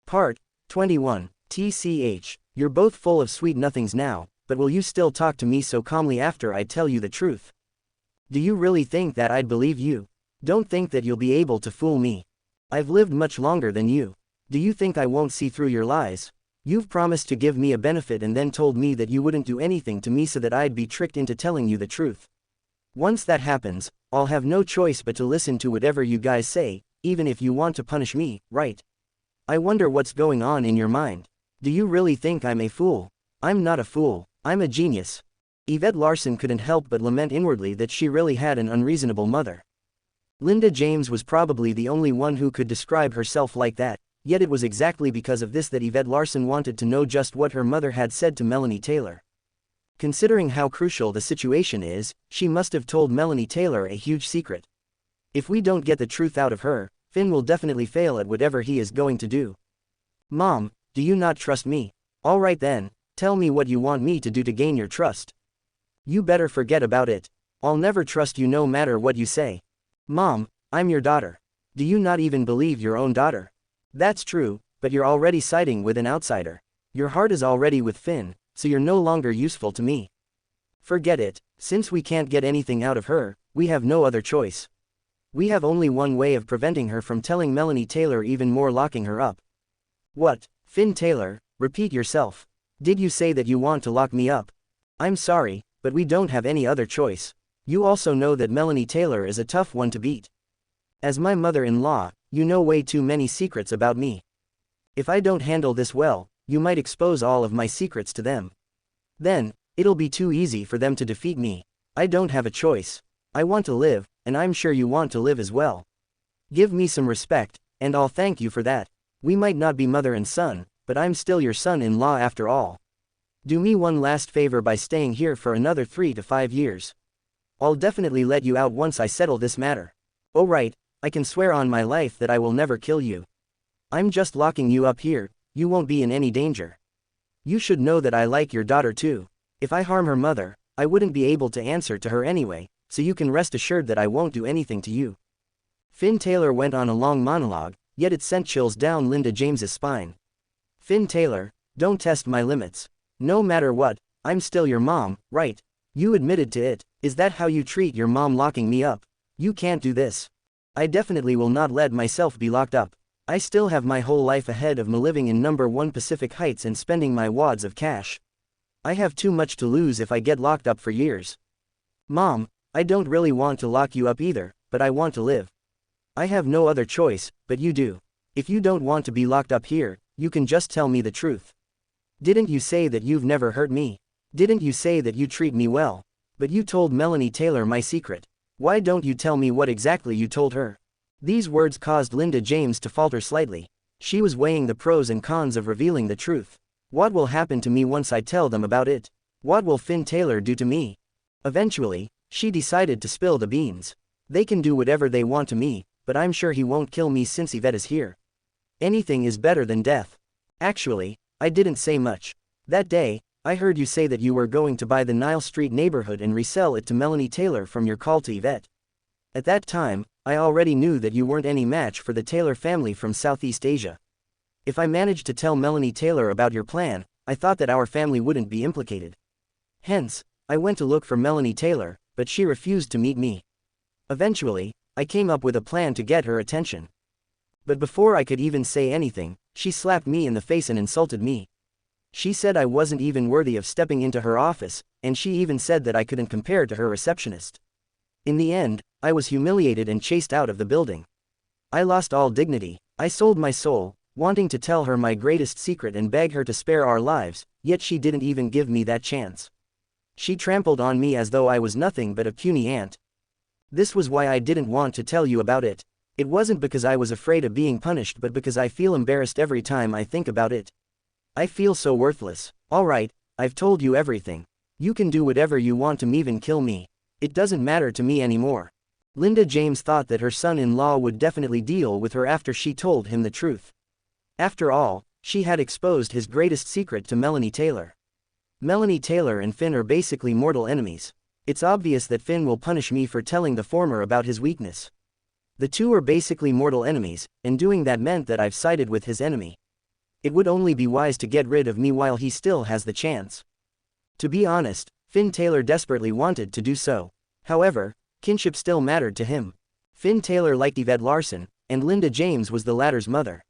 Part 21. TCH. You're both full of sweet nothings now, but will you still talk to me so calmly after I tell you the truth? Do you really think that I'd believe you? Don't think that you'll be able to fool me. I've lived much longer than you. Do you think I won't see through your lies? You've promised to give me a benefit and then told me that you wouldn't do anything to me so that I'd be tricked into telling you the truth. Once that happens, I'll have no choice but to listen to whatever you guys say, even if you want to punish me, right? I wonder what's going on in your mind. Do you really think I'm a fool? I'm not a fool, I'm a genius. Yvette Larson couldn't help but lament inwardly that she really had an unreasonable mother. Linda James was probably the only one who could describe herself like that, yet it was exactly because of this that Yvette Larson wanted to know just what her mother had said to Melanie Taylor. Considering how crucial the situation is, she must have told Melanie Taylor a huge secret. If we don't get the truth out of her, Finn will definitely fail at whatever he is going to do. Mom, do you not trust me? All right then, tell me what you want me to do to gain your trust. You better forget about it. I'll never trust you no matter what you say. Mom, I'm your daughter. Do you not even believe your own daughter? That's true, but you're already siding with an outsider. Your heart is already with Finn, so you're no longer useful to me. Forget it, since we can't get anything out of her, we have no other choice. We have only one way of preventing her from telling Melanie Taylor, even more locking her up. What, Finn Taylor, repeat yourself. Did you say that you want to lock me up? I'm sorry, but we don't have any other choice. You also know that Melanie Taylor is a tough one to beat. As my mother-in-law, you know way too many secrets about me. If I don't handle this well, you might expose all of my secrets to them. Then, it'll be too easy for them to defeat me. I don't have a choice. I want to live, and I'm sure you want to live as well. Give me some respect, and I'll thank you for that. We might not be mother and son, but I'm still your son-in-law after all. Do me one last favor by staying here for another 3 to 5 years. I'll definitely let you out once I settle this matter. Oh right, I can swear on my life that I will never kill you. I'm just locking you up here, you won't be in any danger. You should know that I like your daughter too. If I harm her mother, I wouldn't be able to answer to her anyway, so you can rest assured that I won't do anything to you. Finn Taylor went on a long monologue, yet it sent chills down Linda James's spine. Finn Taylor, don't test my limits. No matter what, I'm still your mom, right? You admitted to it. Is that how you treat your mom, locking me up? You can't do this. I definitely will not let myself be locked up. I still have my whole life ahead of me, living in number 1 Pacific Heights and spending my wads of cash. I have too much to lose if I get locked up for years. Mom, I don't really want to lock you up either, but I want to live. I have no other choice, but you do. If you don't want to be locked up here, you can just tell me the truth. Didn't you say that you've never hurt me? Didn't you say that you treat me well? But you told Melanie Taylor my secret. Why don't you tell me what exactly you told her? These words caused Linda James to falter slightly. She was weighing the pros and cons of revealing the truth. What will happen to me once I tell them about it? What will Finn Taylor do to me? Eventually, she decided to spill the beans. They can do whatever they want to me, but I'm sure he won't kill me since Yvette is here. Anything is better than death. Actually, I didn't say much. That day, I heard you say that you were going to buy the Nile Street neighborhood and resell it to Melanie Taylor from your call to Yvette. At that time, I already knew that you weren't any match for the Taylor family from Southeast Asia. If I managed to tell Melanie Taylor about your plan, I thought that our family wouldn't be implicated. Hence, I went to look for Melanie Taylor, but she refused to meet me. Eventually, I came up with a plan to get her attention. But before I could even say anything, she slapped me in the face and insulted me. She said I wasn't even worthy of stepping into her office, and she even said that I couldn't compare to her receptionist. In the end, I was humiliated and chased out of the building. I lost all dignity. I sold my soul, wanting to tell her my greatest secret and beg her to spare our lives, yet she didn't even give me that chance. She trampled on me as though I was nothing but a puny ant. This was why I didn't want to tell you about it. It wasn't because I was afraid of being punished, but because I feel embarrassed every time I think about it. I feel so worthless. Alright, I've told you everything. You can do whatever you want to me, even kill me. It doesn't matter to me anymore. Linda James thought that her son-in-law would definitely deal with her after she told him the truth. After all, she had exposed his greatest secret to Melanie Taylor. Melanie Taylor and Finn are basically mortal enemies. It's obvious that Finn will punish me for telling the former about his weakness. The two are basically mortal enemies, and doing that meant that I've sided with his enemy. It would only be wise to get rid of me while he still has the chance. To be honest, Finn Taylor desperately wanted to do so. However, kinship still mattered to him. Finn Taylor liked Yvette Larson, and Linda James was the latter's mother.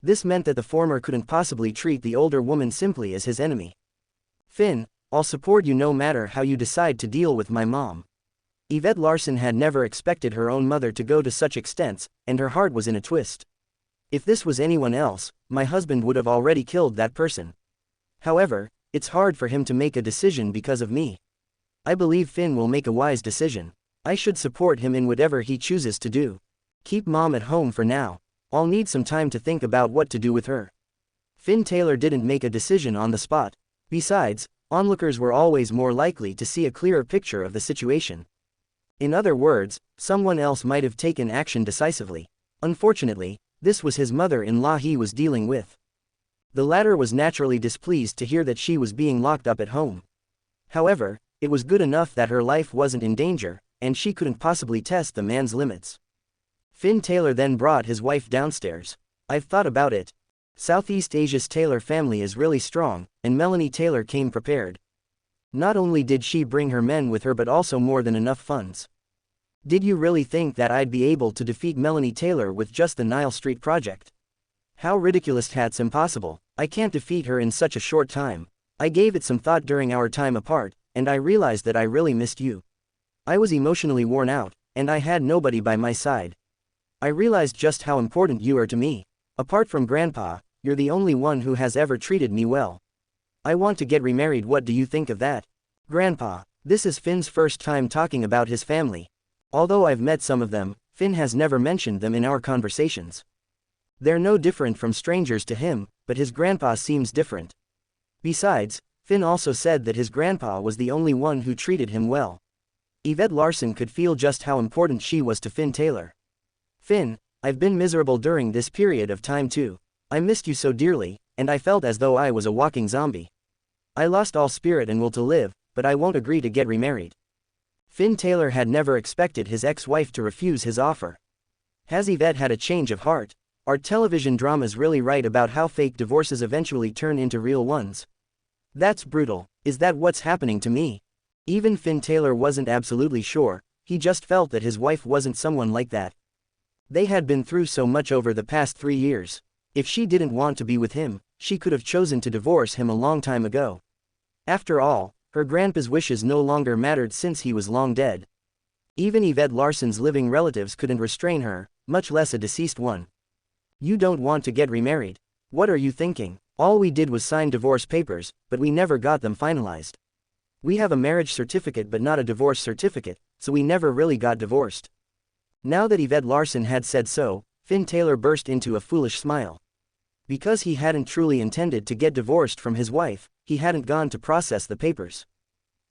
This meant that the former couldn't possibly treat the older woman simply as his enemy. Finn, I'll support you no matter how you decide to deal with my mom. Yvette Larson had never expected her own mother to go to such extents, and her heart was in a twist. If this was anyone else, my husband would have already killed that person. However, it's hard for him to make a decision because of me. I believe Finn will make a wise decision. I should support him in whatever he chooses to do. Keep mom at home for now. I'll need some time to think about what to do with her. Finn Taylor didn't make a decision on the spot. Besides, onlookers were always more likely to see a clearer picture of the situation. In other words, someone else might have taken action decisively. Unfortunately, this was his mother-in-law he was dealing with. The latter was naturally displeased to hear that she was being locked up at home. However, it was good enough that her life wasn't in danger, and she couldn't possibly test the man's limits. Finn Taylor then brought his wife downstairs. I've thought about it. Southeast Asia's Taylor family is really strong, and Melanie Taylor came prepared. Not only did she bring her men with her but also more than enough funds. Did you really think that I'd be able to defeat Melanie Taylor with just the Nile Street project? How ridiculous, that's impossible. I can't defeat her in such a short time. I gave it some thought during our time apart, and I realized that I really missed you. I was emotionally worn out, and I had nobody by my side. I realized just how important you are to me. Apart from Grandpa, you're the only one who has ever treated me well. I want to get remarried. What do you think of that? Grandpa, this is Finn's first time talking about his family. Although I've met some of them, Finn has never mentioned them in our conversations. They're no different from strangers to him, but his grandpa seems different. Besides, Finn also said that his grandpa was the only one who treated him well. Yvette Larson could feel just how important she was to Finn Taylor. Finn, I've been miserable during this period of time too. I missed you so dearly, and I felt as though I was a walking zombie. I lost all spirit and will to live, but I won't agree to get remarried. Finn Taylor had never expected his ex-wife to refuse his offer. Has Yvette had a change of heart? Are television dramas really right about how fake divorces eventually turn into real ones? That's brutal. Is that what's happening to me? Even Finn Taylor wasn't absolutely sure, he just felt that his wife wasn't someone like that. They had been through so much over the past 3 years. If she didn't want to be with him, she could have chosen to divorce him a long time ago. After all, her grandpa's wishes no longer mattered since he was long dead. Even Yvette Larson's living relatives couldn't restrain her, much less a deceased one. You don't want to get remarried. What are you thinking? All we did was sign divorce papers, but we never got them finalized. We have a marriage certificate but not a divorce certificate, so we never really got divorced. Now that Yvette Larson had said so, Finn Taylor burst into a foolish smile. Because he hadn't truly intended to get divorced from his wife, he hadn't gone to process the papers.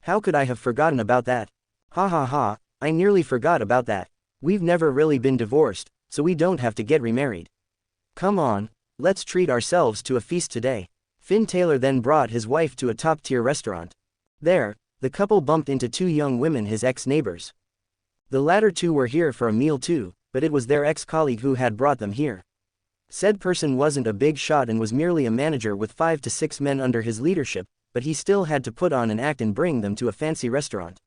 How could I have forgotten about that? Ha ha ha, I nearly forgot about that. We've never really been divorced, so we don't have to get remarried. Come on, let's treat ourselves to a feast today. Finn Taylor then brought his wife to a top-tier restaurant. There, the couple bumped into 2 young women, his ex-neighbors. The latter 2 were here for a meal too, but it was their ex-colleague who had brought them here. Said person wasn't a big shot and was merely a manager with 5 to 6 men under his leadership, but he still had to put on an act and bring them to a fancy restaurant.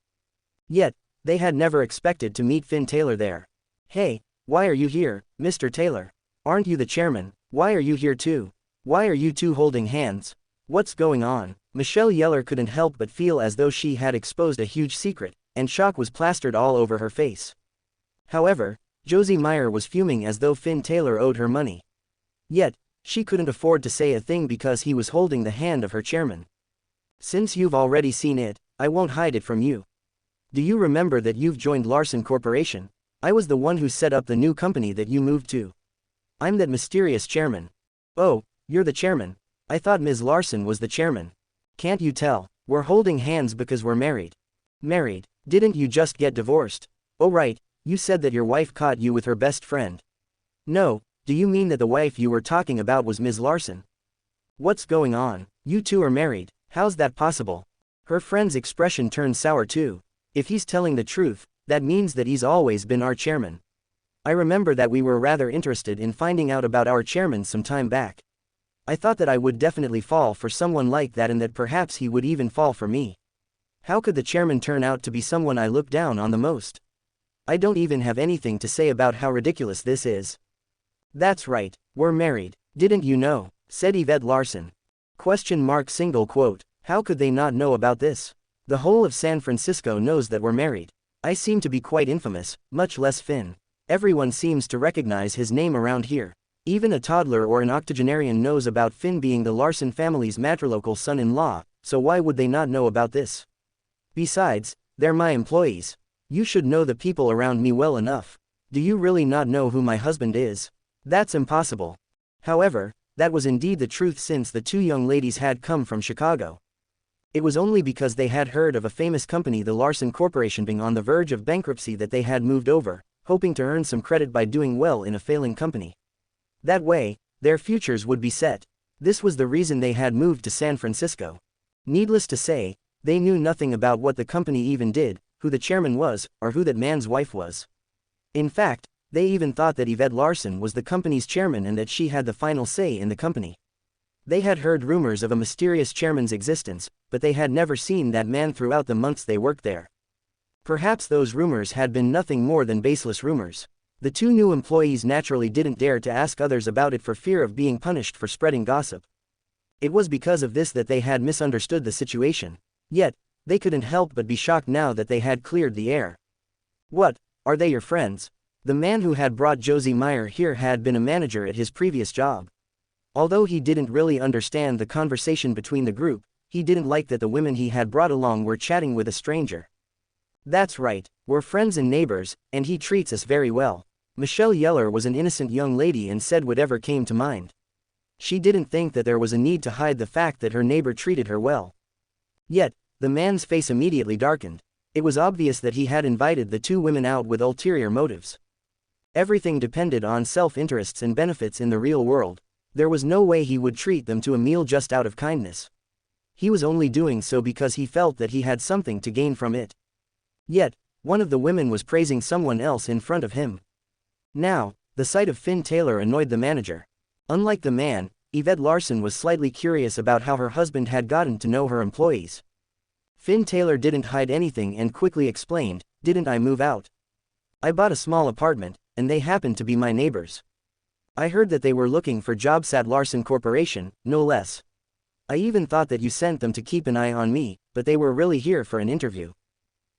Yet, they had never expected to meet Finn Taylor there. Hey, why are you here, Mr. Taylor? Aren't you the chairman? Why are you here too? Why are you 2 holding hands? What's going on? Michelle Yeller couldn't help but feel as though she had exposed a huge secret, and shock was plastered all over her face. However, Josie Meyer was fuming as though Finn Taylor owed her money. Yet, she couldn't afford to say a thing because he was holding the hand of her chairman. Since you've already seen it, I won't hide it from you. Do you remember that you've joined Larson Corporation? I was the one who set up the new company that you moved to. I'm that mysterious chairman. Oh, you're the chairman. I thought Ms. Larson was the chairman. Can't you tell? We're holding hands because we're married. Married? Didn't you just get divorced? Oh right, you said that your wife caught you with her best friend. No, do you mean that the wife you were talking about was Ms. Larson? What's going on? You 2 are married. How's that possible? Her friend's expression turned sour too. If he's telling the truth, that means that he's always been our chairman. I remember that we were rather interested in finding out about our chairman some time back. I thought that I would definitely fall for someone like that and that perhaps he would even fall for me. How could the chairman turn out to be someone I look down on the most? I don't even have anything to say about how ridiculous this is. That's right, we're married. Didn't you know? Said Yvette Larson. Single quote. How could they not know about this? The whole of San Francisco knows that we're married. I seem to be quite infamous, much less Finn. Everyone seems to recognize his name around here. Even a toddler or an octogenarian knows about Finn being the Larson family's matrilocal son-in-law, so why would they not know about this? Besides, they're my employees. You should know the people around me well enough. Do you really not know who my husband is? That's impossible. However, that was indeed the truth since the two young ladies had come from Chicago. It was only because they had heard of a famous company, the Larson Corporation, being on the verge of bankruptcy, that they had moved over, hoping to earn some credit by doing well in a failing company. That way, their futures would be set. This was the reason they had moved to San Francisco. Needless to say, they knew nothing about what the company even did, who the chairman was, or who that man's wife was. In fact, they even thought that Yvette Larson was the company's chairman and that she had the final say in the company. They had heard rumors of a mysterious chairman's existence, but they had never seen that man throughout the months they worked there. Perhaps those rumors had been nothing more than baseless rumors. The two new employees naturally didn't dare to ask others about it for fear of being punished for spreading gossip. It was because of this that they had misunderstood the situation. Yet, they couldn't help but be shocked now that they had cleared the air. What, are they your friends? The man who had brought Josie Meyer here had been a manager at his previous job. Although he didn't really understand the conversation between the group, he didn't like that the women he had brought along were chatting with a stranger. That's right, we're friends and neighbors, and he treats us very well. Michelle Yeller was an innocent young lady and said whatever came to mind. She didn't think that there was a need to hide the fact that her neighbor treated her well. Yet, the man's face immediately darkened. It was obvious that he had invited the two women out with ulterior motives. Everything depended on self-interests and benefits in the real world. There was no way he would treat them to a meal just out of kindness. He was only doing so because he felt that he had something to gain from it. Yet, one of the women was praising someone else in front of him. Now, the sight of Finn Taylor annoyed the manager. Unlike the man, Yvette Larson was slightly curious about how her husband had gotten to know her employees. Finn Taylor didn't hide anything and quickly explained, "Didn't I move out? I bought a small apartment, and they happened to be my neighbors. I heard that they were looking for jobs at Larson Corporation, no less. I even thought that you sent them to keep an eye on me, but they were really here for an interview.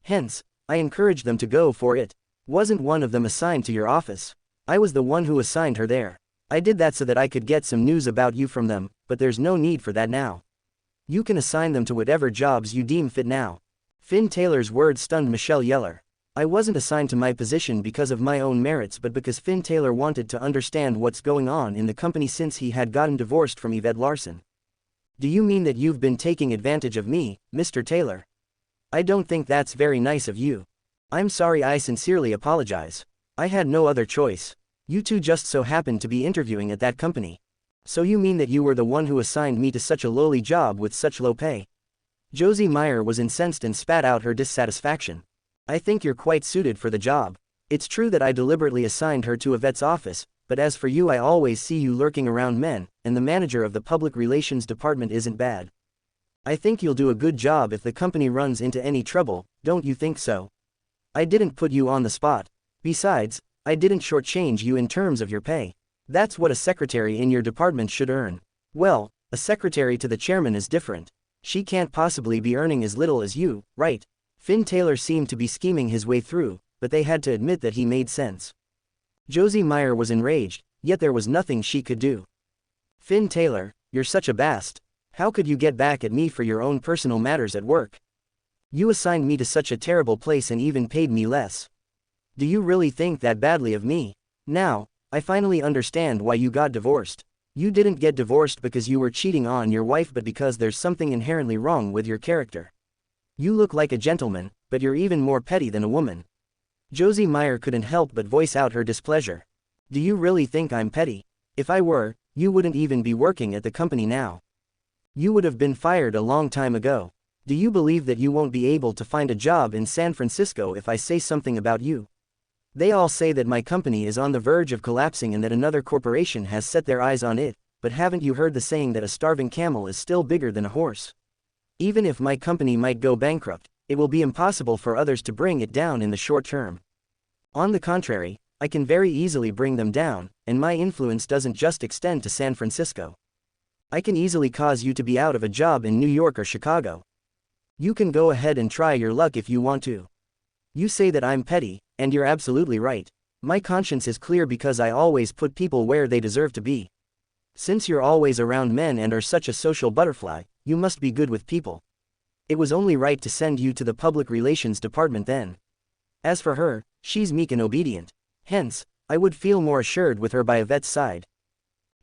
Hence, I encouraged them to go for it. Wasn't one of them assigned to your office? I was the one who assigned her there. I did that so that I could get some news about you from them, but there's no need for that now. You can assign them to whatever jobs you deem fit now." Finn Taylor's words stunned Michelle Yeller. "I wasn't assigned to my position because of my own merits but because Finn Taylor wanted to understand what's going on in the company since he had gotten divorced from Yvette Larson. Do you mean that you've been taking advantage of me, Mr. Taylor? I don't think that's very nice of you. I'm sorry, I sincerely apologize. I had no other choice. You two just so happened to be interviewing at that company. So you mean that you were the one who assigned me to such a lowly job with such low pay?" Josie Meyer was incensed and spat out her dissatisfaction. "I think you're quite suited for the job. It's true that I deliberately assigned her to Yvette's office, but as for you, I always see you lurking around men, and the manager of the public relations department isn't bad. I think you'll do a good job if the company runs into any trouble, don't you think so? I didn't put you on the spot. Besides, I didn't shortchange you in terms of your pay. That's what a secretary in your department should earn. Well, a secretary to the chairman is different. She can't possibly be earning as little as you, right?" Finn Taylor seemed to be scheming his way through, but they had to admit that he made sense. Josie Meyer was enraged, yet there was nothing she could do. "Finn Taylor, you're such a bast. How could you get back at me for your own personal matters at work? You assigned me to such a terrible place and even paid me less. Do you really think that badly of me? Now, I finally understand why you got divorced. You didn't get divorced because you were cheating on your wife but because there's something inherently wrong with your character. You look like a gentleman, but you're even more petty than a woman." Josie Meyer couldn't help but voice out her displeasure. "Do you really think I'm petty? If I were, you wouldn't even be working at the company now. You would have been fired a long time ago. Do you believe that you won't be able to find a job in San Francisco if I say something about you? They all say that my company is on the verge of collapsing and that another corporation has set their eyes on it, but haven't you heard the saying that a starving camel is still bigger than a horse? Even if my company might go bankrupt, it will be impossible for others to bring it down in the short term. On the contrary, I can very easily bring them down, and my influence doesn't just extend to San Francisco. I can easily cause you to be out of a job in New York or Chicago. You can go ahead and try your luck if you want to. You say that I'm petty, and you're absolutely right. My conscience is clear because I always put people where they deserve to be. Since you're always around men and are such a social butterfly, you must be good with people. It was only right to send you to the public relations department then. As for her, she's meek and obedient. Hence, I would feel more assured with her by Yvette's side.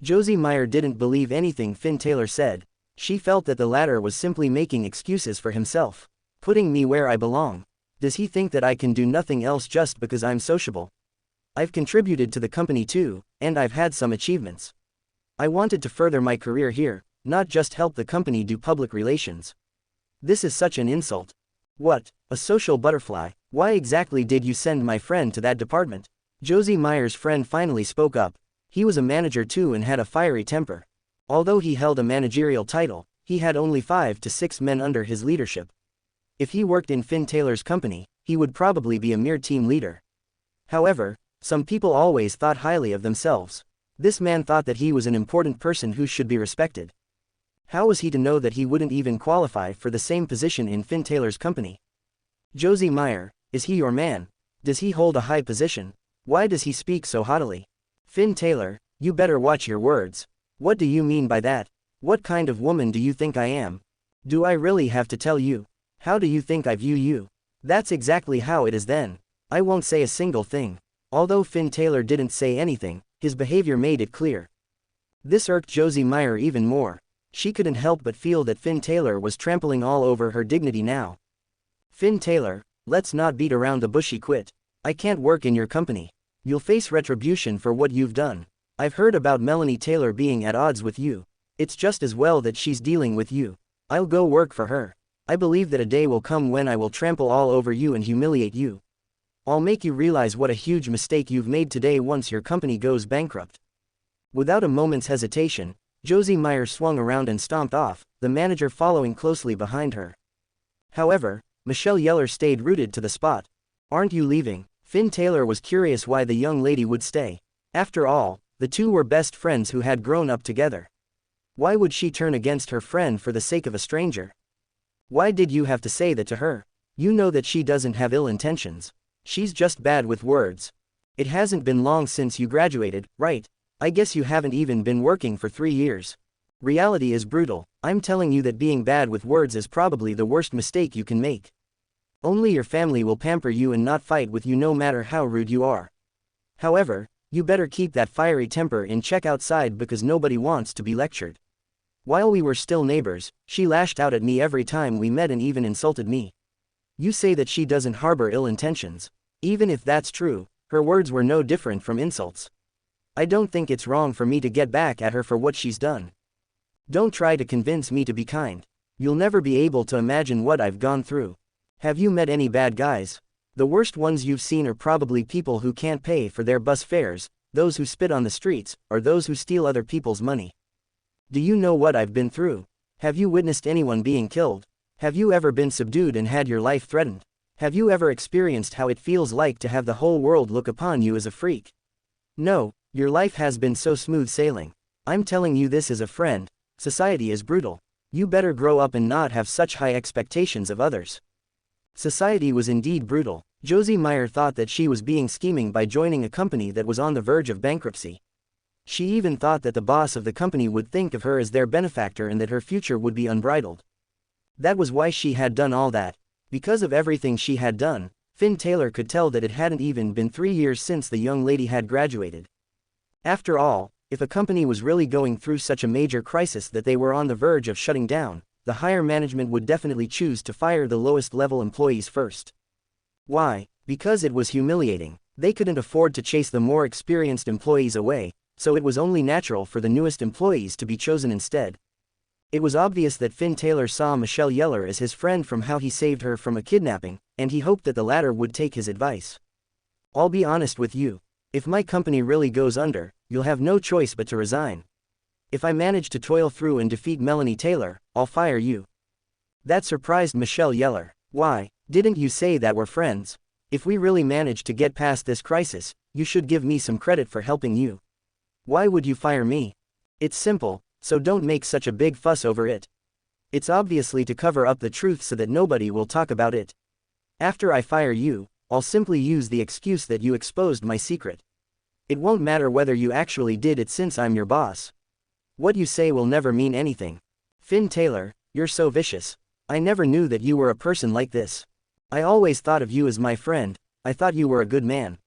Josie Meyer didn't believe anything Finn Taylor said. She felt that the latter was simply making excuses for himself. Putting me where I belong. Does he think that I can do nothing else just because I'm sociable? I've contributed to the company too, and I've had some achievements. I wanted to further my career here, not just help the company do public relations. This is such an insult. What, a social butterfly? Why exactly did you send my friend to that department? Josie Meyer's friend finally spoke up. He was a manager too and had a fiery temper. Although he held a managerial title, he had only 5 to 6 men under his leadership. If he worked in Finn Taylor's company, he would probably be a mere team leader. However, some people always thought highly of themselves. This man thought that he was an important person who should be respected. How was he to know that he wouldn't even qualify for the same position in Finn Taylor's company? Josie Meyer, is he your man? Does he hold a high position? Why does he speak so haughtily? Finn Taylor, you better watch your words. What do you mean by that? What kind of woman do you think I am? Do I really have to tell you? How do you think I view you? That's exactly how it is then. I won't say a single thing. Although Finn Taylor didn't say anything, his behavior made it clear. This irked Josie Meyer even more. She couldn't help but feel that Finn Taylor was trampling all over her dignity now. Finn Taylor, let's not beat around the bush. Quit. I can't work in your company. You'll face retribution for what you've done. I've heard about Melanie Taylor being at odds with you. It's just as well that she's dealing with you. I'll go work for her. I believe that a day will come when I will trample all over you and humiliate you. I'll make you realize what a huge mistake you've made today once your company goes bankrupt. Without a moment's hesitation, Josie Meyer swung around and stomped off, the manager following closely behind her. However, Michelle Yeller stayed rooted to the spot. Aren't you leaving? Finn Taylor was curious why the young lady would stay. After all, the two were best friends who had grown up together. Why would she turn against her friend for the sake of a stranger? Why did you have to say that to her? You know that she doesn't have ill intentions. She's just bad with words. It hasn't been long since you graduated, right? I guess you haven't even been working for 3 years. Reality is brutal. I'm telling you that being bad with words is probably the worst mistake you can make. Only your family will pamper you and not fight with you no matter how rude you are. However, you better keep that fiery temper in check outside because nobody wants to be lectured. While we were still neighbors, she lashed out at me every time we met and even insulted me. You say that she doesn't harbor ill intentions. Even if that's true, her words were no different from insults. I don't think it's wrong for me to get back at her for what she's done. Don't try to convince me to be kind. You'll never be able to imagine what I've gone through. Have you met any bad guys? The worst ones you've seen are probably people who can't pay for their bus fares, those who spit on the streets, or those who steal other people's money. Do you know what I've been through? Have you witnessed anyone being killed? Have you ever been subdued and had your life threatened? Have you ever experienced how it feels like to have the whole world look upon you as a freak? No, your life has been so smooth sailing. I'm telling you this as a friend. Society is brutal. You better grow up and not have such high expectations of others. Society was indeed brutal. Josie Meyer thought that she was being scheming by joining a company that was on the verge of bankruptcy. She even thought that the boss of the company would think of her as their benefactor and that her future would be unbridled. That was why she had done all that. Because of everything she had done, Finn Taylor could tell that it hadn't even been 3 years since the young lady had graduated. After all, if a company was really going through such a major crisis that they were on the verge of shutting down, the higher management would definitely choose to fire the lowest level employees first. Why? Because it was humiliating. They couldn't afford to chase the more experienced employees away, so it was only natural for the newest employees to be chosen instead. It was obvious that Finn Taylor saw Michelle Yeller as his friend from how he saved her from a kidnapping, and he hoped that the latter would take his advice. I'll be honest with you. If my company really goes under, you'll have no choice but to resign. If I manage to toil through and defeat Melanie Taylor, I'll fire you. That surprised Michelle Yeller. Why, didn't you say that we're friends? If we really manage to get past this crisis, you should give me some credit for helping you. Why would you fire me? It's simple, so don't make such a big fuss over it. It's obviously to cover up the truth so that nobody will talk about it. After I fire you, I'll simply use the excuse that you exposed my secret. It won't matter whether you actually did it since I'm your boss. What you say will never mean anything. Finn Taylor, you're so vicious. I never knew that you were a person like this. I always thought of you as my friend. I thought you were a good man.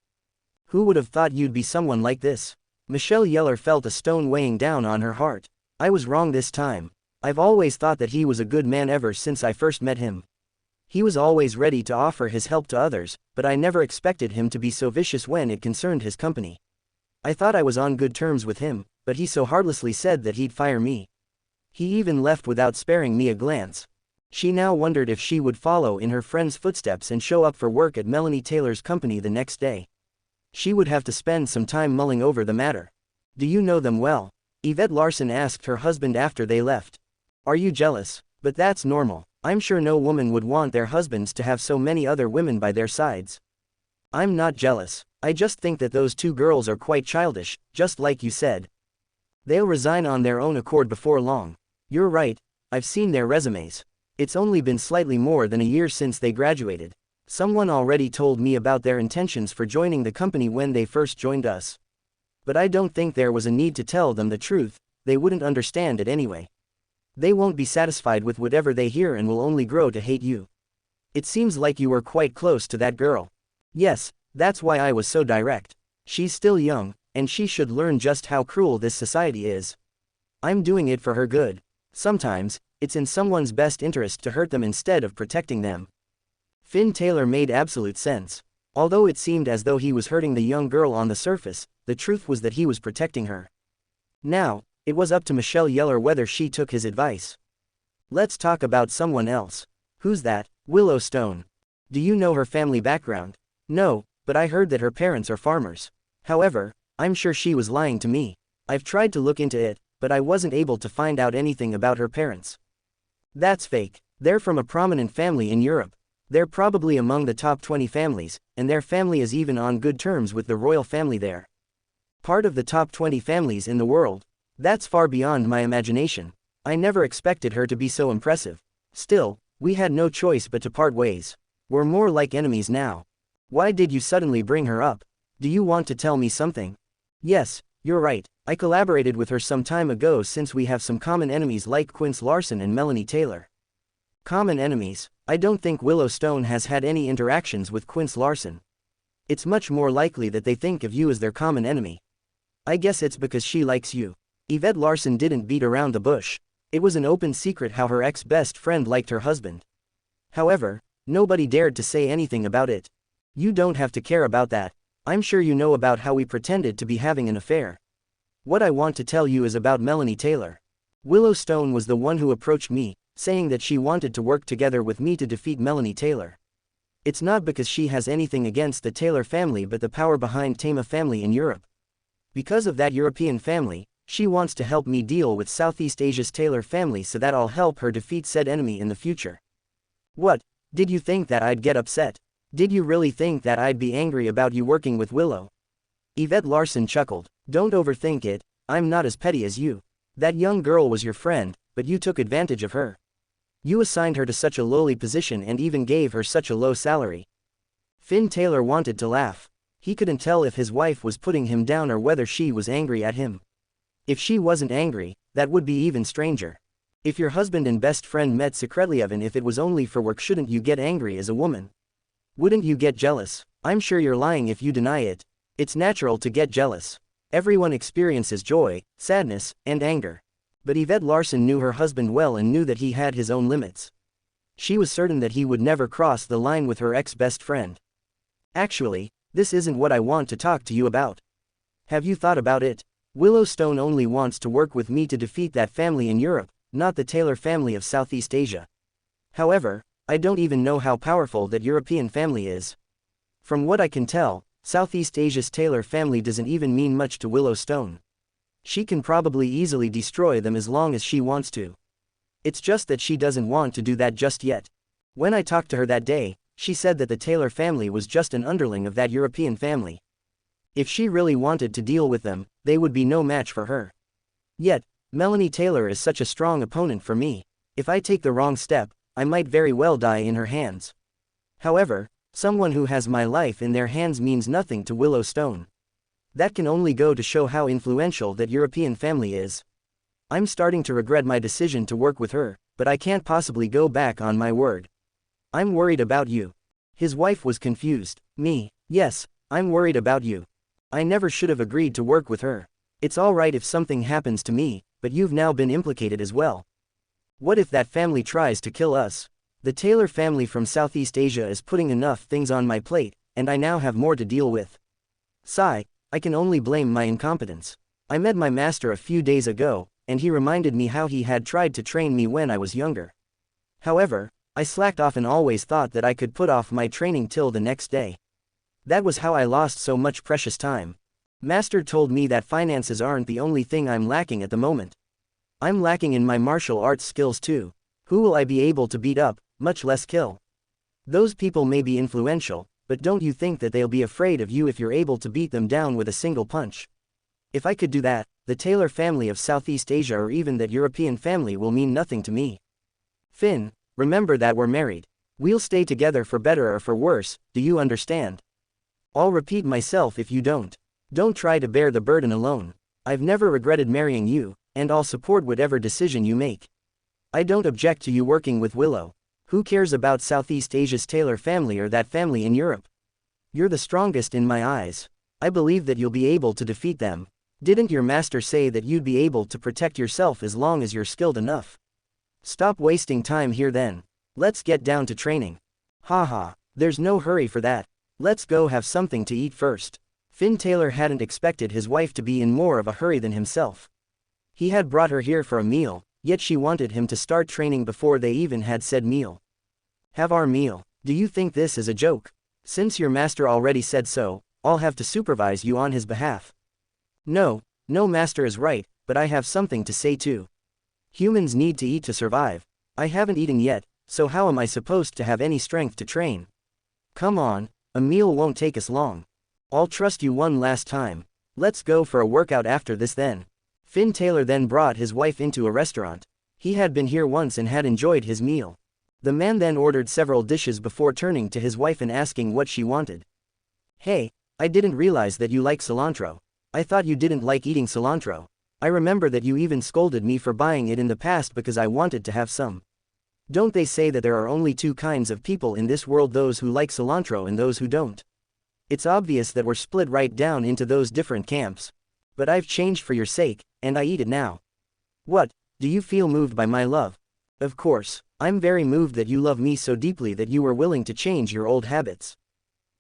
Who would have thought you'd be someone like this? Michelle Yeller felt a stone weighing down on her heart. I was wrong this time. I've always thought that he was a good man ever since I first met him. He was always ready to offer his help to others, but I never expected him to be so vicious when it concerned his company. I thought I was on good terms with him, but he so heartlessly said that he'd fire me. He even left without sparing me a glance. She now wondered if she would follow in her friend's footsteps and show up for work at Melanie Taylor's company the next day. She would have to spend some time mulling over the matter. Do you know them well? Yvette Larson asked her husband after they left. Are you jealous? But that's normal. I'm sure no woman would want their husbands to have so many other women by their sides. I'm not jealous. I just think that those two girls are quite childish, just like you said. They'll resign on their own accord before long. You're right, I've seen their resumes. It's only been slightly more than a year since they graduated. Someone already told me about their intentions for joining the company when they first joined us. But I don't think there was a need to tell them the truth, they wouldn't understand it anyway. They won't be satisfied with whatever they hear and will only grow to hate you. It seems like you were quite close to that girl. Yes, that's why I was so direct. She's still young, and she should learn just how cruel this society is. I'm doing it for her good. Sometimes, it's in someone's best interest to hurt them instead of protecting them. Finn Taylor made absolute sense. Although it seemed as though he was hurting the young girl on the surface, the truth was that he was protecting her. Now, it was up to Michelle Yeller whether she took his advice. Let's talk about someone else. Who's that? Willow Stone. Do you know her family background? No, but I heard that her parents are farmers. However, I'm sure she was lying to me. I've tried to look into it, but I wasn't able to find out anything about her parents. That's fake. They're from a prominent family in Europe. They're probably among the top 20 families, and their family is even on good terms with the royal family there. Part of the top 20 families in the world. That's far beyond my imagination. I never expected her to be so impressive. Still, we had no choice but to part ways. We're more like enemies now. Why did you suddenly bring her up? Do you want to tell me something? Yes, you're right. I collaborated with her some time ago since we have some common enemies like Quince Larson and Melanie Taylor. Common enemies? I don't think Willow Stone has had any interactions with Quince Larson. It's much more likely that they think of you as their common enemy. I guess it's because she likes you. Yvette Larson didn't beat around the bush. It was an open secret how her ex-best friend liked her husband. However, nobody dared to say anything about it. You don't have to care about that. I'm sure you know about how we pretended to be having an affair. What I want to tell you is about Melanie Taylor. Willow Stone was the one who approached me, saying that she wanted to work together with me to defeat Melanie Taylor. It's not because she has anything against the Taylor family but the power behind Tama family in Europe. Because of that European family, she wants to help me deal with Southeast Asia's Taylor family so that I'll help her defeat said enemy in the future. What? Did you think that I'd get upset? Did you really think that I'd be angry about you working with Willow? Yvette Larson chuckled. Don't overthink it, I'm not as petty as you. That young girl was your friend, but you took advantage of her. You assigned her to such a lowly position and even gave her such a low salary. Finn Taylor wanted to laugh. He couldn't tell if his wife was putting him down or whether she was angry at him. If she wasn't angry, that would be even stranger. If your husband and best friend met secretly even if it was only for work, shouldn't you get angry as a woman? Wouldn't you get jealous? I'm sure you're lying if you deny it. It's natural to get jealous. Everyone experiences joy, sadness, and anger. But Yvette Larson knew her husband well and knew that he had his own limits. She was certain that he would never cross the line with her ex-best friend. Actually, this isn't what I want to talk to you about. Have you thought about it? Willow Stone only wants to work with me to defeat that family in Europe, not the Taylor family of Southeast Asia. However, I don't even know how powerful that European family is. From what I can tell, Southeast Asia's Taylor family doesn't even mean much to Willow Stone. She can probably easily destroy them as long as she wants to. It's just that she doesn't want to do that just yet. When I talked to her that day, she said that the Taylor family was just an underling of that European family. If she really wanted to deal with them, they would be no match for her. Yet, Melanie Taylor is such a strong opponent for me. If I take the wrong step, I might very well die in her hands. However, someone who has my life in their hands means nothing to Willow Stone. That can only go to show how influential that European family is. I'm starting to regret my decision to work with her, but I can't possibly go back on my word. I'm worried about you. His wife was confused. Me? Yes, I'm worried about you. I never should have agreed to work with her. It's alright if something happens to me, but you've now been implicated as well. What if that family tries to kill us? The Taylor family from Southeast Asia is putting enough things on my plate, and I now have more to deal with. Sigh, I can only blame my incompetence. I met my master a few days ago, and he reminded me how he had tried to train me when I was younger. However, I slacked off and always thought that I could put off my training till the next day. That was how I lost so much precious time. Master told me that finances aren't the only thing I'm lacking at the moment. I'm lacking in my martial arts skills too. Who will I be able to beat up, much less kill? Those people may be influential, but don't you think that they'll be afraid of you if you're able to beat them down with a single punch? If I could do that, the Taylor family of Southeast Asia or even that European family will mean nothing to me. Finn, remember that we're married. We'll stay together for better or for worse, do you understand? I'll repeat myself if you don't. Don't try to bear the burden alone. I've never regretted marrying you, and I'll support whatever decision you make. I don't object to you working with Willow. Who cares about Southeast Asia's Taylor family or that family in Europe? You're the strongest in my eyes. I believe that you'll be able to defeat them. Didn't your master say that you'd be able to protect yourself as long as you're skilled enough? Stop wasting time here then. Let's get down to training. Haha, there's no hurry for that. Let's go have something to eat first. Finn Taylor hadn't expected his wife to be in more of a hurry than himself. He had brought her here for a meal, yet she wanted him to start training before they even had said meal. Have our meal. Do you think this is a joke? Since your master already said so, I'll have to supervise you on his behalf. No, master is right, but I have something to say too. Humans need to eat to survive. I haven't eaten yet, so how am I supposed to have any strength to train? Come on, a meal won't take us long. I'll trust you one last time. Let's go for a workout after this then. Finn Taylor then brought his wife into a restaurant. He had been here once and had enjoyed his meal. The man then ordered several dishes before turning to his wife and asking what she wanted. Hey, I didn't realize that you like cilantro. I thought you didn't like eating cilantro. I remember that you even scolded me for buying it in the past because I wanted to have some. Don't they say that there are only two kinds of people in this world, those who like cilantro and those who don't? It's obvious that we're split right down into those different camps. But I've changed for your sake, and I eat it now. What, do you feel moved by my love? Of course, I'm very moved that you love me so deeply that you were willing to change your old habits.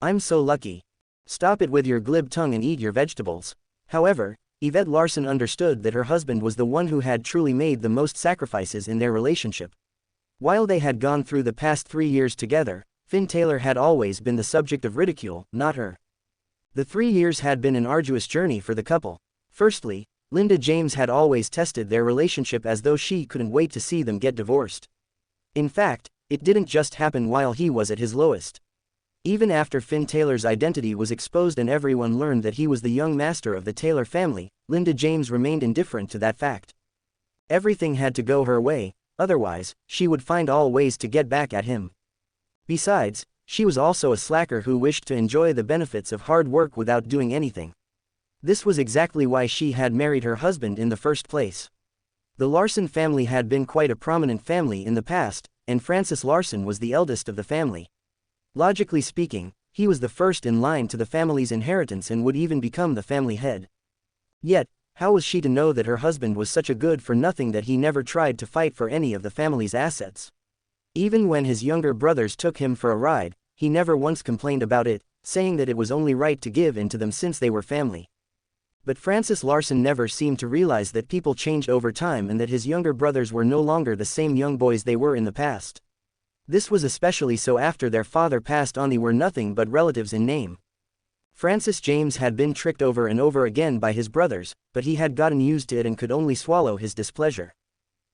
I'm so lucky. Stop it with your glib tongue and eat your vegetables. However, Yvette Larson understood that her husband was the one who had truly made the most sacrifices in their relationship. While they had gone through the past 3 years together, Finn Taylor had always been the subject of ridicule, not her. The 3 years had been an arduous journey for the couple. Firstly, Linda James had always tested their relationship as though she couldn't wait to see them get divorced. In fact, it didn't just happen while he was at his lowest. Even after Finn Taylor's identity was exposed and everyone learned that he was the young master of the Taylor family, Linda James remained indifferent to that fact. Everything had to go her way, otherwise, she would find all ways to get back at him. Besides, she was also a slacker who wished to enjoy the benefits of hard work without doing anything. This was exactly why she had married her husband in the first place. The Larson family had been quite a prominent family in the past, and Francis Larson was the eldest of the family. Logically speaking, he was the first in line to the family's inheritance and would even become the family head. Yet, how was she to know that her husband was such a good-for-nothing that he never tried to fight for any of the family's assets? Even when his younger brothers took him for a ride, he never once complained about it, saying that it was only right to give in to them since they were family. But Francis Larson never seemed to realize that people changed over time and that his younger brothers were no longer the same young boys they were in the past. This was especially so after their father passed on. They were nothing but relatives in name. Francis James had been tricked over and over again by his brothers, but he had gotten used to it and could only swallow his displeasure.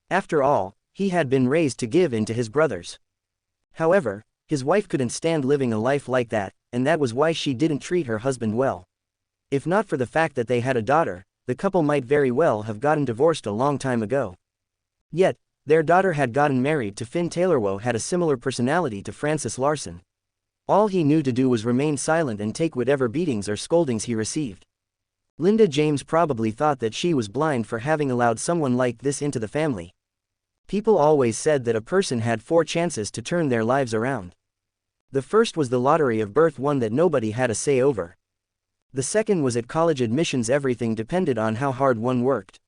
After all, he had been raised to give in to his brothers. However, his wife couldn't stand living a life like that, and that was why she didn't treat her husband well. If not for the fact that they had a daughter, the couple might very well have gotten divorced a long time ago. Yet, their daughter had gotten married to Finn Taylor, who had a similar personality to Francis Larson. All he knew to do was remain silent and take whatever beatings or scoldings he received. Linda James probably thought that she was blind for having allowed someone like this into the family. People always said that a person had 4 chances to turn their lives around. The first was the lottery of birth, one that nobody had a say over. The second was at college admissions, everything depended on how hard one worked.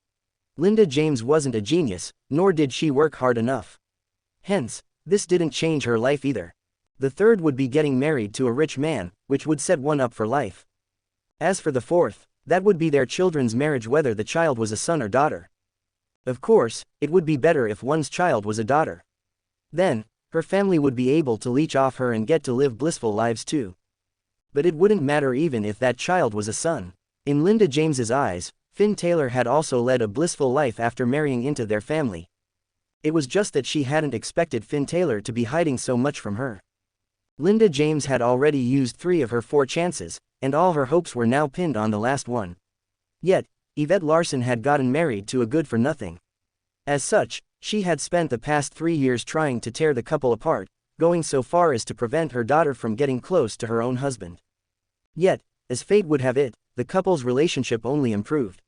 Linda James wasn't a genius, nor did she work hard enough. Hence, this didn't change her life either. The third would be getting married to a rich man, which would set one up for life. As for the fourth, that would be their children's marriage, whether the child was a son or daughter. Of course, it would be better if one's child was a daughter. Then, her family would be able to leech off her and get to live blissful lives too. But it wouldn't matter even if that child was a son. In Linda James's eyes, Finn Taylor had also led a blissful life after marrying into their family. It was just that she hadn't expected Finn Taylor to be hiding so much from her. Linda James had already used 3 of her 4 chances, and all her hopes were now pinned on the last one. Yet, Yvette Larson had gotten married to a good-for-nothing. As such, she had spent the past 3 years trying to tear the couple apart, going so far as to prevent her daughter from getting close to her own husband. Yet, as fate would have it, the couple's relationship only improved.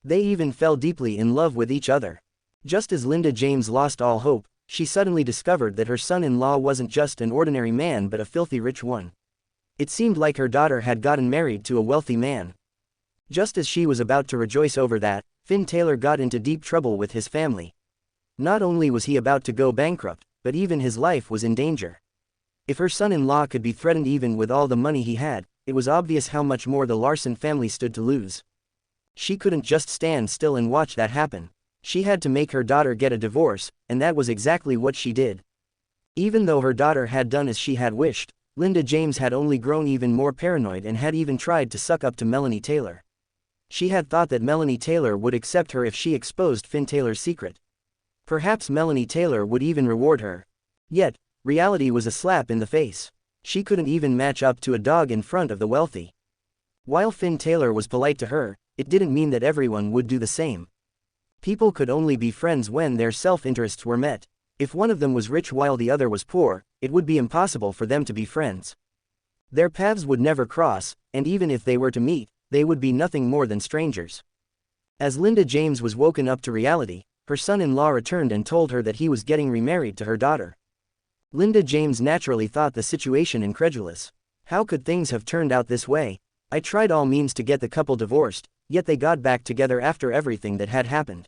They even fell deeply in love with each other. Just as Linda James lost all hope, she suddenly discovered that her son-in-law wasn't just an ordinary man but a filthy rich one. It seemed like her daughter had gotten married to a wealthy man. Just as she was about to rejoice over that, Finn Taylor got into deep trouble with his family. Not only was he about to go bankrupt, but even his life was in danger. If her son-in-law could be threatened even with all the money he had, it was obvious how much more the Larson family stood to lose. She couldn't just stand still and watch that happen. She had to make her daughter get a divorce, and that was exactly what she did. Even though her daughter had done as she had wished, Linda James had only grown even more paranoid and had even tried to suck up to Melanie Taylor. She had thought that Melanie Taylor would accept her if she exposed Finn Taylor's secret. Perhaps Melanie Taylor would even reward her. Yet, reality was a slap in the face. She couldn't even match up to a dog in front of the wealthy. While Finn Taylor was polite to her, it didn't mean that everyone would do the same. People could only be friends when their self-interests were met. If one of them was rich while the other was poor, it would be impossible for them to be friends. Their paths would never cross, and even if they were to meet, they would be nothing more than strangers. As Linda James was woken up to reality, her son-in-law returned and told her that he was getting remarried to her daughter. Linda James naturally thought the situation incredulous. How could things have turned out this way? I tried all means to get the couple divorced, yet they got back together after everything that had happened.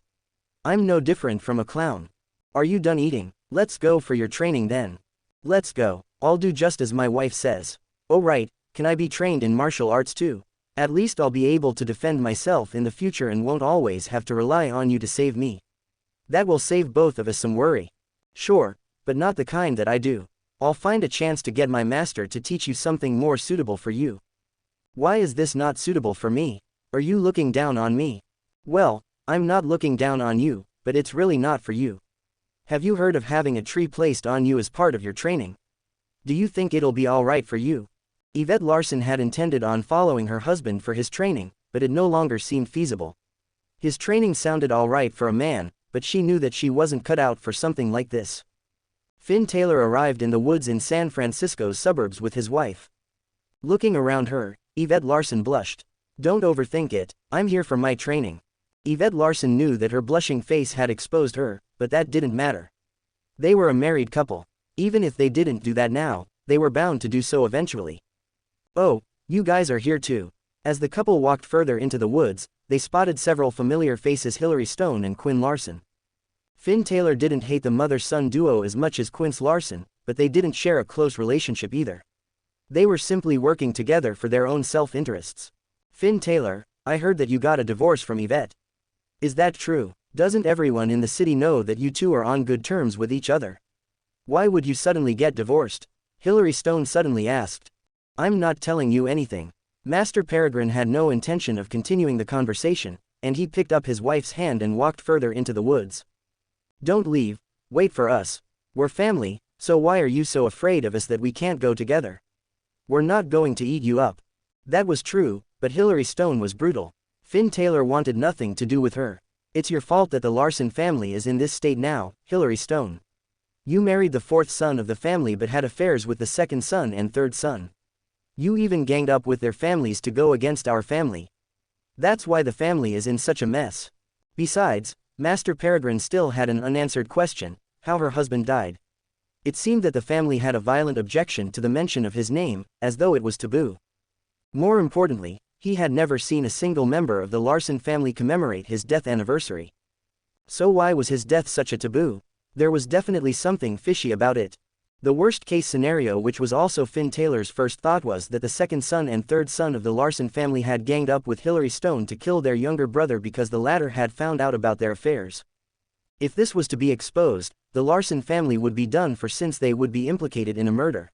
I'm no different from a clown. Are you done eating? Let's go for your training then. Let's go. I'll do just as my wife says. Oh right, can I be trained in martial arts too? At least I'll be able to defend myself in the future and won't always have to rely on you to save me. That will save both of us some worry. Sure, but not the kind that I do. I'll find a chance to get my master to teach you something more suitable for you. Why is this not suitable for me? Are you looking down on me? Well, I'm not looking down on you, but it's really not for you. Have you heard of having a tree placed on you as part of your training? Do you think it'll be alright for you? Yvette Larson had intended on following her husband for his training, but it no longer seemed feasible. His training sounded alright for a man, but she knew that she wasn't cut out for something like this. Finn Taylor arrived in the woods in San Francisco's suburbs with his wife. Looking around her, Yvette Larson blushed. Don't overthink it, I'm here for my training. Yvette Larson knew that her blushing face had exposed her, but that didn't matter. They were a married couple. Even if they didn't do that now, they were bound to do so eventually. Oh, you guys are here too. As the couple walked further into the woods, they spotted several familiar faces: Hillary Stone and Quinn Larson. Finn Taylor didn't hate the mother-son duo as much as Quince Larson, but they didn't share a close relationship either. They were simply working together for their own self-interests. Finn Taylor, I heard that you got a divorce from Yvette. Is that true? Doesn't everyone in the city know that you two are on good terms with each other? Why would you suddenly get divorced? Hillary Stone suddenly asked. I'm not telling you anything. Master Peregrine had no intention of continuing the conversation, and he picked up his wife's hand and walked further into the woods. Don't leave, wait for us. We're family, so why are you so afraid of us that we can't go together? We're not going to eat you up. That was true, but Hilary Stone was brutal. Finn Taylor wanted nothing to do with her. It's your fault that the Larson family is in this state now, Hilary Stone. You married the fourth son of the family but had affairs with the second son and third son. You even ganged up with their families to go against our family. That's why the family is in such a mess. Besides, Master Peregrine still had an unanswered question: how her husband died. It seemed that the family had a violent objection to the mention of his name, as though it was taboo. More importantly, he had never seen a single member of the Larson family commemorate his death anniversary. So why was his death such a taboo? There was definitely something fishy about it. The worst-case scenario, which was also Finn Taylor's first thought, was that the second son and third son of the Larson family had ganged up with Hilary Stone to kill their younger brother because the latter had found out about their affairs. If this was to be exposed, the Larson family would be done for, since they would be implicated in a murder.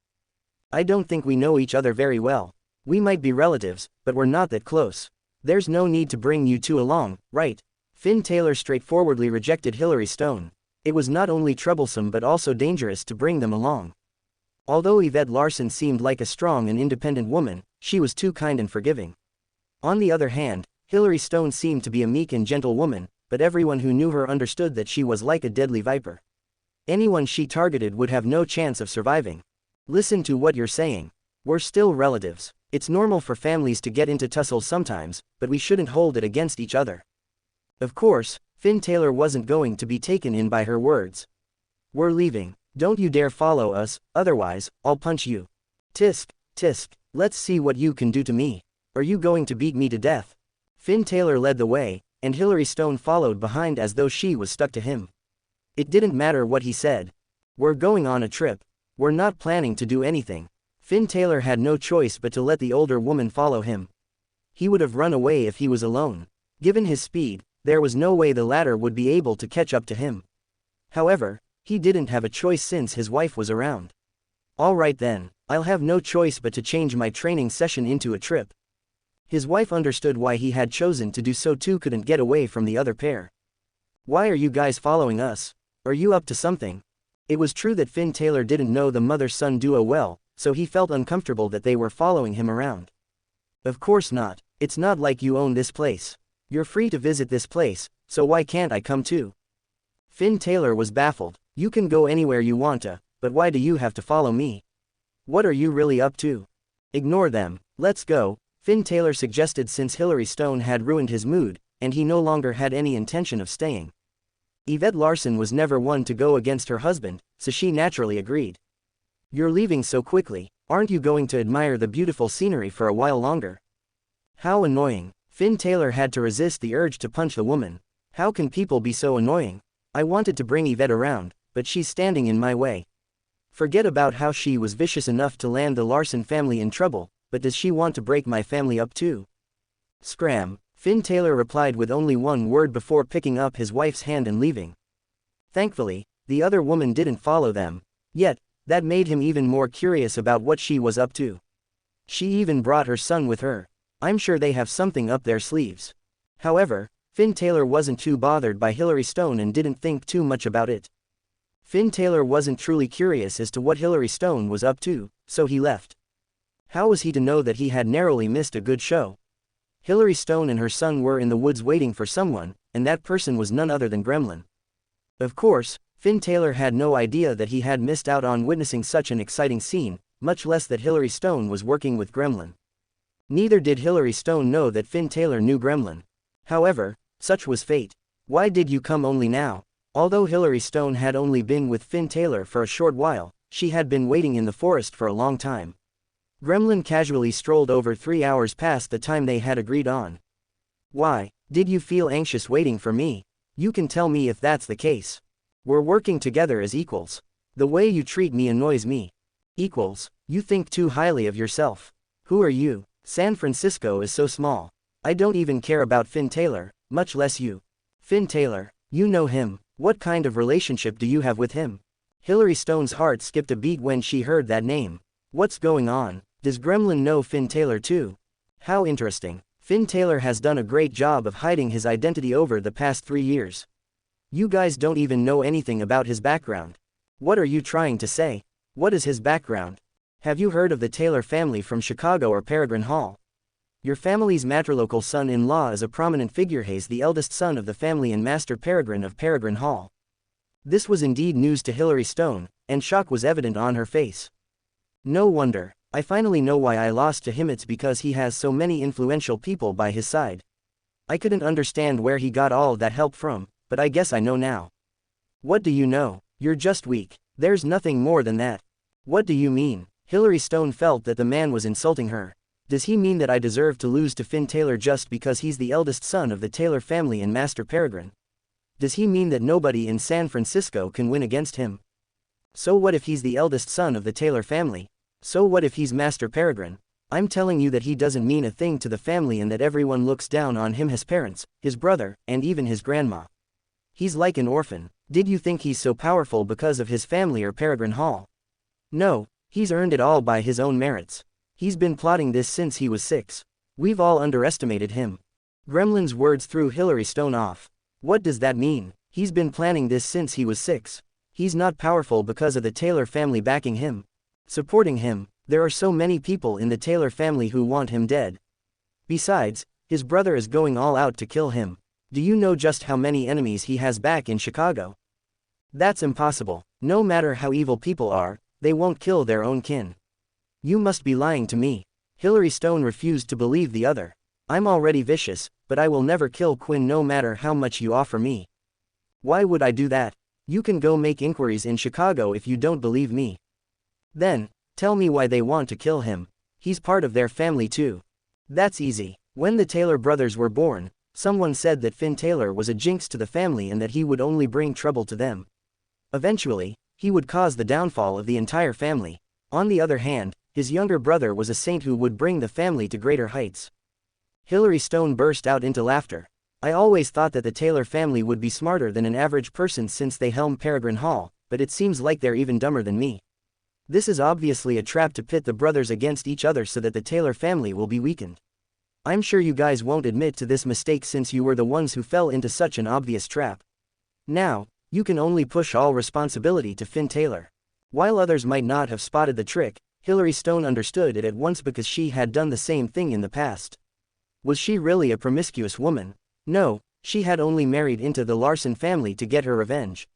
I don't think we know each other very well. We might be relatives, but we're not that close. There's no need to bring you two along, right? Finn Taylor straightforwardly rejected Hilary Stone. It was not only troublesome but also dangerous to bring them along. Although Yvette Larson seemed like a strong and independent woman, she was too kind and forgiving. On the other hand, Hilary Stone seemed to be a meek and gentle woman, but everyone who knew her understood that she was like a deadly viper. Anyone she targeted would have no chance of surviving. Listen to what you're saying. We're still relatives. It's normal for families to get into tussles sometimes, but we shouldn't hold it against each other. Of course, Finn Taylor wasn't going to be taken in by her words. We're leaving. Don't you dare follow us, otherwise, I'll punch you. Tisk, tisk, let's see what you can do to me. Are you going to beat me to death? Finn Taylor led the way, and Hilary Stone followed behind as though she was stuck to him. It didn't matter what he said. We're going on a trip. We're not planning to do anything. Finn Taylor had no choice but to let the older woman follow him. He would have run away if he was alone. Given his speed, there was no way the latter would be able to catch up to him. However, he didn't have a choice since his wife was around. All right then, I'll have no choice but to change my training session into a trip. His wife understood why he had chosen to do so too. Couldn't get away from the other pair. Why are you guys following us? Are you up to something? It was true that Finn Taylor didn't know the mother-son duo well, so he felt uncomfortable that they were following him around. Of course not. It's not like you own this place. You're free to visit this place, so why can't I come too? Finn Taylor was baffled. You can go anywhere you want to, but why do you have to follow me? What are you really up to? Ignore them. Let's go, Finn Taylor suggested, since Hilary Stone had ruined his mood, and he no longer had any intention of staying. Yvette Larson was never one to go against her husband, so she naturally agreed. You're leaving so quickly. Aren't you going to admire the beautiful scenery for a while longer? How annoying. Finn Taylor had to resist the urge to punch the woman. How can people be so annoying? I wanted to bring Yvette around, but she's standing in my way. Forget about how she was vicious enough to land the Larson family in trouble, but does she want to break my family up too? Scram, Finn Taylor replied with only one word before picking up his wife's hand and leaving. Thankfully, the other woman didn't follow them. Yet, that made him even more curious about what she was up to. She even brought her son with her. I'm sure they have something up their sleeves. However, Finn Taylor wasn't too bothered by Hilary Stone and didn't think too much about it. Finn Taylor wasn't truly curious as to what Hilary Stone was up to, so he left. How was he to know that he had narrowly missed a good show? Hilary Stone and her son were in the woods waiting for someone, and that person was none other than Gremlin. Of course, Finn Taylor had no idea that he had missed out on witnessing such an exciting scene, much less that Hilary Stone was working with Gremlin. Neither did Hilary Stone know that Finn Taylor knew Gremlin. However, such was fate. Why did you come only now? Although Hilary Stone had only been with Finn Taylor for a short while, she had been waiting in the forest for a long time. Gremlin casually strolled over 3 hours past the time they had agreed on. Why, did you feel anxious waiting for me? You can tell me if that's the case. We're working together as equals. The way you treat me annoys me. Equals? You think too highly of yourself. Who are you? San Francisco is so small. I don't even care about Finn Taylor, much less you. Finn Taylor, you know him. What kind of relationship do you have with him? Hilary Stone's heart skipped a beat when she heard that name. What's going on? Does Gremlin know Finn Taylor too? How interesting. Finn Taylor has done a great job of hiding his identity over the past 3 years. You guys don't even know anything about his background. What are you trying to say? What is his background? Have you heard of the Taylor family from Chicago or Peregrine Hall? Your family's matrilocal son-in-law is a prominent figure. He's the eldest son of the family and Master Peregrine of Peregrine Hall. This was indeed news to Hilary Stone, and shock was evident on her face. No wonder. I finally know why I lost to him. It's because he has so many influential people by his side. I couldn't understand where he got all that help from, but I guess I know now. What do you know? You're just weak. There's nothing more than that. What do you mean? Hilary Stone felt that the man was insulting her. Does he mean that I deserve to lose to Finn Taylor just because he's the eldest son of the Taylor family and Master Peregrine? Does he mean that nobody in San Francisco can win against him? So what if he's the eldest son of the Taylor family? So what if he's Master Peregrine? I'm telling you that he doesn't mean a thing to the family and that everyone looks down on him, his parents, his brother, and even his grandma. He's like an orphan. Did you think he's so powerful because of his family or Peregrine Hall? No, he's earned it all by his own merits. He's been plotting this since he was 6. We've all underestimated him. Gremlin's words threw Hilary Stone off. What does that mean? He's been planning this since he was 6. He's not powerful because of the Taylor family backing him, supporting him. There are so many people in the Taylor family who want him dead. Besides, his brother is going all out to kill him. Do you know just how many enemies he has back in Chicago? That's impossible. No matter how evil people are, they won't kill their own kin. You must be lying to me. Hilary Stone refused to believe the other. I'm already vicious, but I will never kill Quinn no matter how much you offer me. Why would I do that? You can go make inquiries in Chicago if you don't believe me. Then, tell me why they want to kill him. He's part of their family too. That's easy. When the Taylor brothers were born, someone said that Finn Taylor was a jinx to the family and that he would only bring trouble to them. Eventually, he would cause the downfall of the entire family. On the other hand, his younger brother was a saint who would bring the family to greater heights. Hilary Stone burst out into laughter. I always thought that the Taylor family would be smarter than an average person since they helmed Peregrine Hall, but it seems like they're even dumber than me. This is obviously a trap to pit the brothers against each other so that the Taylor family will be weakened. I'm sure you guys won't admit to this mistake since you were the ones who fell into such an obvious trap. Now, you can only push all responsibility to Finn Taylor. While others might not have spotted the trick, Hilary Stone understood it at once because she had done the same thing in the past. Was she really a promiscuous woman? No, she had only married into the Larson family to get her revenge.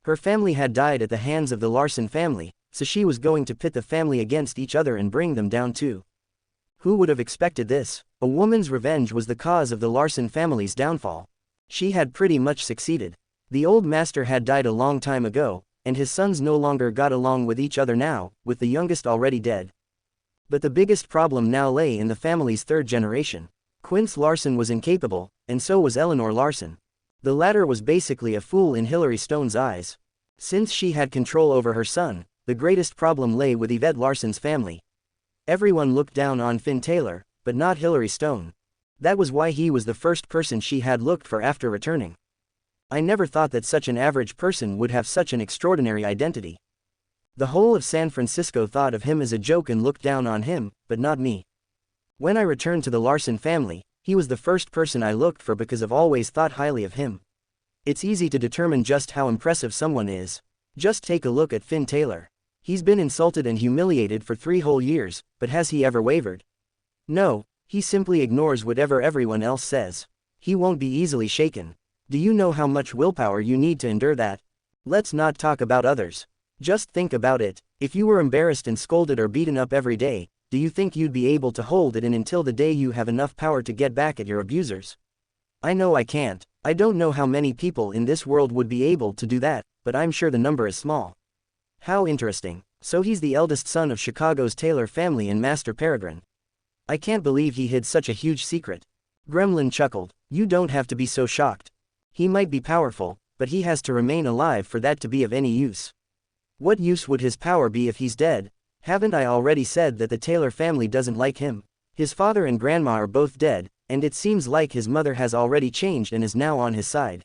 Her family had died at the hands of the Larson family, so she was going to pit the family against each other and bring them down too. Who would have expected this? A woman's revenge was the cause of the Larson family's downfall. She had pretty much succeeded. The old master had died a long time ago, and his sons no longer got along with each other now, with the youngest already dead. But the biggest problem now lay in the family's third generation. Quince Larson was incapable, and so was Eleanor Larson. The latter was basically a fool in Hilary Stone's eyes. Since she had control over her son, the greatest problem lay with Yvette Larson's family. Everyone looked down on Finn Taylor, but not Hilary Stone. That was why he was the first person she had looked for after returning. I never thought that such an average person would have such an extraordinary identity. The whole of San Francisco thought of him as a joke and looked down on him, but not me. When I returned to the Larson family, he was the first person I looked for because I've always thought highly of him. It's easy to determine just how impressive someone is. Just take a look at Finn Taylor. He's been insulted and humiliated for 3 whole years, but has he ever wavered? No, he simply ignores whatever everyone else says. He won't be easily shaken. Do you know how much willpower you need to endure that? Let's not talk about others. Just think about it. If you were embarrassed and scolded or beaten up every day, do you think you'd be able to hold it in until the day you have enough power to get back at your abusers? I know I can't. I don't know how many people in this world would be able to do that, but I'm sure the number is small. How interesting. So he's the eldest son of Chicago's Taylor family and Master Peregrine. I can't believe he hid such a huge secret. Gremlin chuckled. You don't have to be so shocked. He might be powerful, but he has to remain alive for that to be of any use. What use would his power be if he's dead? Haven't I already said that the Taylor family doesn't like him? His father and grandma are both dead, and it seems like his mother has already changed and is now on his side.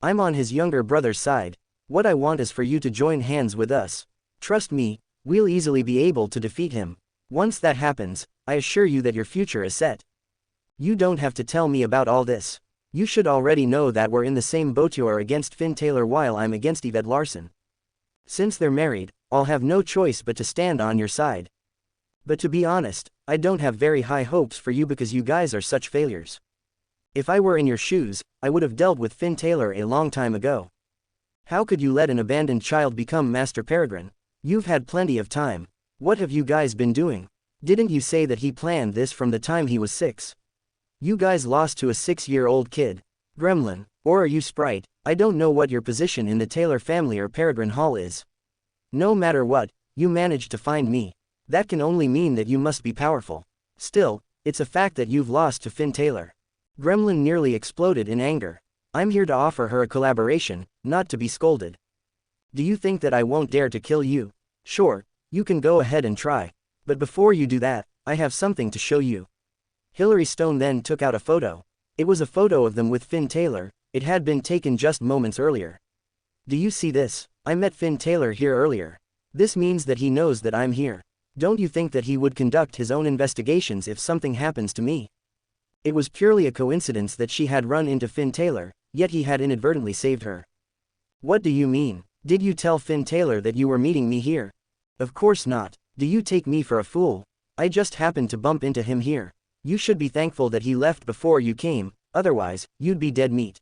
I'm on his younger brother's side. What I want is for you to join hands with us. Trust me, we'll easily be able to defeat him. Once that happens, I assure you that your future is set. You don't have to tell me about all this. You should already know that we're in the same boat. You're against Finn Taylor while I'm against Yvette Larson. Since they're married, I'll have no choice but to stand on your side. But to be honest, I don't have very high hopes for you because you guys are such failures. If I were in your shoes, I would have dealt with Finn Taylor a long time ago. How could you let an abandoned child become Master Peregrine? You've had plenty of time. What have you guys been doing? Didn't you say that he planned this from the time he was 6? You guys lost to a 6-year-old kid. Gremlin, or are you Sprite? I don't know what your position in the Taylor family or Peregrine Hall is. No matter what, you managed to find me. That can only mean that you must be powerful. Still, it's a fact that you've lost to Finn Taylor. Gremlin nearly exploded in anger. I'm here to offer her a collaboration, not to be scolded. Do you think that I won't dare to kill you? Sure, you can go ahead and try. But before you do that, I have something to show you. Hilary Stone then took out a photo. It was a photo of them with Finn Taylor. It had been taken just moments earlier. Do you see this? I met Finn Taylor here earlier. This means that he knows that I'm here. Don't you think that he would conduct his own investigations if something happens to me? It was purely a coincidence that she had run into Finn Taylor, yet he had inadvertently saved her. What do you mean? Did you tell Finn Taylor that you were meeting me here? Of course not. Do you take me for a fool? I just happened to bump into him here. You should be thankful that he left before you came, otherwise, you'd be dead meat.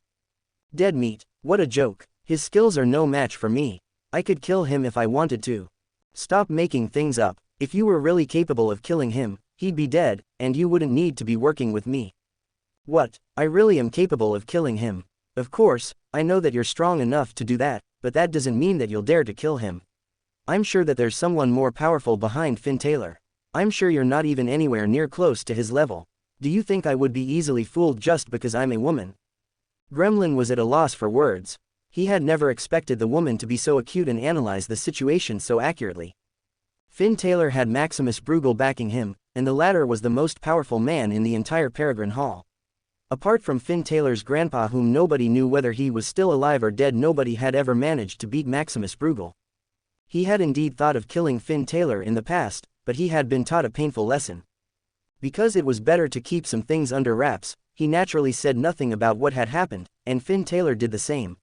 Dead meat? What a joke. His skills are no match for me. I could kill him if I wanted to. Stop making things up. If you were really capable of killing him, he'd be dead, and you wouldn't need to be working with me. What? I really am capable of killing him. Of course, I know that you're strong enough to do that, but that doesn't mean that you'll dare to kill him. I'm sure that there's someone more powerful behind Finn Taylor. I'm sure you're not even anywhere near close to his level. Do you think I would be easily fooled just because I'm a woman? Gremlin was at a loss for words. He had never expected the woman to be so acute and analyze the situation so accurately. Finn Taylor had Maximus Bruegel backing him, and the latter was the most powerful man in the entire Peregrine Hall. Apart from Finn Taylor's grandpa, whom nobody knew whether he was still alive or dead, nobody had ever managed to beat Maximus Bruegel. He had indeed thought of killing Finn Taylor in the past, but he had been taught a painful lesson. Because it was better to keep some things under wraps, he naturally said nothing about what had happened, and Finn Taylor did the same.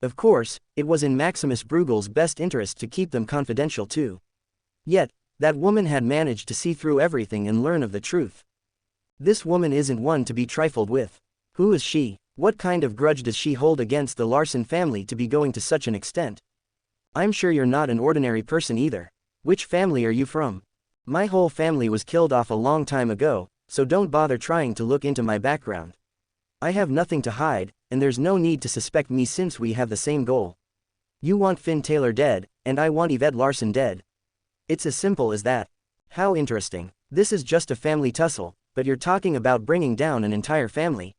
Of course, it was in Maximus Bruegel's best interest to keep them confidential too. Yet, that woman had managed to see through everything and learn of the truth. This woman isn't one to be trifled with. Who is she? What kind of grudge does she hold against the Larson family to be going to such an extent? I'm sure you're not an ordinary person either. Which family are you from? My whole family was killed off a long time ago, so don't bother trying to look into my background. I have nothing to hide, and there's no need to suspect me since we have the same goal. You want Finn Taylor dead, and I want Yvette Larson dead. It's as simple as that. How interesting. This is just a family tussle, but you're talking about bringing down an entire family.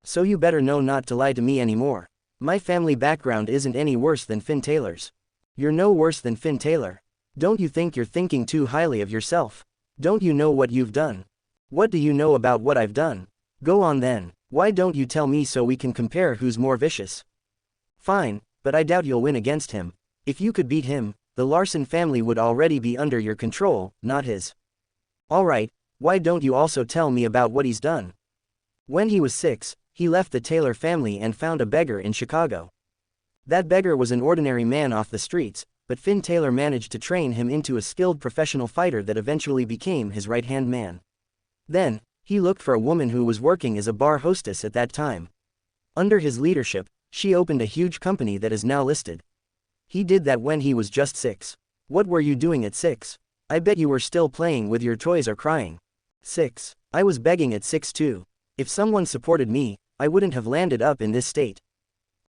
So you better know not to lie to me anymore. My family background isn't any worse than Finn Taylor's. You're no worse than Finn Taylor. Don't you think you're thinking too highly of yourself? Don't you know what you've done? What do you know about what I've done? Go on then. Why don't you tell me so we can compare who's more vicious? Fine, but I doubt you'll win against him. If you could beat him, the Larson family would already be under your control, not his. Alright, why don't you also tell me about what he's done? When he was 6, he left the Taylor family and found a beggar in Chicago. That beggar was an ordinary man off the streets, but Finn Taylor managed to train him into a skilled professional fighter that eventually became his right-hand man. Then, he looked for a woman who was working as a bar hostess at that time. Under his leadership, she opened a huge company that is now listed. He did that when he was just 6. What were you doing at 6? I bet you were still playing with your toys or crying. 6. I was begging at 6 too. If someone supported me, I wouldn't have landed up in this state.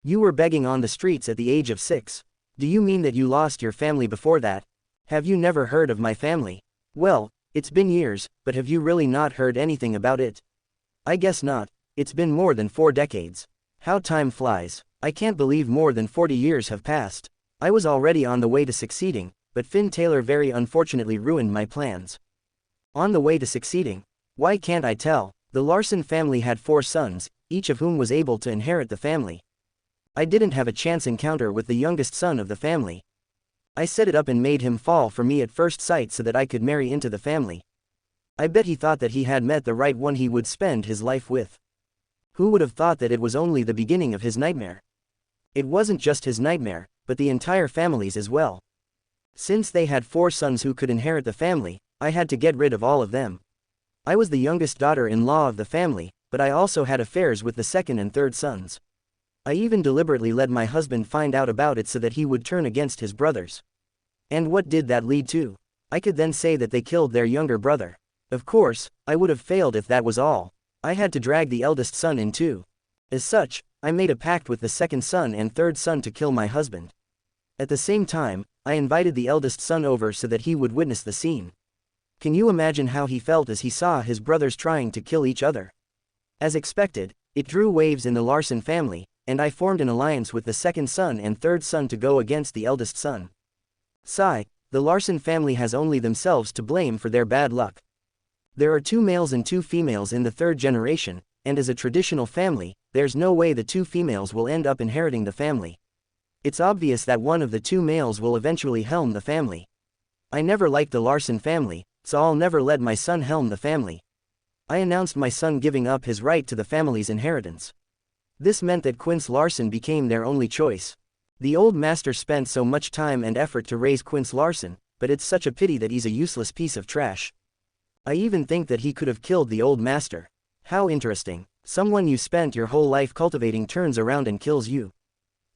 You were begging on the streets at the age of 6. Do you mean that you lost your family before that? Have you never heard of my family? Well, it's been years, but have you really not heard anything about it? I guess not. It's been more than 4 decades. How time flies. I can't believe more than 40 years have passed. I was already on the way to succeeding, but Finn Taylor very unfortunately ruined my plans. On the way to succeeding? Why can't I tell? The Larson family had 4 sons, each of whom was able to inherit the family. I didn't have a chance encounter with the youngest son of the family. I set it up and made him fall for me at first sight so that I could marry into the family. I bet he thought that he had met the right one he would spend his life with. Who would have thought that it was only the beginning of his nightmare? It wasn't just his nightmare, but the entire family's as well. Since they had 4 sons who could inherit the family, I had to get rid of all of them. I was the youngest daughter-in-law of the family, but I also had affairs with the second and third sons. I even deliberately let my husband find out about it so that he would turn against his brothers. And what did that lead to? I could then say that they killed their younger brother. Of course, I would have failed if that was all. I had to drag the eldest son in too. As such, I made a pact with the second son and third son to kill my husband. At the same time, I invited the eldest son over so that he would witness the scene. Can you imagine how he felt as he saw his brothers trying to kill each other? As expected, it drew waves in the Larson family, and I formed an alliance with the second son and third son to go against the eldest son. Sigh, the Larson family has only themselves to blame for their bad luck. There are 2 males and 2 females in the 3rd generation, and as a traditional family, there's no way the 2 females will end up inheriting the family. It's obvious that one of the 2 males will eventually helm the family. I never liked the Larson family, so I'll never let my son helm the family. I announced my son giving up his right to the family's inheritance. This meant that Quince Larson became their only choice. The old master spent so much time and effort to raise Quince Larson, but it's such a pity that he's a useless piece of trash. I even think that he could have killed the old master. How interesting. Someone you spent your whole life cultivating turns around and kills you.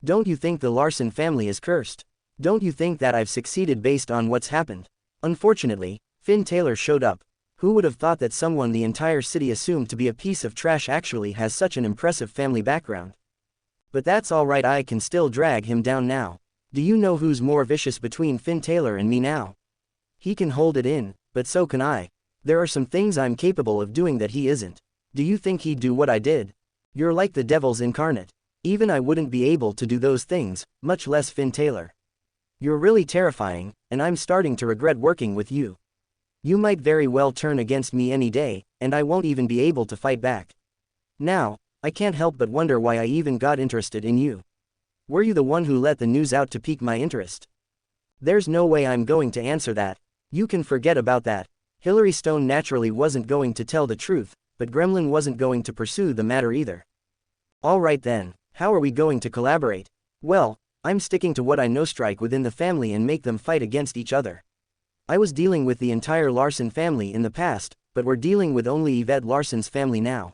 Don't you think the Larson family is cursed? Don't you think that I've succeeded based on what's happened? Unfortunately, Finn Taylor showed up. Who would have thought that someone the entire city assumed to be a piece of trash actually has such an impressive family background? But that's alright, I can still drag him down now. Do you know who's more vicious between Finn Taylor and me now? He can hold it in, but so can I. There are some things I'm capable of doing that he isn't. Do you think he'd do what I did? You're like the devil's incarnate. Even I wouldn't be able to do those things, much less Finn Taylor. You're really terrifying, and I'm starting to regret working with you. You might very well turn against me any day, and I won't even be able to fight back. Now, I can't help but wonder why I even got interested in you. Were you the one who let the news out to pique my interest? There's no way I'm going to answer that. You can forget about that. Hillary Stone naturally wasn't going to tell the truth, but Gremlin wasn't going to pursue the matter either. Alright then, how are we going to collaborate? Well, I'm sticking to what I know, strike within the family and make them fight against each other. I was dealing with the entire Larson family in the past, but we're dealing with only Yvette Larson's family now.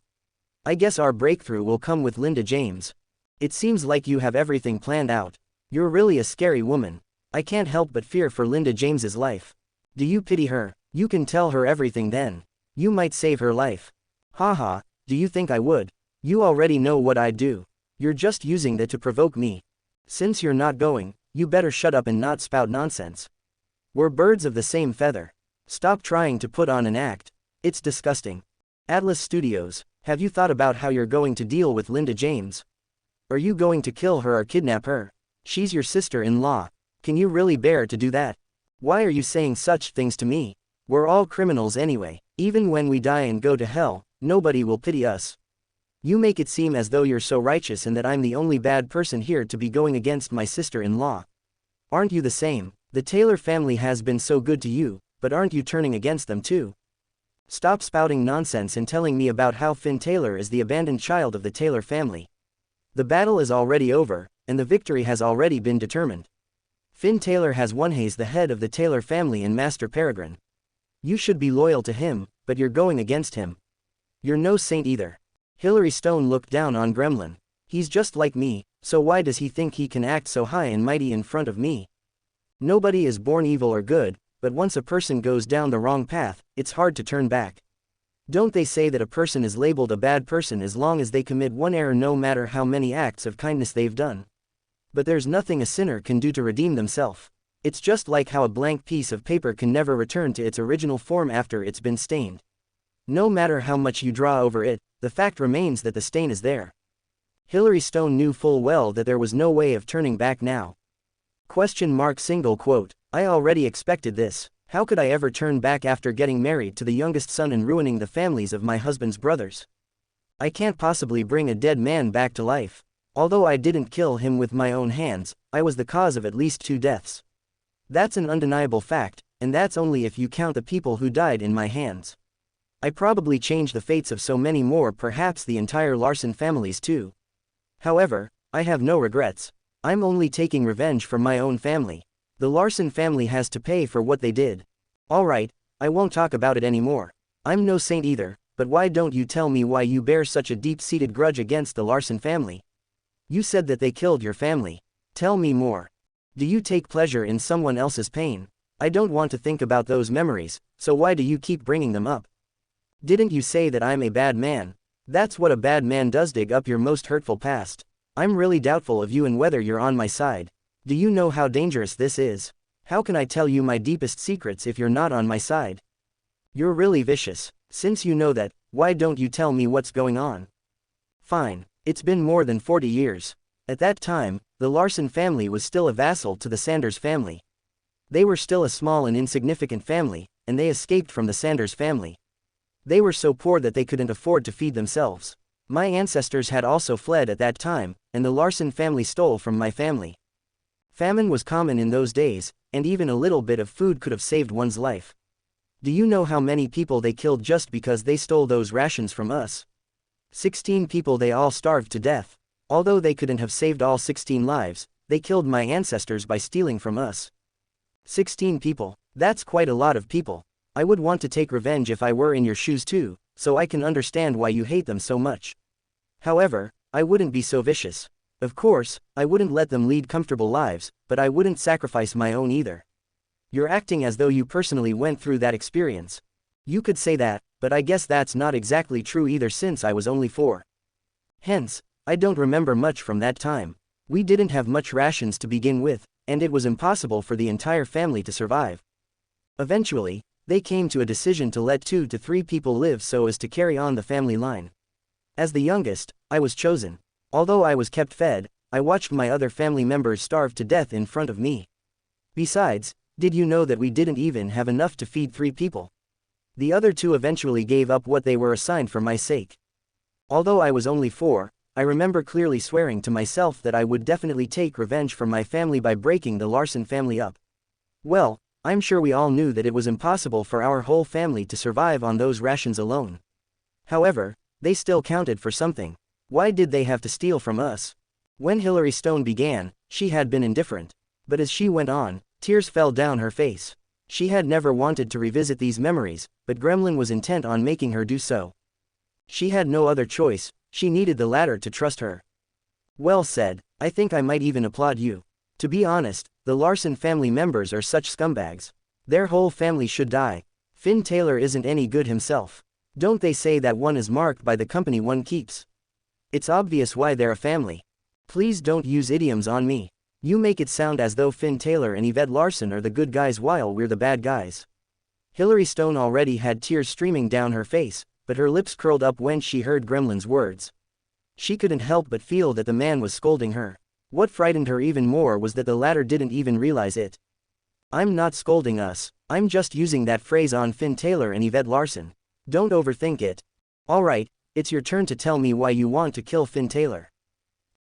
I guess our breakthrough will come with Linda James. It seems like you have everything planned out. You're really a scary woman. I can't help but fear for Linda James's life. Do you pity her? You can tell her everything then. You might save her life. Haha, do you think I would? You already know what I'd do. You're just using that to provoke me. Since you're not going, you better shut up and not spout nonsense. We're birds of the same feather. Stop trying to put on an act. It's disgusting. Atlas Studios, have you thought about how you're going to deal with Linda James? Are you going to kill her or kidnap her? She's your sister-in-law. Can you really bear to do that? Why are you saying such things to me? We're all criminals anyway. Even when we die and go to hell, nobody will pity us. You make it seem as though you're so righteous and that I'm the only bad person here to be going against my sister-in-law. Aren't you the same? The Taylor family has been so good to you, but aren't you turning against them too? Stop spouting nonsense and telling me about how Finn Taylor is the abandoned child of the Taylor family. The battle is already over, and the victory has already been determined. Finn Taylor has won. He's the head of the Taylor family and Master Peregrine. You should be loyal to him, but you're going against him. You're no saint either. Hillary Stone looked down on Gremlin. He's just like me, so why does he think he can act so high and mighty in front of me? Nobody is born evil or good, but once a person goes down the wrong path, it's hard to turn back. Don't they say that a person is labeled a bad person as long as they commit one error, no matter how many acts of kindness they've done? But there's nothing a sinner can do to redeem themselves. It's just like how a blank piece of paper can never return to its original form after it's been stained. No matter how much you draw over it, the fact remains that the stain is there. Hillary Stone knew full well that there was no way of turning back now. Single quote, I already expected this. How could I ever turn back after getting married to the youngest son and ruining the families of my husband's brothers? I can't possibly bring a dead man back to life. Although I didn't kill him with my own hands, I was the cause of at least 2 deaths. That's an undeniable fact, and that's only if you count the people who died in my hands. I probably changed the fates of so many more, perhaps the entire Larson families too. However, I have no regrets. I'm only taking revenge for my own family. The Larson family has to pay for what they did. Alright, I won't talk about it anymore. I'm no saint either, but why don't you tell me why you bear such a deep-seated grudge against the Larson family? You said that they killed your family. Tell me more. Do you take pleasure in someone else's pain? I don't want to think about those memories, so why do you keep bringing them up? Didn't you say that I'm a bad man? That's what a bad man does, dig up your most hurtful past. I'm really doubtful of you and whether you're on my side. Do you know how dangerous this is? How can I tell you my deepest secrets if you're not on my side? You're really vicious. Since you know that, why don't you tell me what's going on? Fine. It's been more than 40 years. At that time, the Larson family was still a vassal to the Sanders family. They were still a small and insignificant family, and they escaped from the Sanders family. They were so poor that they couldn't afford to feed themselves. My ancestors had also fled at that time, and the Larson family stole from my family. Famine was common in those days, and even a little bit of food could have saved one's life. Do you know how many people they killed just because they stole those rations from us? 16 people. They all starved to death. Although they couldn't have saved all 16 lives, they killed my ancestors by stealing from us. 16 people. That's quite a lot of people. I would want to take revenge if I were in your shoes too, so I can understand why you hate them so much. However, I wouldn't be so vicious. Of course, I wouldn't let them lead comfortable lives, but I wouldn't sacrifice my own either. You're acting as though you personally went through that experience. You could say that, but I guess that's not exactly true either, since I was only 4. Hence, I don't remember much from that time. We didn't have much rations to begin with, and it was impossible for the entire family to survive. Eventually, they came to a decision to let 2 to 3 people live so as to carry on the family line. As the youngest, I was chosen. Although I was kept fed, I watched my other family members starve to death in front of me. Besides, did you know that we didn't even have enough to feed 3 people? The other 2 eventually gave up what they were assigned for my sake. Although I was only 4, I remember clearly swearing to myself that I would definitely take revenge for my family by breaking the Larson family up. Well, I'm sure we all knew that it was impossible for our whole family to survive on those rations alone. However, they still counted for something. Why did they have to steal from us? When Hillary Stone began, she had been indifferent. But as she went on, tears fell down her face. She had never wanted to revisit these memories, but Gremlin was intent on making her do so. She had no other choice, she needed the latter to trust her. Well said. I think I might even applaud you. To be honest, the Larson family members are such scumbags. Their whole family should die. Finn Taylor isn't any good himself. Don't they say that one is marked by the company one keeps? It's obvious why they're a family. Please don't use idioms on me. You make it sound as though Finn Taylor and Yvette Larson are the good guys while we're the bad guys. Hillary Stone already had tears streaming down her face, but her lips curled up when she heard Gremlin's words. She couldn't help but feel that the man was scolding her. What frightened her even more was that the latter didn't even realize it. I'm not scolding us, I'm just using that phrase on Finn Taylor and Yvette Larson. Don't overthink it. Alright, it's your turn to tell me why you want to kill Finn Taylor.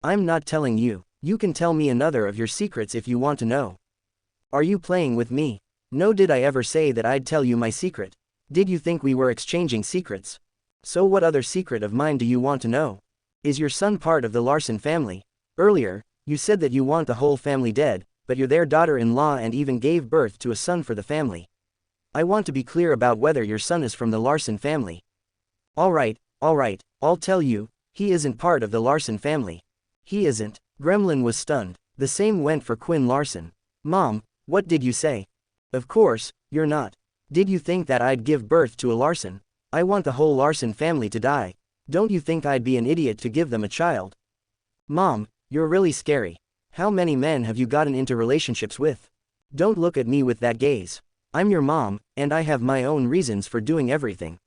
I'm not telling you. You can tell me another of your secrets if you want to know. Are you playing with me? No, did I ever say that I'd tell you my secret? Did you think we were exchanging secrets? So what other secret of mine do you want to know? Is your son part of the Larson family? Earlier, you said that you want the whole family dead, but you're their daughter-in-law and even gave birth to a son for the family. I want to be clear about whether your son is from the Larson family. Alright, I'll tell you, he isn't part of the Larson family. He isn't. Gremlin was stunned. The same went for Quinn Larson. Mom, what did you say? Of course, you're not. Did you think that I'd give birth to a Larson? I want the whole Larson family to die. Don't you think I'd be an idiot to give them a child? Mom, you're really scary. How many men have you gotten into relationships with? Don't look at me with that gaze. I'm your mom, and I have my own reasons for doing everything.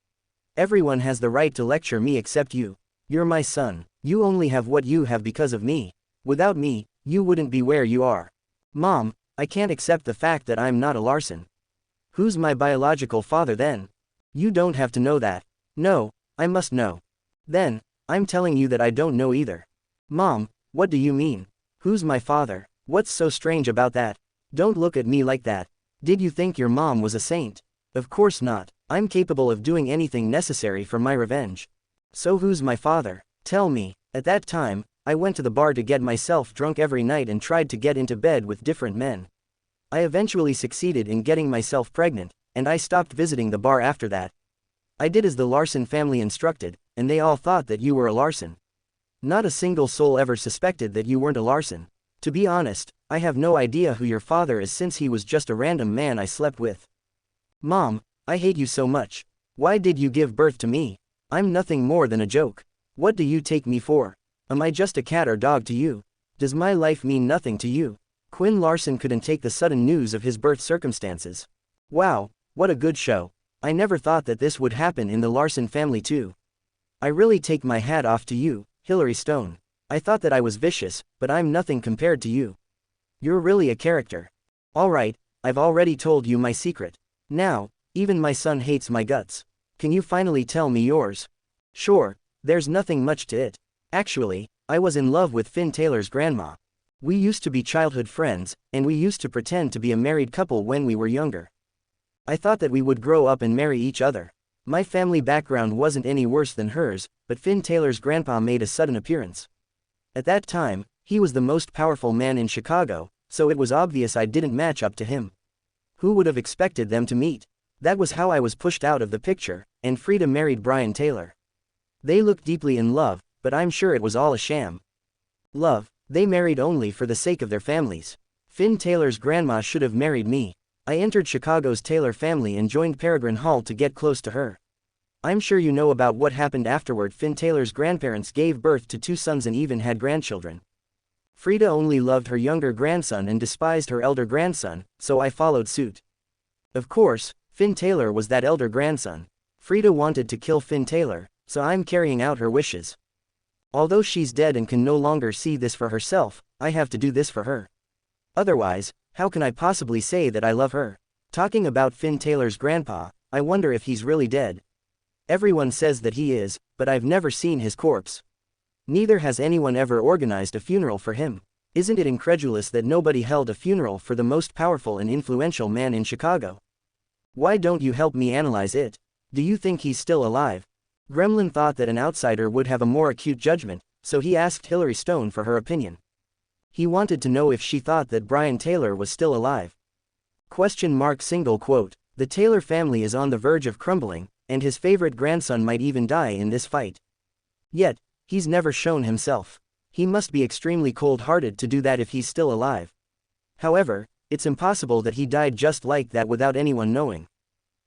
Everyone has the right to lecture me except you. You're my son. You only have what you have because of me. Without me, you wouldn't be where you are. Mom, I can't accept the fact that I'm not a Larson. Who's my biological father then? You don't have to know that. No, I must know. Then, I'm telling you that I don't know either. Mom, what do you mean? Who's my father? What's so strange about that? Don't look at me like that. Did you think your mom was a saint? Of course not. I'm capable of doing anything necessary for my revenge. So who's my father? Tell me. At that time, I went to the bar to get myself drunk every night and tried to get into bed with different men. I eventually succeeded in getting myself pregnant, and I stopped visiting the bar after that. I did as the Larson family instructed, and they all thought that you were a Larson. Not a single soul ever suspected that you weren't a Larson. To be honest, I have no idea who your father is since he was just a random man I slept with. Mom, I hate you so much. Why did you give birth to me? I'm nothing more than a joke. What do you take me for? Am I just a cat or dog to you? Does my life mean nothing to you? Quinn Larson couldn't take the sudden news of his birth circumstances. Wow, what a good show. I never thought that this would happen in the Larson family too. I really take my hat off to you, Hillary Stone. I thought that I was vicious, but I'm nothing compared to you. You're really a character. Alright, I've already told you my secret. Now, even my son hates my guts. Can you finally tell me yours? Sure, there's nothing much to it. Actually, I was in love with Finn Taylor's grandma. We used to be childhood friends, and we used to pretend to be a married couple when we were younger. I thought that we would grow up and marry each other. My family background wasn't any worse than hers, but Finn Taylor's grandpa made a sudden appearance. At that time, he was the most powerful man in Chicago, so it was obvious I didn't match up to him. Who would have expected them to meet? That was how I was pushed out of the picture, and Frida married Brian Taylor. They looked deeply in love, but I'm sure it was all a sham. Love, they married only for the sake of their families. Finn Taylor's grandma should have married me. I entered Chicago's Taylor family and joined Peregrine Hall to get close to her. I'm sure you know about what happened afterward. Finn Taylor's grandparents gave birth to 2 sons and even had grandchildren. Frida only loved her younger grandson and despised her elder grandson, so I followed suit. Of course, Finn Taylor was that elder grandson. Frida wanted to kill Finn Taylor, so I'm carrying out her wishes. Although she's dead and can no longer see this for herself, I have to do this for her. Otherwise, how can I possibly say that I love her? Talking about Finn Taylor's grandpa, I wonder if he's really dead. Everyone says that he is, but I've never seen his corpse. Neither has anyone ever organized a funeral for him. Isn't it incredulous that nobody held a funeral for the most powerful and influential man in Chicago? Why don't you help me analyze it? Do you think he's still alive? Gremlin thought that an outsider would have a more acute judgment, so he asked Hillary Stone for her opinion. He wanted to know if she thought that Brian Taylor was still alive. Single quote, the Taylor family is on the verge of crumbling, and his favorite grandson might even die in this fight. Yet, he's never shown himself. He must be extremely cold-hearted to do that if he's still alive. However, it's impossible that he died just like that without anyone knowing.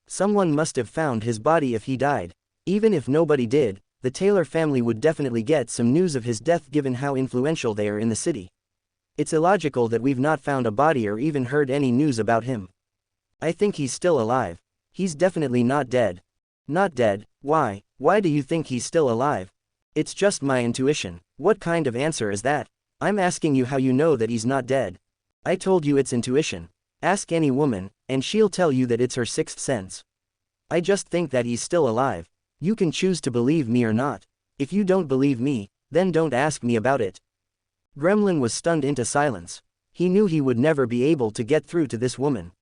Someone must have found his body if he died. Even if nobody did, the Taylor family would definitely get some news of his death given how influential they are in the city. It's illogical that we've not found a body or even heard any news about him. I think he's still alive. He's definitely not dead. Not dead? Why? Why do you think he's still alive? It's just my intuition. What kind of answer is that? I'm asking you how you know that he's not dead. I told you it's intuition. Ask any woman, and she'll tell you that it's her sixth sense. I just think that he's still alive. You can choose to believe me or not. If you don't believe me, then don't ask me about it. Gremlin was stunned into silence. He knew he would never be able to get through to this woman.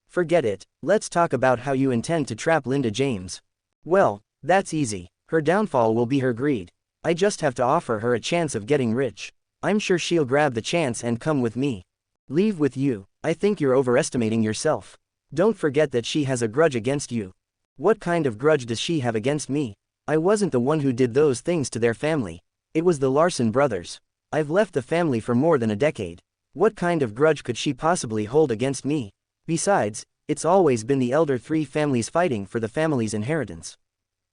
Forget it, let's talk about how you intend to trap Linda James. Well, that's easy. Her downfall will be her greed. I just have to offer her a chance of getting rich. I'm sure she'll grab the chance and come with me. Leave with you. I think you're overestimating yourself. Don't forget that she has a grudge against you. What kind of grudge does she have against me? I wasn't the one who did those things to their family. It was the Larson brothers. I've left the family for more than a decade. What kind of grudge could she possibly hold against me? Besides, it's always been the elder 3 families fighting for the family's inheritance.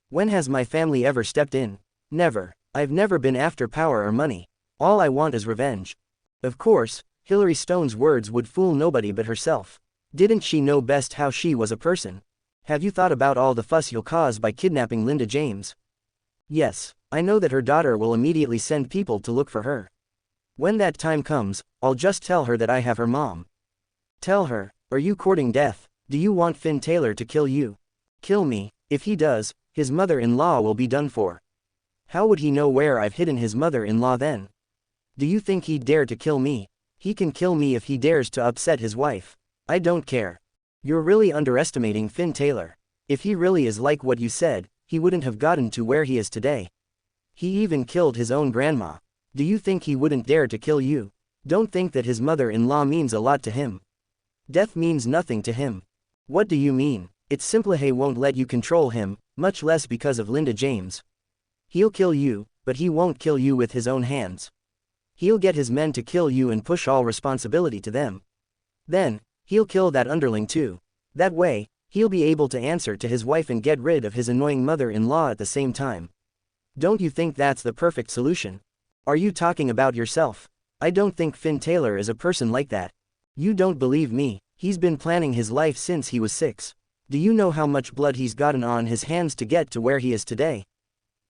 When has my family ever stepped in? Never. I've never been after power or money. All I want is revenge. Of course, Hillary Stone's words would fool nobody but herself. Didn't she know best how she was a person? Have you thought about all the fuss you'll cause by kidnapping Linda James? Yes, I know that her daughter will immediately send people to look for her. When that time comes, I'll just tell her that I have her mom. Tell her, are you courting death? Do you want Finn Taylor to kill you? Kill me. If he does, his mother-in-law will be done for. How would he know where I've hidden his mother-in-law then? Do you think he'd dare to kill me? He can kill me if he dares to upset his wife. I don't care. You're really underestimating Finn Taylor. If he really is like what you said, he wouldn't have gotten to where he is today. He even killed his own grandma. Do you think he wouldn't dare to kill you? Don't think that his mother-in-law means a lot to him. Death means nothing to him. What do you mean? It's simple. He won't let you control him, much less because of Linda James. He'll kill you, but he won't kill you with his own hands. He'll get his men to kill you and push all responsibility to them. Then, he'll kill that underling too. That way, he'll be able to answer to his wife and get rid of his annoying mother-in-law at the same time. Don't you think that's the perfect solution? Are you talking about yourself? I don't think Finn Taylor is a person like that. You don't believe me. He's been planning his life since he was 6. Do you know how much blood he's gotten on his hands to get to where he is today?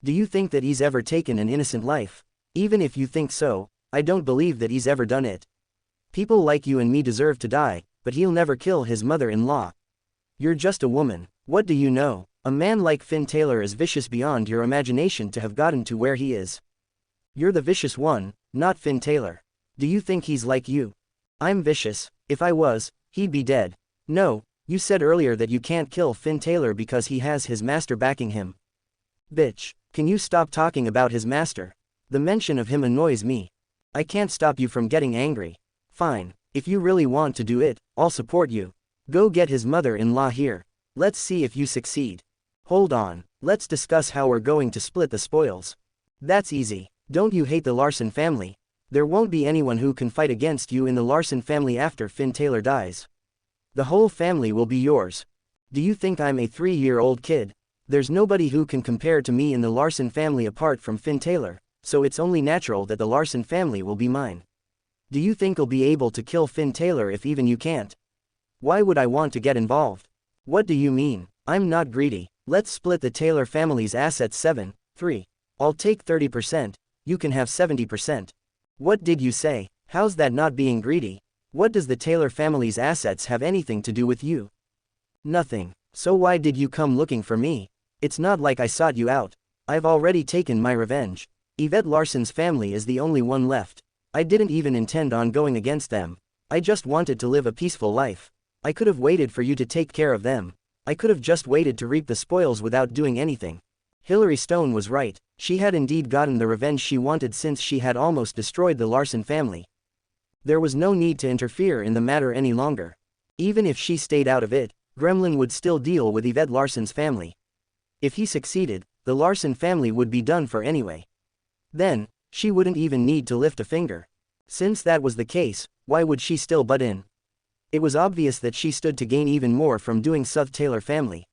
Do you think that he's ever taken an innocent life? Even if you think so, I don't believe that he's ever done it. People like you and me deserve to die, but he'll never kill his mother-in-law. You're just a woman. What do you know? A man like Finn Taylor is vicious beyond your imagination to have gotten to where he is. You're the vicious one, not Finn Taylor. Do you think he's like you? I'm vicious. If I was, he'd be dead. No, you said earlier that you can't kill Finn Taylor because he has his master backing him. Bitch, can you stop talking about his master? The mention of him annoys me. I can't stop you from getting angry. Fine, if you really want to do it, I'll support you. Go get his mother-in-law here. Let's see if you succeed. Hold on, let's discuss how we're going to split the spoils. That's easy. Don't you hate the Larson family? There won't be anyone who can fight against you in the Larson family after Finn Taylor dies. The whole family will be yours. Do you think I'm a 3-year-old kid? There's nobody who can compare to me in the Larson family apart from Finn Taylor, so it's only natural that the Larson family will be mine. Do you think I'll be able to kill Finn Taylor if even you can't? Why would I want to get involved? What do you mean? I'm not greedy. Let's split the Taylor family's assets 7-3. I'll take 30%, you can have 70%. What did you say? How's that not being greedy? What does the Taylor family's assets have anything to do with you? Nothing. So why did you come looking for me? It's not like I sought you out. I've already taken my revenge. Yvette Larson's family is the only one left. I didn't even intend on going against them. I just wanted to live a peaceful life. I could have waited for you to take care of them. I could have just waited to reap the spoils without doing anything. Hillary Stone was right. She had indeed gotten the revenge she wanted since she had almost destroyed the Larson family. There was no need to interfere in the matter any longer. Even if she stayed out of it, Gremlin would still deal with Yvette Larson's family. If he succeeded, the Larson family would be done for anyway. Then, she wouldn't even need to lift a finger. Since that was the case, why would she still butt in? It was obvious that she stood to gain even more from doing South Taylor family.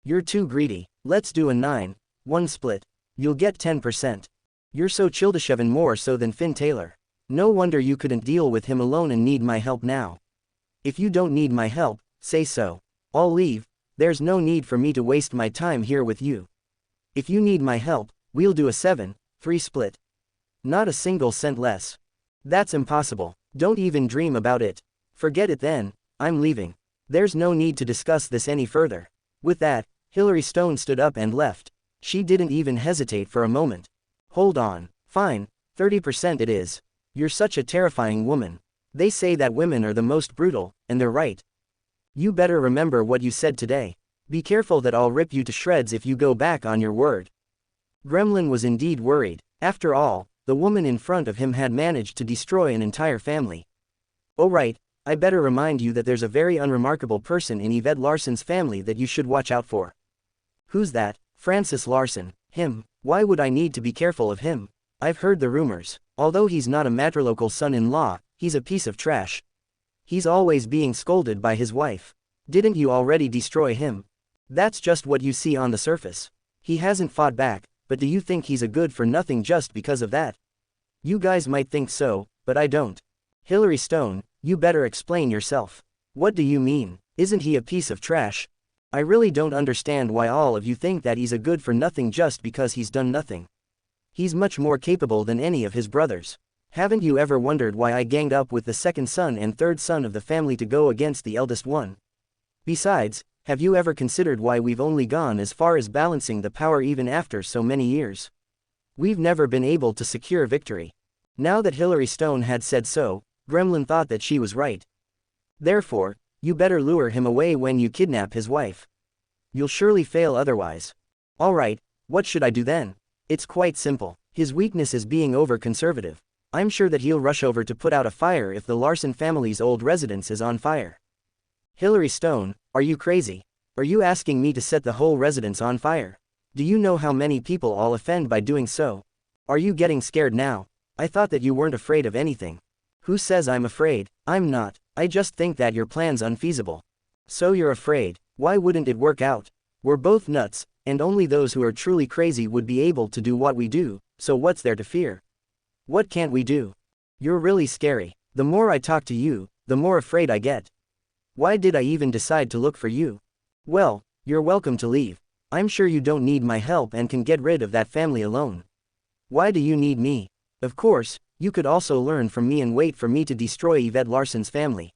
You're too greedy. Let's do a 9-1 split. You'll get 10%. You're so Childashevan more so than Finn Taylor. No wonder you couldn't deal with him alone and need my help now. If you don't need my help, say so. I'll leave. There's no need for me to waste my time here with you. If you need my help, we'll do a 7-3 split. Not a single cent less. That's impossible. Don't even dream about it. Forget it then. I'm leaving. There's no need to discuss this any further. With that, Hillary Stone stood up and left. She didn't even hesitate for a moment. Hold on. Fine, 30% it is. You're such a terrifying woman. They say that women are the most brutal, and they're right. You better remember what you said today. Be careful that I'll rip you to shreds if you go back on your word. Gremlin was indeed worried. After all, the woman in front of him had managed to destroy an entire family. Oh right, I better remind you that there's a very unremarkable person in Yvette Larson's family that you should watch out for. Who's that? Francis Larson. Him. Why would I need to be careful of him? I've heard the rumors. Although he's not a matrilocal son-in-law, he's a piece of trash. He's always being scolded by his wife. Didn't you already destroy him? That's just what you see on the surface. He hasn't fought back, but do you think he's a good for nothing just because of that? You guys might think so, but I don't. Hillary Stone, you better explain yourself. What do you mean? Isn't he a piece of trash? I really don't understand why all of you think that he's a good for nothing just because he's done nothing. He's much more capable than any of his brothers. Haven't you ever wondered why I ganged up with the second son and third son of the family to go against the eldest one? Besides, have you ever considered why we've only gone as far as balancing the power even after so many years? We've never been able to secure victory. Now that Hillary Stone had said so, Gremlin thought that she was right. Therefore, you better lure him away when you kidnap his wife. You'll surely fail otherwise. Alright, what should I do then? It's quite simple. His weakness is being over-conservative. I'm sure that he'll rush over to put out a fire if the Larson family's old residence is on fire. Hillary Stone, are you crazy? Are you asking me to set the whole residence on fire? Do you know how many people I'll offend by doing so? Are you getting scared now? I thought that you weren't afraid of anything. Who says I'm afraid? I'm not. I just think that your plan's unfeasible. So you're afraid. Why wouldn't it work out? We're both nuts, and only those who are truly crazy would be able to do what we do, so what's there to fear? What can't we do? You're really scary. The more I talk to you, the more afraid I get. Why did I even decide to look for you? Well, you're welcome to leave. I'm sure you don't need my help and can get rid of that family alone. Why do you need me? Of course, you could also learn from me and wait for me to destroy Yvette Larson's family.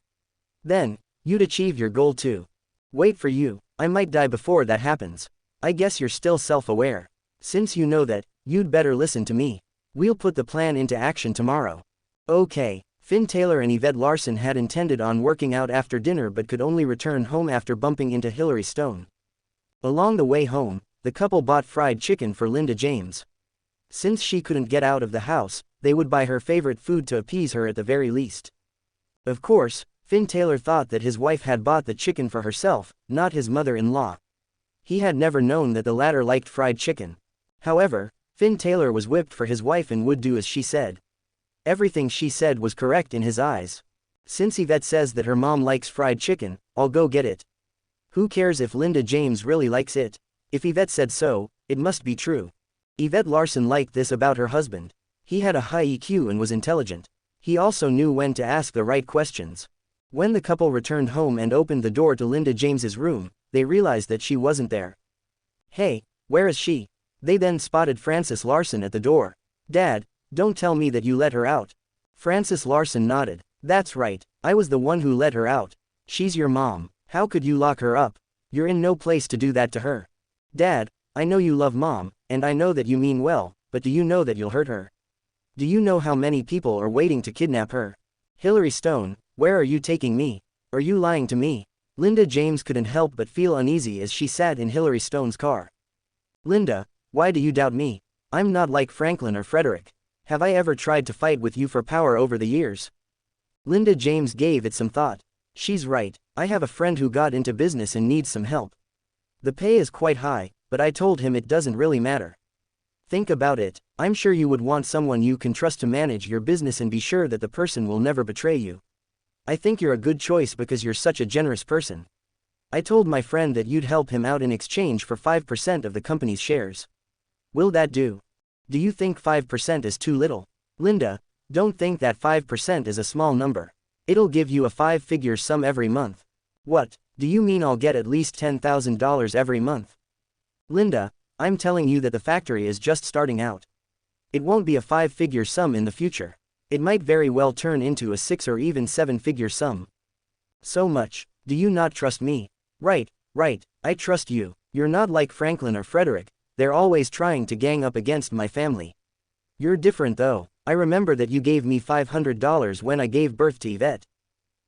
Then, you'd achieve your goal too. Wait for you. I might die before that happens. I guess you're still self-aware. Since you know that, you'd better listen to me. We'll put the plan into action tomorrow. Okay. Finn Taylor and Yvette Larson had intended on working out after dinner but could only return home after bumping into Hillary Stone. Along the way home, the couple bought fried chicken for Linda James. Since she couldn't get out of the house, they would buy her favorite food to appease her at the very least. Of course, Finn Taylor thought that his wife had bought the chicken for herself, not his mother-in-law. He had never known that the latter liked fried chicken. However, Finn Taylor was whipped for his wife and would do as she said. Everything she said was correct in his eyes. Since Yvette says that her mom likes fried chicken, I'll go get it. Who cares if Linda James really likes it? If Yvette said so, it must be true. Yvette Larson liked this about her husband. He had a high EQ and was intelligent. He also knew when to ask the right questions. When the couple returned home and opened the door to Linda James's room, they realized that she wasn't there. Hey, where is she? They then spotted Frances Larson at the door. Dad, don't tell me that you let her out. Frances Larson nodded. That's right, I was the one who let her out. She's your mom. How could you lock her up? You're in no place to do that to her. Dad, I know you love mom, and I know that you mean well, but do you know that you'll hurt her? Do you know how many people are waiting to kidnap her? Hillary Stone, where are you taking me? Are you lying to me? Linda James couldn't help but feel uneasy as she sat in Hillary Stone's car. Linda, why do you doubt me? I'm not like Franklin or Frederick. Have I ever tried to fight with you for power over the years? Linda James gave it some thought. She's right, I have a friend who got into business and needs some help. The pay is quite high, but I told him it doesn't really matter. Think about it, I'm sure you would want someone you can trust to manage your business and be sure that the person will never betray you. I think you're a good choice because you're such a generous person. I told my friend that you'd help him out in exchange for 5% of the company's shares. Will that do? Do you think 5% is too little? Linda, don't think that 5% is a small number. It'll give you a 5-figure sum every month. What, do you mean I'll get at least $10,000 every month? Linda, I'm telling you that the factory is just starting out. It won't be a 5-figure sum in the future. It might very well turn into a 6 or even 7-figure sum. So much, do you not trust me? Right, I trust you. You're not like Franklin or Frederick, they're always trying to gang up against my family. You're different though. I remember that you gave me $500 when I gave birth to Yvette.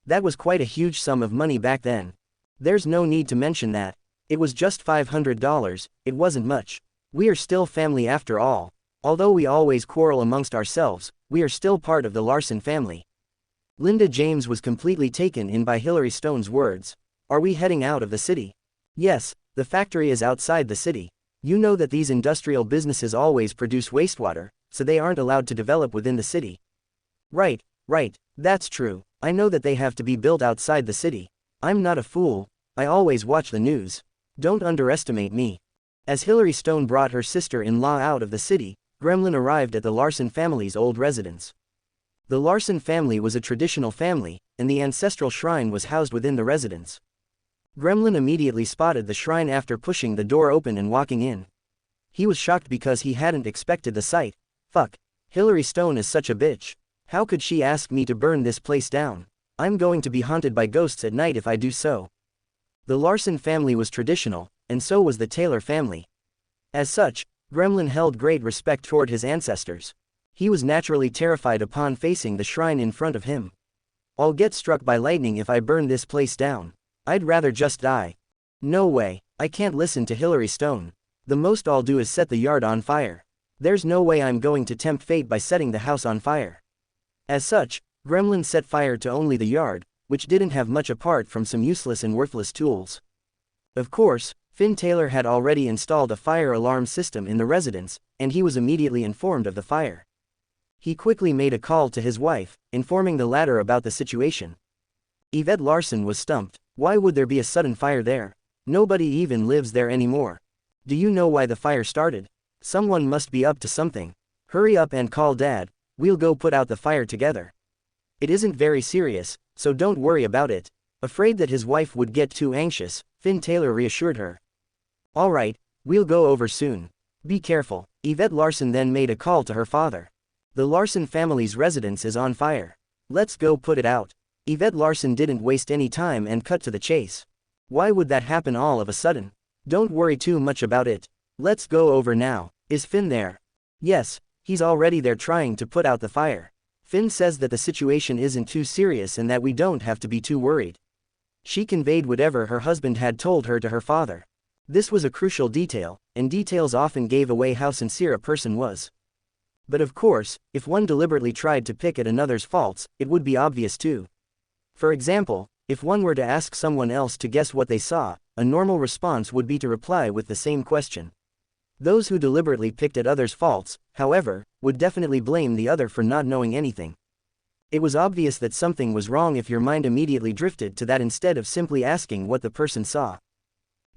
That was quite a huge sum of money back then. There's no need to mention that. It was just $500, it wasn't much. We are still family after all. Although we always quarrel amongst ourselves, we are still part of the Larson family. Linda James was completely taken in by Hillary Stone's words. Are we heading out of the city? Yes, the factory is outside the city. You know that these industrial businesses always produce wastewater, so they aren't allowed to develop within the city. Right, that's true. I know that they have to be built outside the city. I'm not a fool, I always watch the news. Don't underestimate me. As Hillary Stone brought her sister-in-law out of the city, Gremlin arrived at the Larson family's old residence. The Larson family was a traditional family, and the ancestral shrine was housed within the residence. Gremlin immediately spotted the shrine after pushing the door open and walking in. He was shocked because he hadn't expected the sight. Fuck, Hillary Stone is such a bitch. How could she ask me to burn this place down? I'm going to be haunted by ghosts at night if I do so. The Larson family was traditional, and so was the Taylor family. As such, Gremlin held great respect toward his ancestors. He was naturally terrified upon facing the shrine in front of him. I'll get struck by lightning if I burn this place down. I'd rather just die. No way, I can't listen to Hillary Stone. The most I'll do is set the yard on fire. There's no way I'm going to tempt fate by setting the house on fire. As such, Gremlin set fire to only the yard, which didn't have much apart from some useless and worthless tools. Of course, Finn Taylor had already installed a fire alarm system in the residence, and he was immediately informed of the fire. He quickly made a call to his wife, informing the latter about the situation. Yvette Larson was stumped. Why would there be a sudden fire there? Nobody even lives there anymore. Do you know why the fire started? Someone must be up to something. Hurry up and call Dad, we'll go put out the fire together. It isn't very serious, so don't worry about it. Afraid that his wife would get too anxious, Finn Taylor reassured her. All right, we'll go over soon. Be careful. Yvette Larson then made a call to her father. The Larson family's residence is on fire. Let's go put it out. Yvette Larson didn't waste any time and cut to the chase. Why would that happen all of a sudden? Don't worry too much about it. Let's go over now. Is Finn there? Yes, he's already there trying to put out the fire. Finn says that the situation isn't too serious and that we don't have to be too worried. She conveyed whatever her husband had told her to her father. This was a crucial detail, and details often gave away how sincere a person was. But of course, if one deliberately tried to pick at another's faults, it would be obvious too. For example, if one were to ask someone else to guess what they saw, a normal response would be to reply with the same question. Those who deliberately picked at others' faults, however, would definitely blame the other for not knowing anything. It was obvious that something was wrong if your mind immediately drifted to that instead of simply asking what the person saw.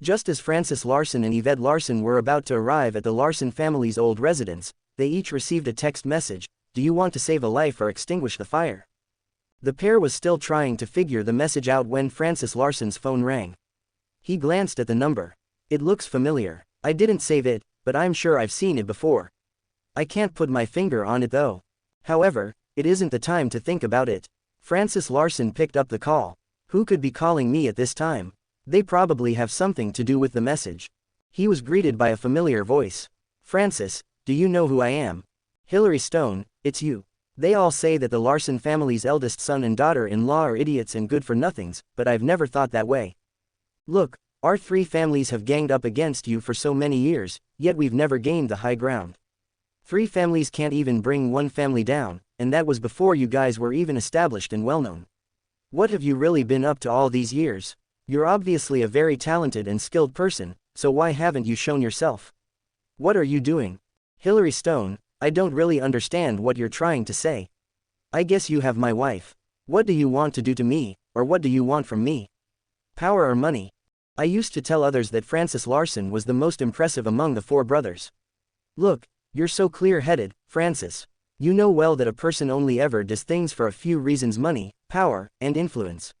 Just as Francis Larson and Yvette Larson were about to arrive at the Larson family's old residence, they each received a text message, "Do you want to save a life or extinguish the fire?" The pair was still trying to figure the message out when Francis Larson's phone rang. He glanced at the number. It looks familiar. I didn't save it, but I'm sure I've seen it before. I can't put my finger on it though. However, it isn't the time to think about it. Francis Larson picked up the call. Who could be calling me at this time? They probably have something to do with the message. He was greeted by a familiar voice. Francis, do you know who I am? Hillary Stone, it's you. They all say that the Larson family's eldest son and daughter-in-law are idiots and good-for-nothings, but I've never thought that way. Look, our three families have ganged up against you for so many years, yet we've never gained the high ground. Three families can't even bring one family down, and that was before you guys were even established and well-known. What have you really been up to all these years? You're obviously a very talented and skilled person, so why haven't you shown yourself? What are you doing? Hillary Stone, I don't really understand what you're trying to say. I guess you have my wife. What do you want to do to me, or what do you want from me? Power or money? I used to tell others that Francis Larson was the most impressive among the four brothers. Look, you're so clear-headed, Francis. You know well that a person only ever does things for a few reasons: money, power, and influence.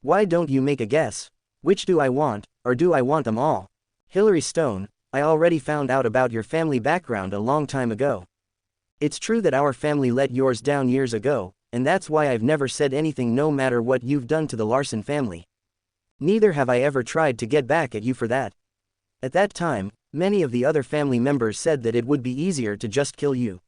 Why don't you make a guess? Which do I want, or do I want them all? Hillary Stone, I already found out about your family background a long time ago. It's true that our family let yours down years ago, and that's why I've never said anything no matter what you've done to the Larson family. Neither have I ever tried to get back at you for that. At that time, many of the other family members said that it would be easier to just kill you.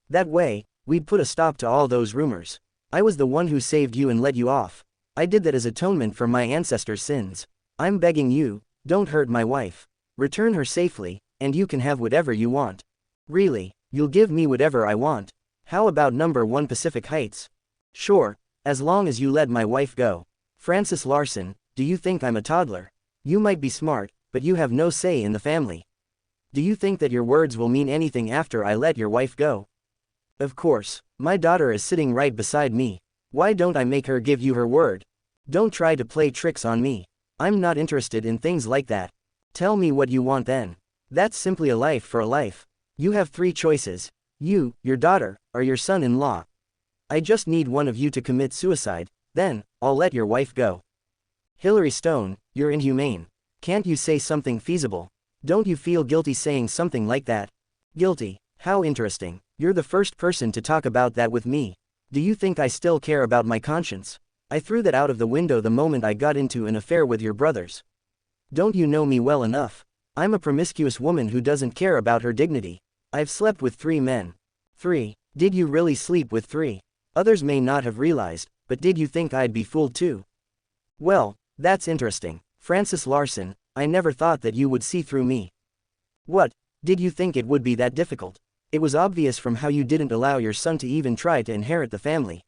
That way, we'd put a stop to all those rumors. I was the one who saved you and let you off. I did that as atonement for my ancestors' sins. I'm begging you, don't hurt my wife. Return her safely, and you can have whatever you want. Really, you'll give me whatever I want. How about number 1 Pacific Heights? Sure, as long as you let my wife go. Francis Larson, do you think I'm a toddler? You might be smart, but you have no say in the family. Do you think that your words will mean anything after I let your wife go? Of course, my daughter is sitting right beside me. Why don't I make her give you her word? Don't try to play tricks on me. I'm not interested in things like that. Tell me what you want then. That's simply a life for a life. You have 3 choices. You, your daughter, or your son-in-law. I just need one of you to commit suicide, then, I'll let your wife go. Hillary Stone, you're inhumane. Can't you say something feasible? Don't you feel guilty saying something like that? Guilty? How interesting. You're the first person to talk about that with me. Do you think I still care about my conscience? I threw that out of the window the moment I got into an affair with your brothers. Don't you know me well enough? I'm a promiscuous woman who doesn't care about her dignity. I've slept with 3 men. 3. Did you really sleep with 3? Others may not have realized, but did you think I'd be fooled too? Well, that's interesting. Francis Larson, I never thought that you would see through me. What, did you think it would be that difficult? It was obvious from how you didn't allow your son to even try to inherit the family.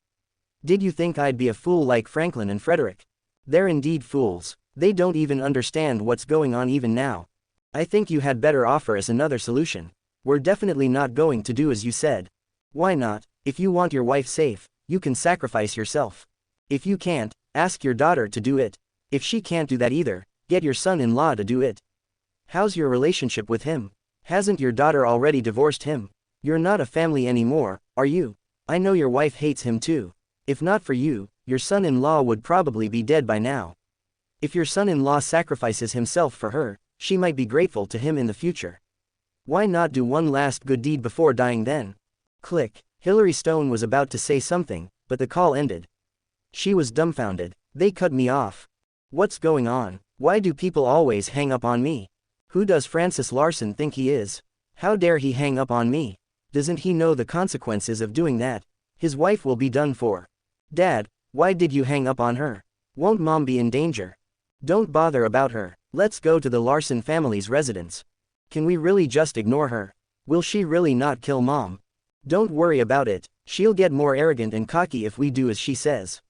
Did you think I'd be a fool like Franklin and Frederick? They're indeed fools. They don't even understand what's going on even now. I think you had better offer us another solution. We're definitely not going to do as you said. Why not? If you want your wife safe, you can sacrifice yourself. If you can't, ask your daughter to do it. If she can't do that either, get your son-in-law to do it. How's your relationship with him? Hasn't your daughter already divorced him? You're not a family anymore, are you? I know your wife hates him too. If not for you, your son-in-law would probably be dead by now. If your son-in-law sacrifices himself for her, she might be grateful to him in the future. Why not do one last good deed before dying then? Click. Hillary Stone was about to say something, but the call ended. She was dumbfounded. They cut me off. What's going on? Why do people always hang up on me? Who does Francis Larson think he is? How dare he hang up on me? Doesn't he know the consequences of doing that? His wife will be done for. Dad, why did you hang up on her? Won't Mom be in danger? Don't bother about her. Let's go to the Larson family's residence. Can we really just ignore her? Will she really not kill Mom? Don't worry about it. She'll get more arrogant and cocky if we do as she says.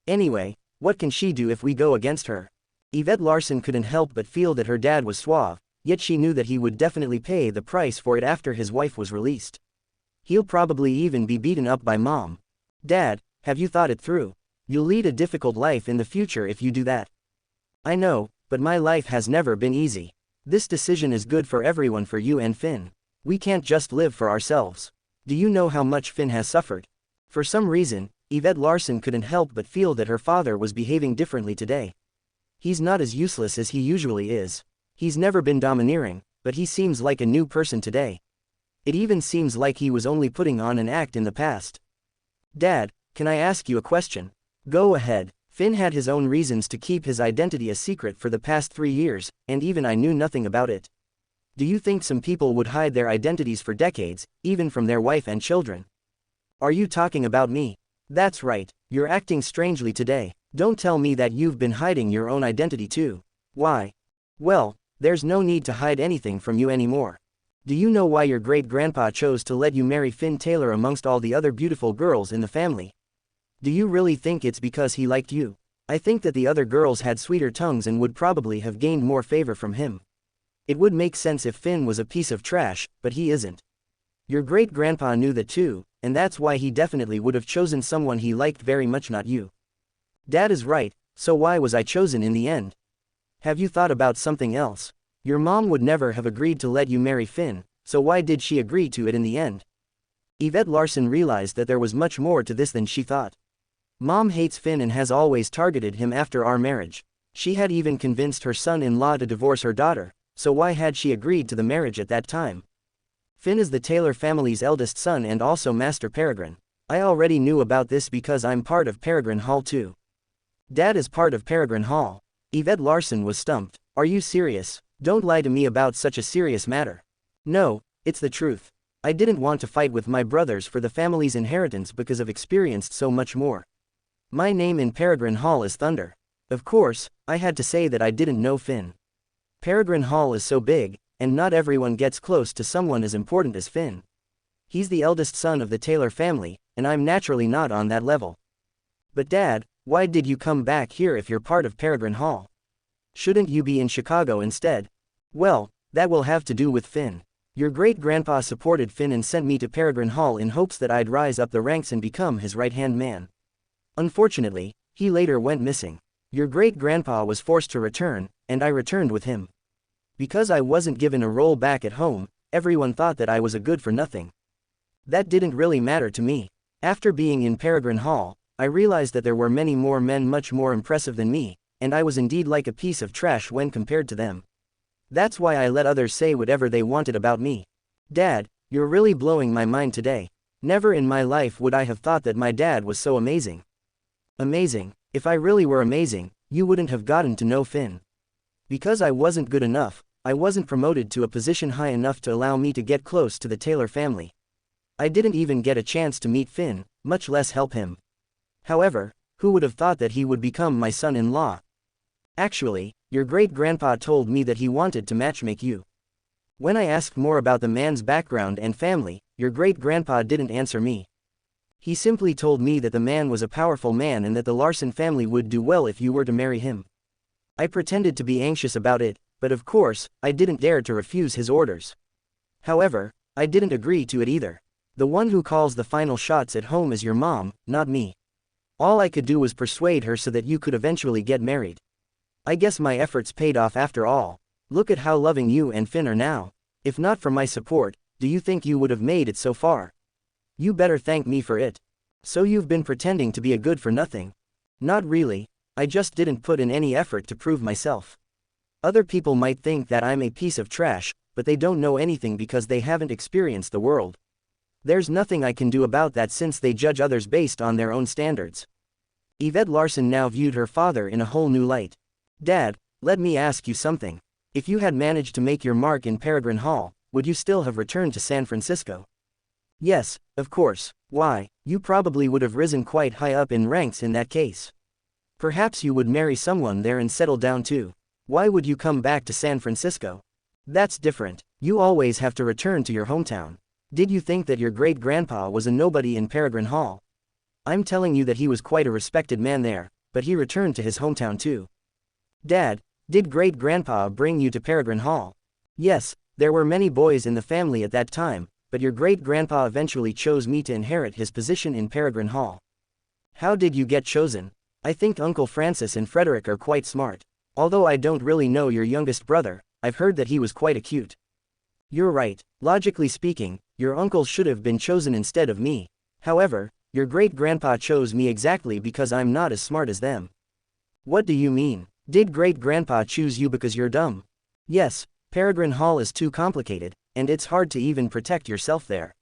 Anyway, what can she do if we go against her? Yvette Larson couldn't help but feel that her dad was suave, yet she knew that he would definitely pay the price for it after his wife was released. He'll probably even be beaten up by Mom. Dad, have you thought it through? You'll lead a difficult life in the future if you do that. I know, but my life has never been easy. This decision is good for everyone, for you and Finn. We can't just live for ourselves. Do you know how much Finn has suffered? For some reason, Yvette Larson couldn't help but feel that her father was behaving differently today. He's not as useless as he usually is. He's never been domineering, but he seems like a new person today. It even seems like he was only putting on an act in the past. Dad, can I ask you a question? Go ahead. Finn had his own reasons to keep his identity a secret for the past 3 years, and even I knew nothing about it. Do you think some people would hide their identities for decades, even from their wife and children? Are you talking about me? That's right, you're acting strangely today. Don't tell me that you've been hiding your own identity too. Why? Well, there's no need to hide anything from you anymore. Do you know why your great-grandpa chose to let you marry Finn Taylor amongst all the other beautiful girls in the family? Do you really think it's because he liked you? I think that the other girls had sweeter tongues and would probably have gained more favor from him. It would make sense if Finn was a piece of trash, but he isn't. Your great-grandpa knew that too, and that's why he definitely would have chosen someone he liked very much, not you. Dad is right, so why was I chosen in the end? Have you thought about something else? Your mom would never have agreed to let you marry Finn, so why did she agree to it in the end? Yvette Larson realized that there was much more to this than she thought. Mom hates Finn and has always targeted him after our marriage. She had even convinced her son-in-law to divorce her daughter, so why had she agreed to the marriage at that time? Finn is the Taylor family's eldest son and also Master Peregrine. I already knew about this because I'm part of Peregrine Hall too. Dad is part of Peregrine Hall. Yvette Larson was stumped. Are you serious? Don't lie to me about such a serious matter. No, it's the truth. I didn't want to fight with my brothers for the family's inheritance because I've experienced so much more. My name in Peregrine Hall is Thunder. Of course, I had to say that I didn't know Finn. Peregrine Hall is so big, and not everyone gets close to someone as important as Finn. He's the eldest son of the Taylor family, and I'm naturally not on that level. But Dad, why did you come back here if you're part of Peregrine Hall? Shouldn't you be in Chicago instead? Well, that will have to do with Finn. Your great-grandpa supported Finn and sent me to Peregrine Hall in hopes that I'd rise up the ranks and become his right-hand man. Unfortunately, he later went missing. Your great-grandpa was forced to return, and I returned with him. Because I wasn't given a role back at home, everyone thought that I was a good-for-nothing. That didn't really matter to me. After being in Peregrine Hall, I realized that there were many more men much more impressive than me, and I was indeed like a piece of trash when compared to them. That's why I let others say whatever they wanted about me. Dad, you're really blowing my mind today. Never in my life would I have thought that my dad was so amazing. Amazing? If I really were amazing, you wouldn't have gotten to know Finn. Because I wasn't good enough, I wasn't promoted to a position high enough to allow me to get close to the Taylor family. I didn't even get a chance to meet Finn, much less help him. However, who would have thought that he would become my son-in-law? Actually, your great-grandpa told me that he wanted to matchmake you. When I asked more about the man's background and family, your great-grandpa didn't answer me. He simply told me that the man was a powerful man and that the Larson family would do well if you were to marry him. I pretended to be anxious about it, but of course, I didn't dare to refuse his orders. However, I didn't agree to it either. The one who calls the final shots at home is your mom, not me. All I could do was persuade her so that you could eventually get married. I guess my efforts paid off after all. Look at how loving you and Finn are now. If not for my support, do you think you would have made it so far? You better thank me for it. So you've been pretending to be a good for nothing? Not really, I just didn't put in any effort to prove myself. Other people might think that I'm a piece of trash, but they don't know anything because they haven't experienced the world. There's nothing I can do about that since they judge others based on their own standards. Yvette Larson now viewed her father in a whole new light. Dad, let me ask you something. If you had managed to make your mark in Peregrine Hall, would you still have returned to San Francisco? Yes, of course. Why, you probably would have risen quite high up in ranks in that case. Perhaps you would marry someone there and settle down too. Why would you come back to San Francisco? That's different. You always have to return to your hometown. Did you think that your great-grandpa was a nobody in Peregrine Hall? I'm telling you that he was quite a respected man there, but he returned to his hometown too. Dad, did great-grandpa bring you to Peregrine Hall? Yes, there were many boys in the family at that time, but your great-grandpa eventually chose me to inherit his position in Peregrine Hall. How did you get chosen? I think Uncle Francis and Frederick are quite smart. Although I don't really know your youngest brother, I've heard that he was quite acute. You're right, logically speaking, your uncle should have been chosen instead of me. However, your great-grandpa chose me exactly because I'm not as smart as them. What do you mean? Did great-grandpa choose you because you're dumb? Yes, Peregrine Hall is too complicated, and it's hard to even protect yourself there.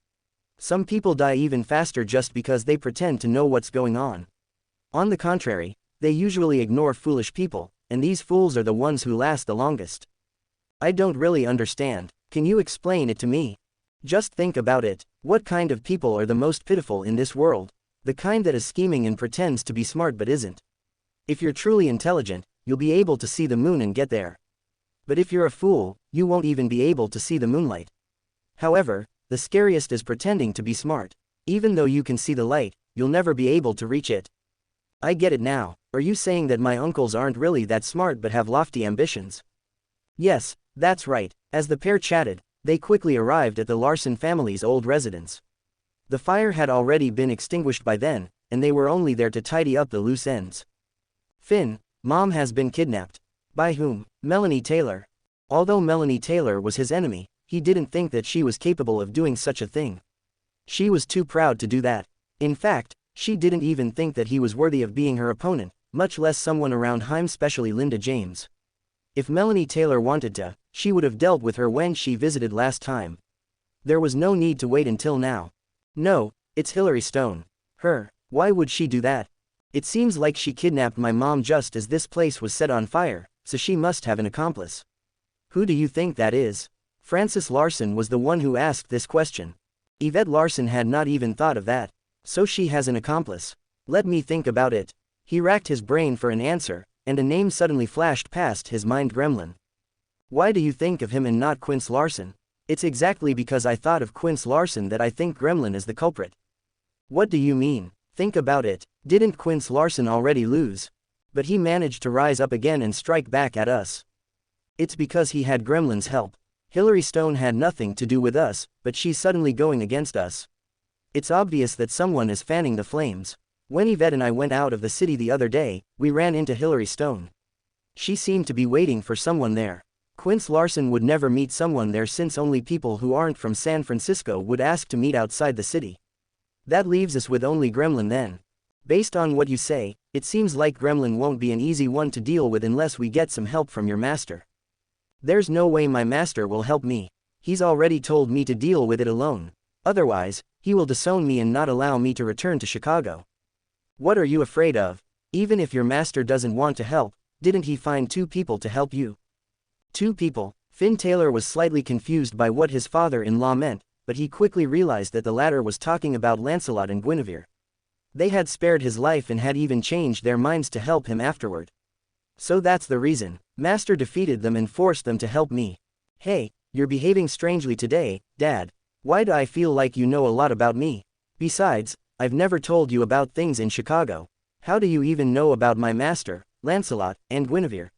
Some people die even faster just because they pretend to know what's going on. On the contrary, they usually ignore foolish people, and these fools are the ones who last the longest. I don't really understand. Can you explain it to me? Just think about it. What kind of people are the most pitiful in this world? The kind that is scheming and pretends to be smart but isn't. If you're truly intelligent, you'll be able to see the moon and get there. But if you're a fool, you won't even be able to see the moonlight. However, the scariest is pretending to be smart. Even though you can see the light, you'll never be able to reach it. I get it now. Are you saying that my uncles aren't really that smart but have lofty ambitions? Yes, that's right. As the pair chatted, they quickly arrived at the Larson family's old residence. The fire had already been extinguished by then, and they were only there to tidy up the loose ends. Finn, Mom has been kidnapped. By whom? Melanie Taylor. Although Melanie Taylor was his enemy, he didn't think that she was capable of doing such a thing. She was too proud to do that. In fact, she didn't even think that he was worthy of being her opponent, much less someone around him, especially Linda James. If Melanie Taylor wanted to, she would have dealt with her when she visited last time. There was no need to wait until now. No, it's Hillary Stone. Her. Why would she do that? It seems like she kidnapped my mom just as this place was set on fire, so she must have an accomplice. Who do you think that is? Francis Larson was the one who asked this question. Yvette Larson had not even thought of that. So she has an accomplice. Let me think about it. He racked his brain for an answer, and a name suddenly flashed past his mind: Gremlin. Why do you think of him and not Quince Larson? It's exactly because I thought of Quince Larson that I think Gremlin is the culprit. What do you mean? Think about it. Didn't Quince Larson already lose? But he managed to rise up again and strike back at us. It's because he had Gremlin's help. Hillary Stone had nothing to do with us, but she's suddenly going against us. It's obvious that someone is fanning the flames. When Yvette and I went out of the city the other day, we ran into Hillary Stone. She seemed to be waiting for someone there. Quince Larson would never meet someone there since only people who aren't from San Francisco would ask to meet outside the city. That leaves us with only Gremlin then. Based on what you say, it seems like Gremlin won't be an easy one to deal with unless we get some help from your master. There's no way my master will help me. He's already told me to deal with it alone. Otherwise, he will disown me and not allow me to return to Chicago. What are you afraid of? Even if your master doesn't want to help, didn't he find 2 people to help you? 2 people? Finn Taylor was slightly confused by what his father-in-law meant, but he quickly realized that the latter was talking about Lancelot and Guinevere. They had spared his life and had even changed their minds to help him afterward. So that's the reason. Master defeated them and forced them to help me. Hey, you're behaving strangely today, Dad. Why do I feel like you know a lot about me? Besides, I've never told you about things in Chicago. How do you even know about my master, Lancelot, and Guinevere?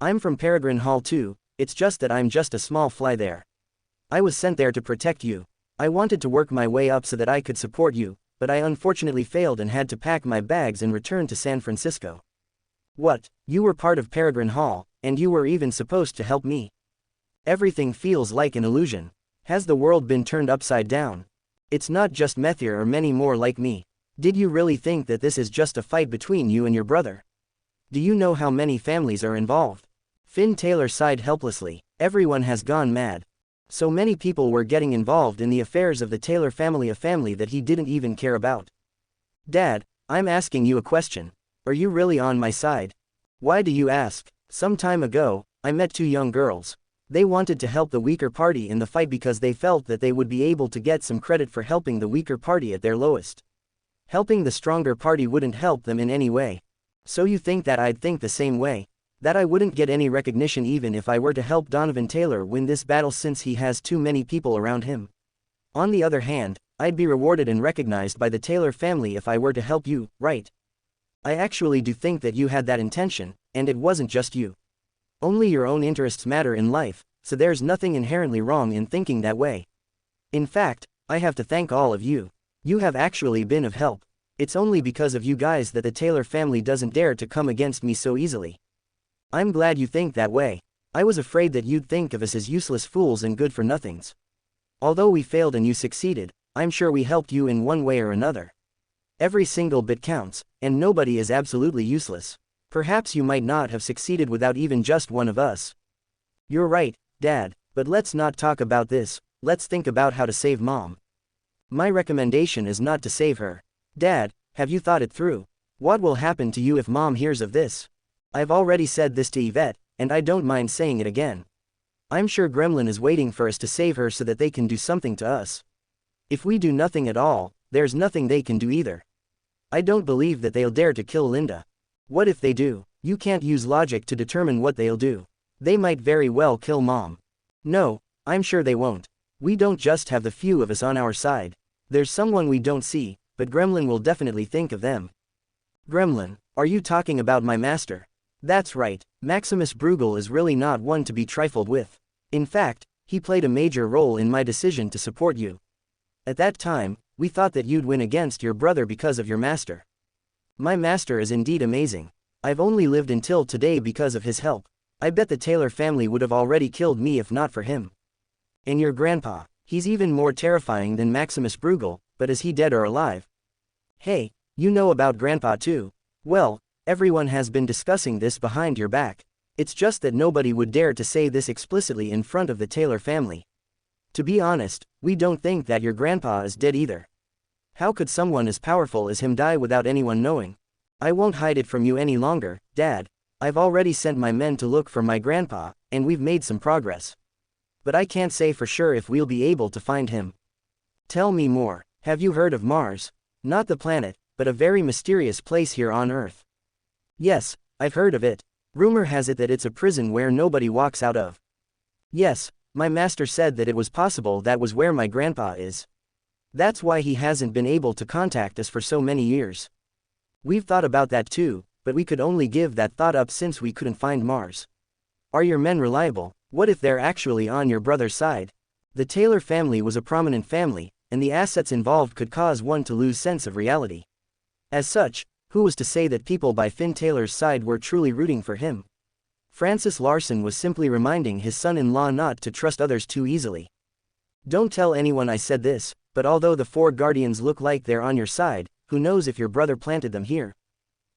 I'm from Peregrine Hall too, it's just that I'm just a small fly there. I was sent there to protect you. I wanted to work my way up so that I could support you, but I unfortunately failed and had to pack my bags and return to San Francisco. What, you were part of Peregrine Hall, and you were even supposed to help me? Everything feels like an illusion. Has the world been turned upside down? It's not just Methier or many more like me. Did you really think that this is just a fight between you and your brother? Do you know how many families are involved? Finn Taylor sighed helplessly. Everyone has gone mad. So many people were getting involved in the affairs of the Taylor family, a family that he didn't even care about. Dad, I'm asking you a question. Are you really on my side? Why do you ask? Some time ago, I met two young girls. They wanted to help the weaker party in the fight because they felt that they would be able to get some credit for helping the weaker party at their lowest. Helping the stronger party wouldn't help them in any way. So you think that I'd think the same way? That I wouldn't get any recognition even if I were to help Donovan Taylor win this battle since he has too many people around him? On the other hand, I'd be rewarded and recognized by the Taylor family if I were to help you, right? I actually do think that you had that intention, and it wasn't just you. Only your own interests matter in life, so there's nothing inherently wrong in thinking that way. In fact, I have to thank all of you. You have actually been of help. It's only because of you guys that the Taylor family doesn't dare to come against me so easily. I'm glad you think that way. I was afraid that you'd think of us as useless fools and good-for-nothings. Although we failed and you succeeded, I'm sure we helped you in one way or another. Every single bit counts, and nobody is absolutely useless. Perhaps you might not have succeeded without even just one of us. You're right, Dad, but let's not talk about this, let's think about how to save Mom. My recommendation is not to save her. Dad, have you thought it through? What will happen to you if Mom hears of this? I've already said this to Yvette, and I don't mind saying it again. I'm sure Gremlin is waiting for us to save her so that they can do something to us. If we do nothing at all, there's nothing they can do either. I don't believe that they'll dare to kill Linda. What if they do? You can't use logic to determine what they'll do. They might very well kill Mom. No, I'm sure they won't. We don't just have the few of us on our side. There's someone we don't see, but Gremlin will definitely think of them. Gremlin, are you talking about my master? That's right, Maximus Bruegel is really not one to be trifled with. In fact, he played a major role in my decision to support you. At that time, we thought that you'd win against your brother because of your master. My master is indeed amazing. I've only lived until today because of his help. I bet the Taylor family would have already killed me if not for him. And your grandpa, he's even more terrifying than Maximus Bruegel, but is he dead or alive? Hey, you know about Grandpa too. Well, everyone has been discussing this behind your back. It's just that nobody would dare to say this explicitly in front of the Taylor family. To be honest, we don't think that your grandpa is dead either. How could someone as powerful as him die without anyone knowing? I won't hide it from you any longer, Dad. I've already sent my men to look for my grandpa, and we've made some progress. But I can't say for sure if we'll be able to find him. Tell me more. Have you heard of Mars? Not the planet, but a very mysterious place here on Earth. Yes, I've heard of it. Rumor has it that it's a prison where nobody walks out of. Yes, my master said that it was possible that was where my grandpa is. That's why he hasn't been able to contact us for so many years. We've thought about that too, but we could only give that thought up since we couldn't find Mars. Are your men reliable? What if they're actually on your brother's side? The Taylor family was a prominent family, and the assets involved could cause one to lose sense of reality. As such, who was to say that people by Finn Taylor's side were truly rooting for him? Francis Larson was simply reminding his son-in-law not to trust others too easily. Don't tell anyone I said this, but although the four guardians look like they're on your side, who knows if your brother planted them here?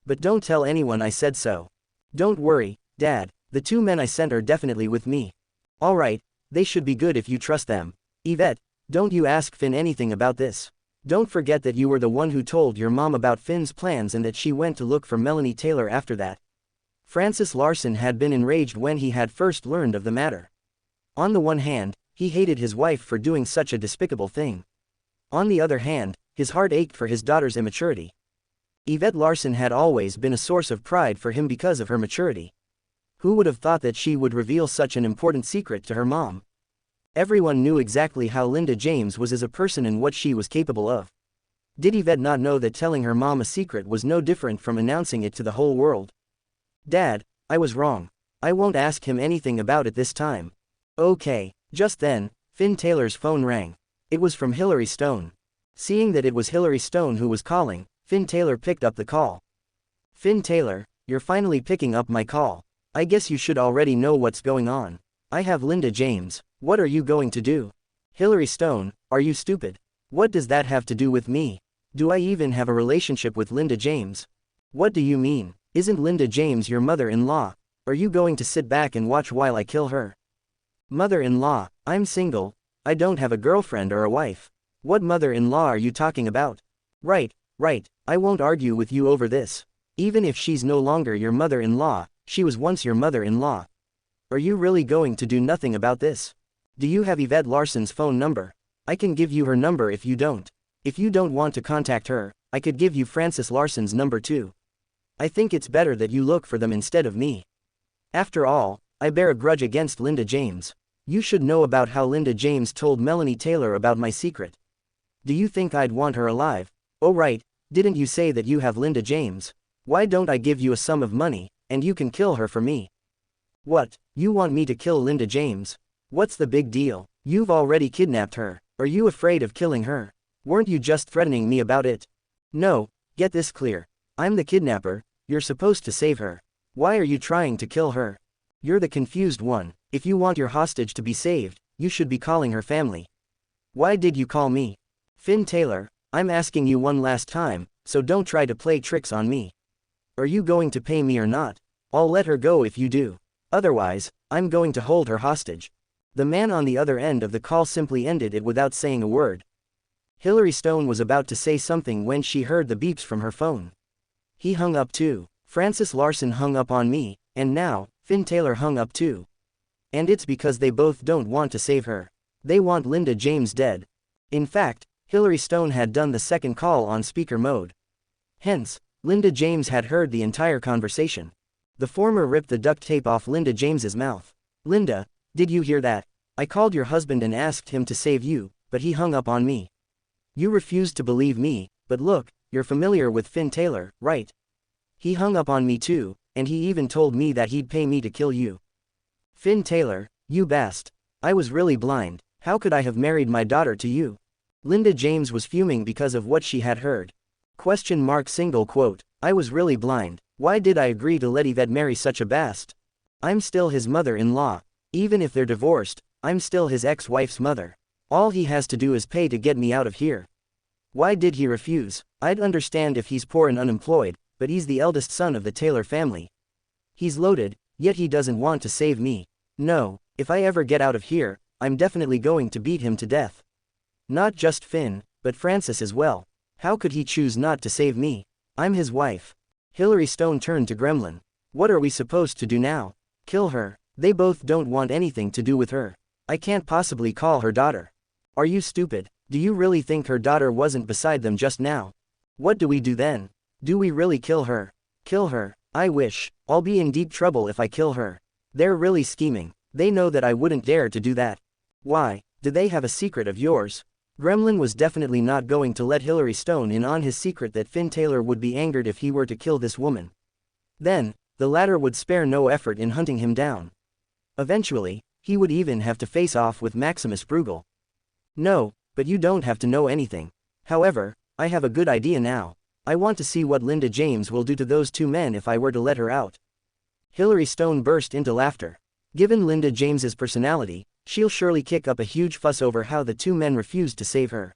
But don't tell anyone I said so. Don't worry, Dad, the two men I sent are definitely with me. Alright, they should be good if you trust them. Yvette, don't you ask Finn anything about this. Don't forget that you were the one who told your mom about Finn's plans and that she went to look for Melanie Taylor after that. Francis Larson had been enraged when he had first learned of the matter. On the one hand, he hated his wife for doing such a despicable thing. On the other hand, his heart ached for his daughter's immaturity. Yvette Larson had always been a source of pride for him because of her maturity. Who would have thought that she would reveal such an important secret to her mom? Everyone knew exactly how Linda James was as a person and what she was capable of. Did Yvette not know that telling her mom a secret was no different from announcing it to the whole world? Dad, I was wrong. I won't ask him anything about it this time. Okay. Just then, Finn Taylor's phone rang. It was from Hillary Stone. Seeing that it was Hillary Stone who was calling, Finn Taylor picked up the call. Finn Taylor, you're finally picking up my call. I guess you should already know what's going on. I have Linda James. What are you going to do? Hillary Stone, are you stupid? What does that have to do with me? Do I even have a relationship with Linda James? What do you mean? Isn't Linda James your mother-in-law? Are you going to sit back and watch while I kill her? Mother-in-law, I'm single. I don't have a girlfriend or a wife. What mother-in-law are you talking about? Right, I won't argue with you over this. Even if she's no longer your mother-in-law, she was once your mother-in-law. Are you really going to do nothing about this? Do you have Yvette Larson's phone number? I can give you her number if you don't. If you don't want to contact her, I could give you Frances Larson's number too. I think it's better that you look for them instead of me. After all, I bear a grudge against Linda James. You should know about how Linda James told Melanie Taylor about my secret. Do you think I'd want her alive? Oh right, didn't you say that you have Linda James? Why don't I give you a sum of money, and you can kill her for me? What, you want me to kill Linda James? What's the big deal? You've already kidnapped her. Are you afraid of killing her? Weren't you just threatening me about it? No, get this clear. I'm the kidnapper, you're supposed to save her. Why are you trying to kill her? You're the confused one. If you want your hostage to be saved, you should be calling her family. Why did you call me? Finn Taylor, I'm asking you one last time, so don't try to play tricks on me. Are you going to pay me or not? I'll let her go if you do. Otherwise, I'm going to hold her hostage. The man on the other end of the call simply ended it without saying a word. Hillary Stone was about to say something when she heard the beeps from her phone. He hung up too. Frances Larson hung up on me, and now, Finn Taylor hung up too. And it's because they both don't want to save her. They want Linda James dead. In fact, Hillary Stone had done the second call on speaker mode. Hence, Linda James had heard the entire conversation. The former ripped the duct tape off Linda James's mouth. Linda, did you hear that? I called your husband and asked him to save you, but he hung up on me. You refused to believe me, but look, you're familiar with Finn Taylor, right? He hung up on me too, and he even told me that he'd pay me to kill you. Finn Taylor, you bast. I was really blind. How could I have married my daughter to you? Linda James was fuming because of what she had heard. Single quote. I was really blind. Why did I agree to let Yvette marry such a bast? I'm still his mother-in-law. Even if they're divorced, I'm still his ex-wife's mother. All he has to do is pay to get me out of here. Why did he refuse? I'd understand if he's poor and unemployed, but he's the eldest son of the Taylor family. He's loaded, yet he doesn't want to save me. No, if I ever get out of here, I'm definitely going to beat him to death. Not just Finn, but Frances as well. How could he choose not to save me? I'm his wife. Hillary Stone turned to Gremlin. What are we supposed to do now? Kill her. They both don't want anything to do with her. I can't possibly call her daughter. Are you stupid? Do you really think her daughter wasn't beside them just now? What do we do then? Do we really kill her? Kill her? I wish. I'll be in deep trouble if I kill her. They're really scheming. They know that I wouldn't dare to do that. Why, do they have a secret of yours? Gremlin was definitely not going to let Hillary Stone in on his secret that Finn Taylor would be angered if he were to kill this woman. Then, the latter would spare no effort in hunting him down. Eventually, he would even have to face off with Maximus Bruegel. No, but you don't have to know anything. However, I have a good idea now. I want to see what Linda James will do to those two men if I were to let her out. Hillary Stone burst into laughter. Given Linda James's personality, she'll surely kick up a huge fuss over how the two men refused to save her.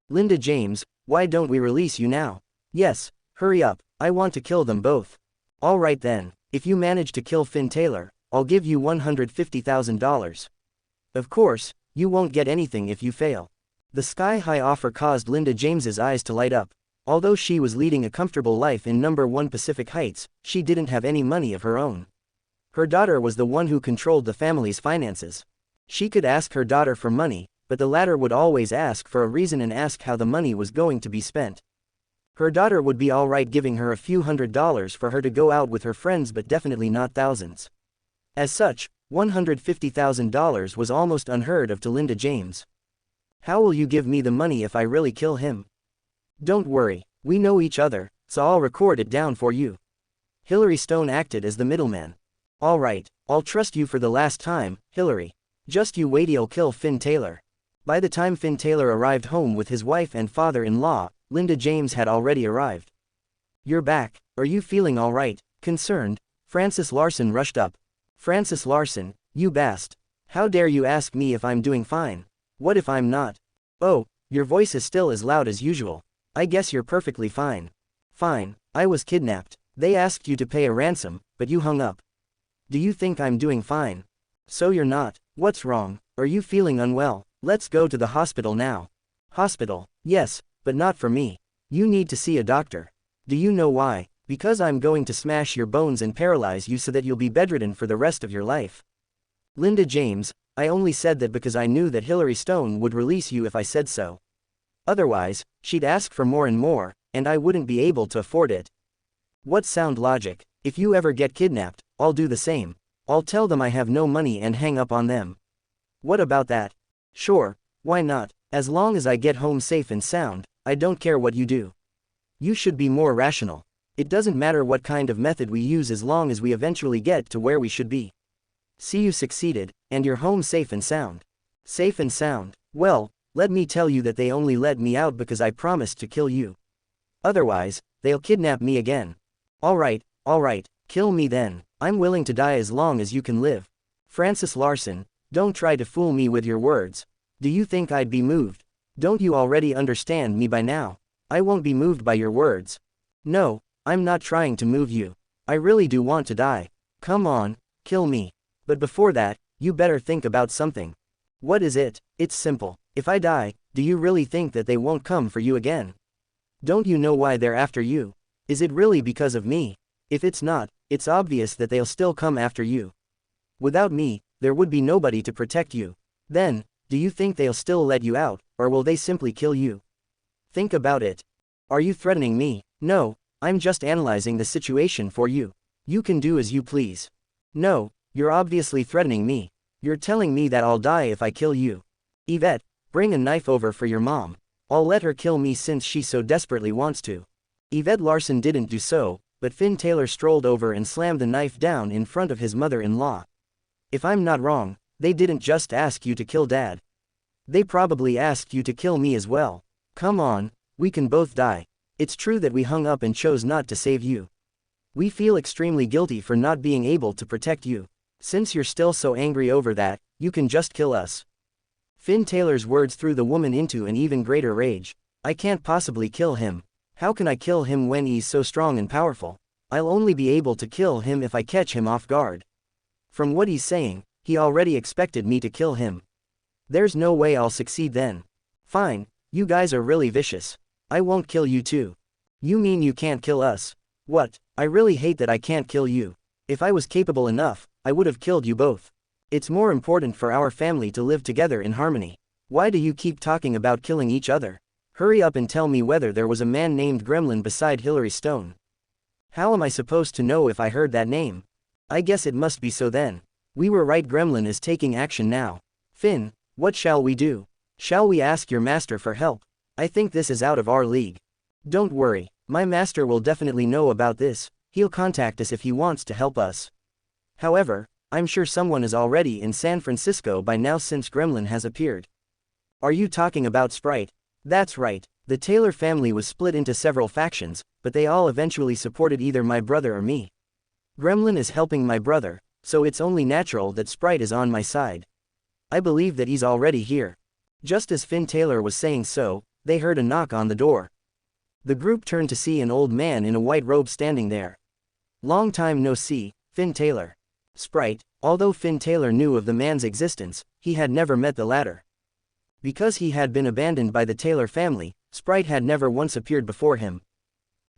Linda James, why don't we release you now? Yes, hurry up, I want to kill them both. All right then, if you manage to kill Finn Taylor, I'll give you $150,000. Of course, you won't get anything if you fail. The sky-high offer caused Linda James's eyes to light up. Although she was leading a comfortable life in No. 1 Pacific Heights, she didn't have any money of her own. Her daughter was the one who controlled the family's finances. She could ask her daughter for money, but the latter would always ask for a reason and ask how the money was going to be spent. Her daughter would be alright giving her a few $100s for her to go out with her friends, but definitely not thousands. As such, $150,000 was almost unheard of to Linda James. How will you give me the money if I really kill him? Don't worry, we know each other, so I'll record it down for you. Hillary Stone acted as the middleman. Alright, I'll trust you for the last time, Hillary. Just you wait, he'll kill Finn Taylor. By the time Finn Taylor arrived home with his wife and father-in-law, Linda James had already arrived. You're back, are you feeling alright? Concerned, Frances Larson rushed up. Frances Larson, you bast. How dare you ask me if I'm doing fine? What if I'm not? Oh, your voice is still as loud as usual. I guess you're perfectly fine. Fine, I was kidnapped. They asked you to pay a ransom, but you hung up. Do you think I'm doing fine? So you're not. What's wrong? Are you feeling unwell? Let's go to the hospital now. Hospital? Yes, but not for me. You need to see a doctor. Do you know why? Because I'm going to smash your bones and paralyze you so that you'll be bedridden for the rest of your life. Linda James, I only said that because I knew that Hillary Stone would release you if I said so. Otherwise, she'd ask for more and more, and I wouldn't be able to afford it. What sound logic? If you ever get kidnapped, I'll do the same. I'll tell them I have no money and hang up on them. What about that? Sure, why not? As long as I get home safe and sound, I don't care what you do. You should be more rational. It doesn't matter what kind of method we use as long as we eventually get to where we should be. See, you succeeded, and you're home safe and sound. Safe and sound. Well, let me tell you that they only let me out because I promised to kill you. Otherwise, they'll kidnap me again. Alright, kill me then. I'm willing to die as long as you can live. Frances Larson, don't try to fool me with your words. Do you think I'd be moved? Don't you already understand me by now? I won't be moved by your words. No, I'm not trying to move you. I really do want to die. Come on, kill me. But before that, you better think about something. What is it? It's simple. If I die, do you really think that they won't come for you again? Don't you know why they're after you? Is it really because of me? If it's not, it's obvious that they'll still come after you. Without me, there would be nobody to protect you. Then, do you think they'll still let you out, or will they simply kill you? Think about it. Are you threatening me? No, I'm just analyzing the situation for you. You can do as you please. No, you're obviously threatening me. You're telling me that I'll die if I kill you. Yvette, bring a knife over for your mom. I'll let her kill me since she so desperately wants to. Yvette Larson didn't do so, but Finn Taylor strolled over and slammed the knife down in front of his mother-in-law. If I'm not wrong, they didn't just ask you to kill Dad. They probably asked you to kill me as well. Come on, we can both die. It's true that we hung up and chose not to save you. We feel extremely guilty for not being able to protect you. Since you're still so angry over that, you can just kill us. Finn Taylor's words threw the woman into an even greater rage. I can't possibly kill him. How can I kill him when he's so strong and powerful? I'll only be able to kill him if I catch him off guard. From what he's saying, he already expected me to kill him. There's no way I'll succeed then. Fine, you guys are really vicious. I won't kill you too. You mean you can't kill us? What? I really hate that I can't kill you. If I was capable enough, I would have killed you both. It's more important for our family to live together in harmony. Why do you keep talking about killing each other? Hurry up and tell me whether there was a man named Gremlin beside Hillary Stone. How am I supposed to know if I heard that name? I guess it must be so then. We were right, Gremlin is taking action now. Finn, what shall we do? Shall we ask your master for help? I think this is out of our league. Don't worry, my master will definitely know about this. He'll contact us if he wants to help us. However, I'm sure someone is already in San Francisco by now since Gremlin has appeared. Are you talking about Sprite? That's right, the Taylor family was split into several factions, but they all eventually supported either my brother or me. Gremlin is helping my brother, so it's only natural that Sprite is on my side. I believe that he's already here. Just as Finn Taylor was saying so, they heard a knock on the door. The group turned to see an old man in a white robe standing there. Long time no see, Finn Taylor. Sprite, although Finn Taylor knew of the man's existence, he had never met the latter. Because he had been abandoned by the Taylor family, Sprite had never once appeared before him.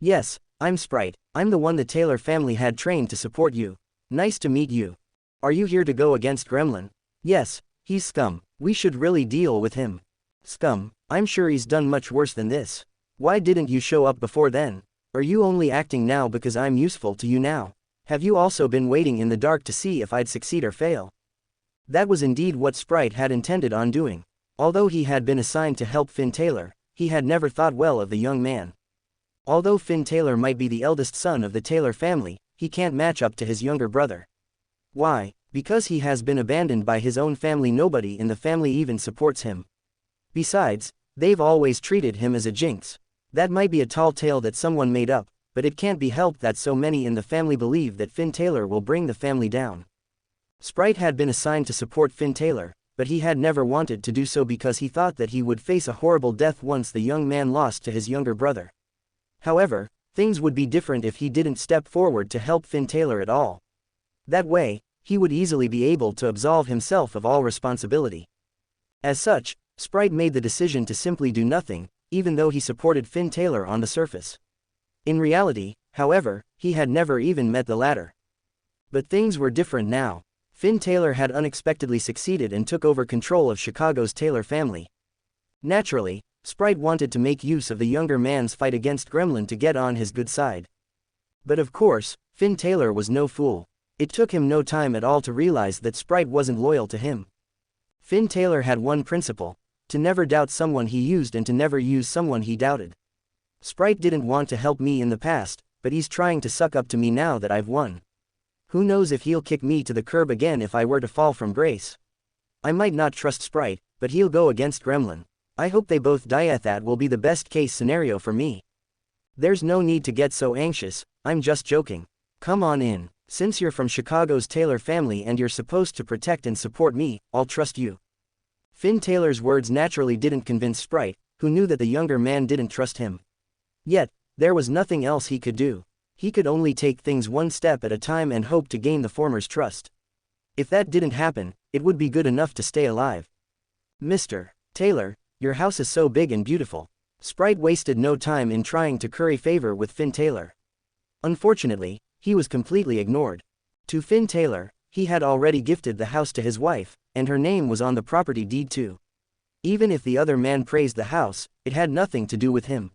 Yes, I'm Sprite, I'm the one the Taylor family had trained to support you. Nice to meet you. Are you here to go against Gremlin? Yes, he's scum, we should really deal with him. Scum, I'm sure he's done much worse than this. Why didn't you show up before then? Are you only acting now because I'm useful to you now? Have you also been waiting in the dark to see if I'd succeed or fail? That was indeed what Sprite had intended on doing. Although he had been assigned to help Finn Taylor, he had never thought well of the young man. Although Finn Taylor might be the eldest son of the Taylor family, he can't match up to his younger brother. Why? Because he has been abandoned by his own family. Nobody in the family even supports him. Besides, they've always treated him as a jinx. That might be a tall tale that someone made up, but it can't be helped that so many in the family believe that Finn Taylor will bring the family down. Sprite had been assigned to support Finn Taylor, but he had never wanted to do so because he thought that he would face a horrible death once the young man lost to his younger brother. However, things would be different if he didn't step forward to help Finn Taylor at all. That way, he would easily be able to absolve himself of all responsibility. As such, Sprite made the decision to simply do nothing, even though he supported Finn Taylor on the surface. In reality, however, he had never even met the latter. But things were different now. Finn Taylor had unexpectedly succeeded and took over control of Chicago's Taylor family. Naturally, Sprite wanted to make use of the younger man's fight against Gremlin to get on his good side. But of course, Finn Taylor was no fool. It took him no time at all to realize that Sprite wasn't loyal to him. Finn Taylor had one principle: to never doubt someone he used and to never use someone he doubted. Sprite didn't want to help me in the past, but he's trying to suck up to me now that I've won. Who knows if he'll kick me to the curb again if I were to fall from grace. I might not trust Sprite, but he'll go against Gremlin. I hope they both die. That will be the best case scenario for me. There's no need to get so anxious, I'm just joking. Come on in. Since you're from Chicago's Taylor family and you're supposed to protect and support me, I'll trust you. Finn Taylor's words naturally didn't convince Sprite, who knew that the younger man didn't trust him. Yet, there was nothing else he could do. He could only take things one step at a time and hope to gain the former's trust. If that didn't happen, it would be good enough to stay alive. Mr. Taylor, your house is so big and beautiful. Sprite wasted no time in trying to curry favor with Finn Taylor. Unfortunately, he was completely ignored. To Finn Taylor, he had already gifted the house to his wife, and her name was on the property deed too. Even if the other man praised the house, it had nothing to do with him.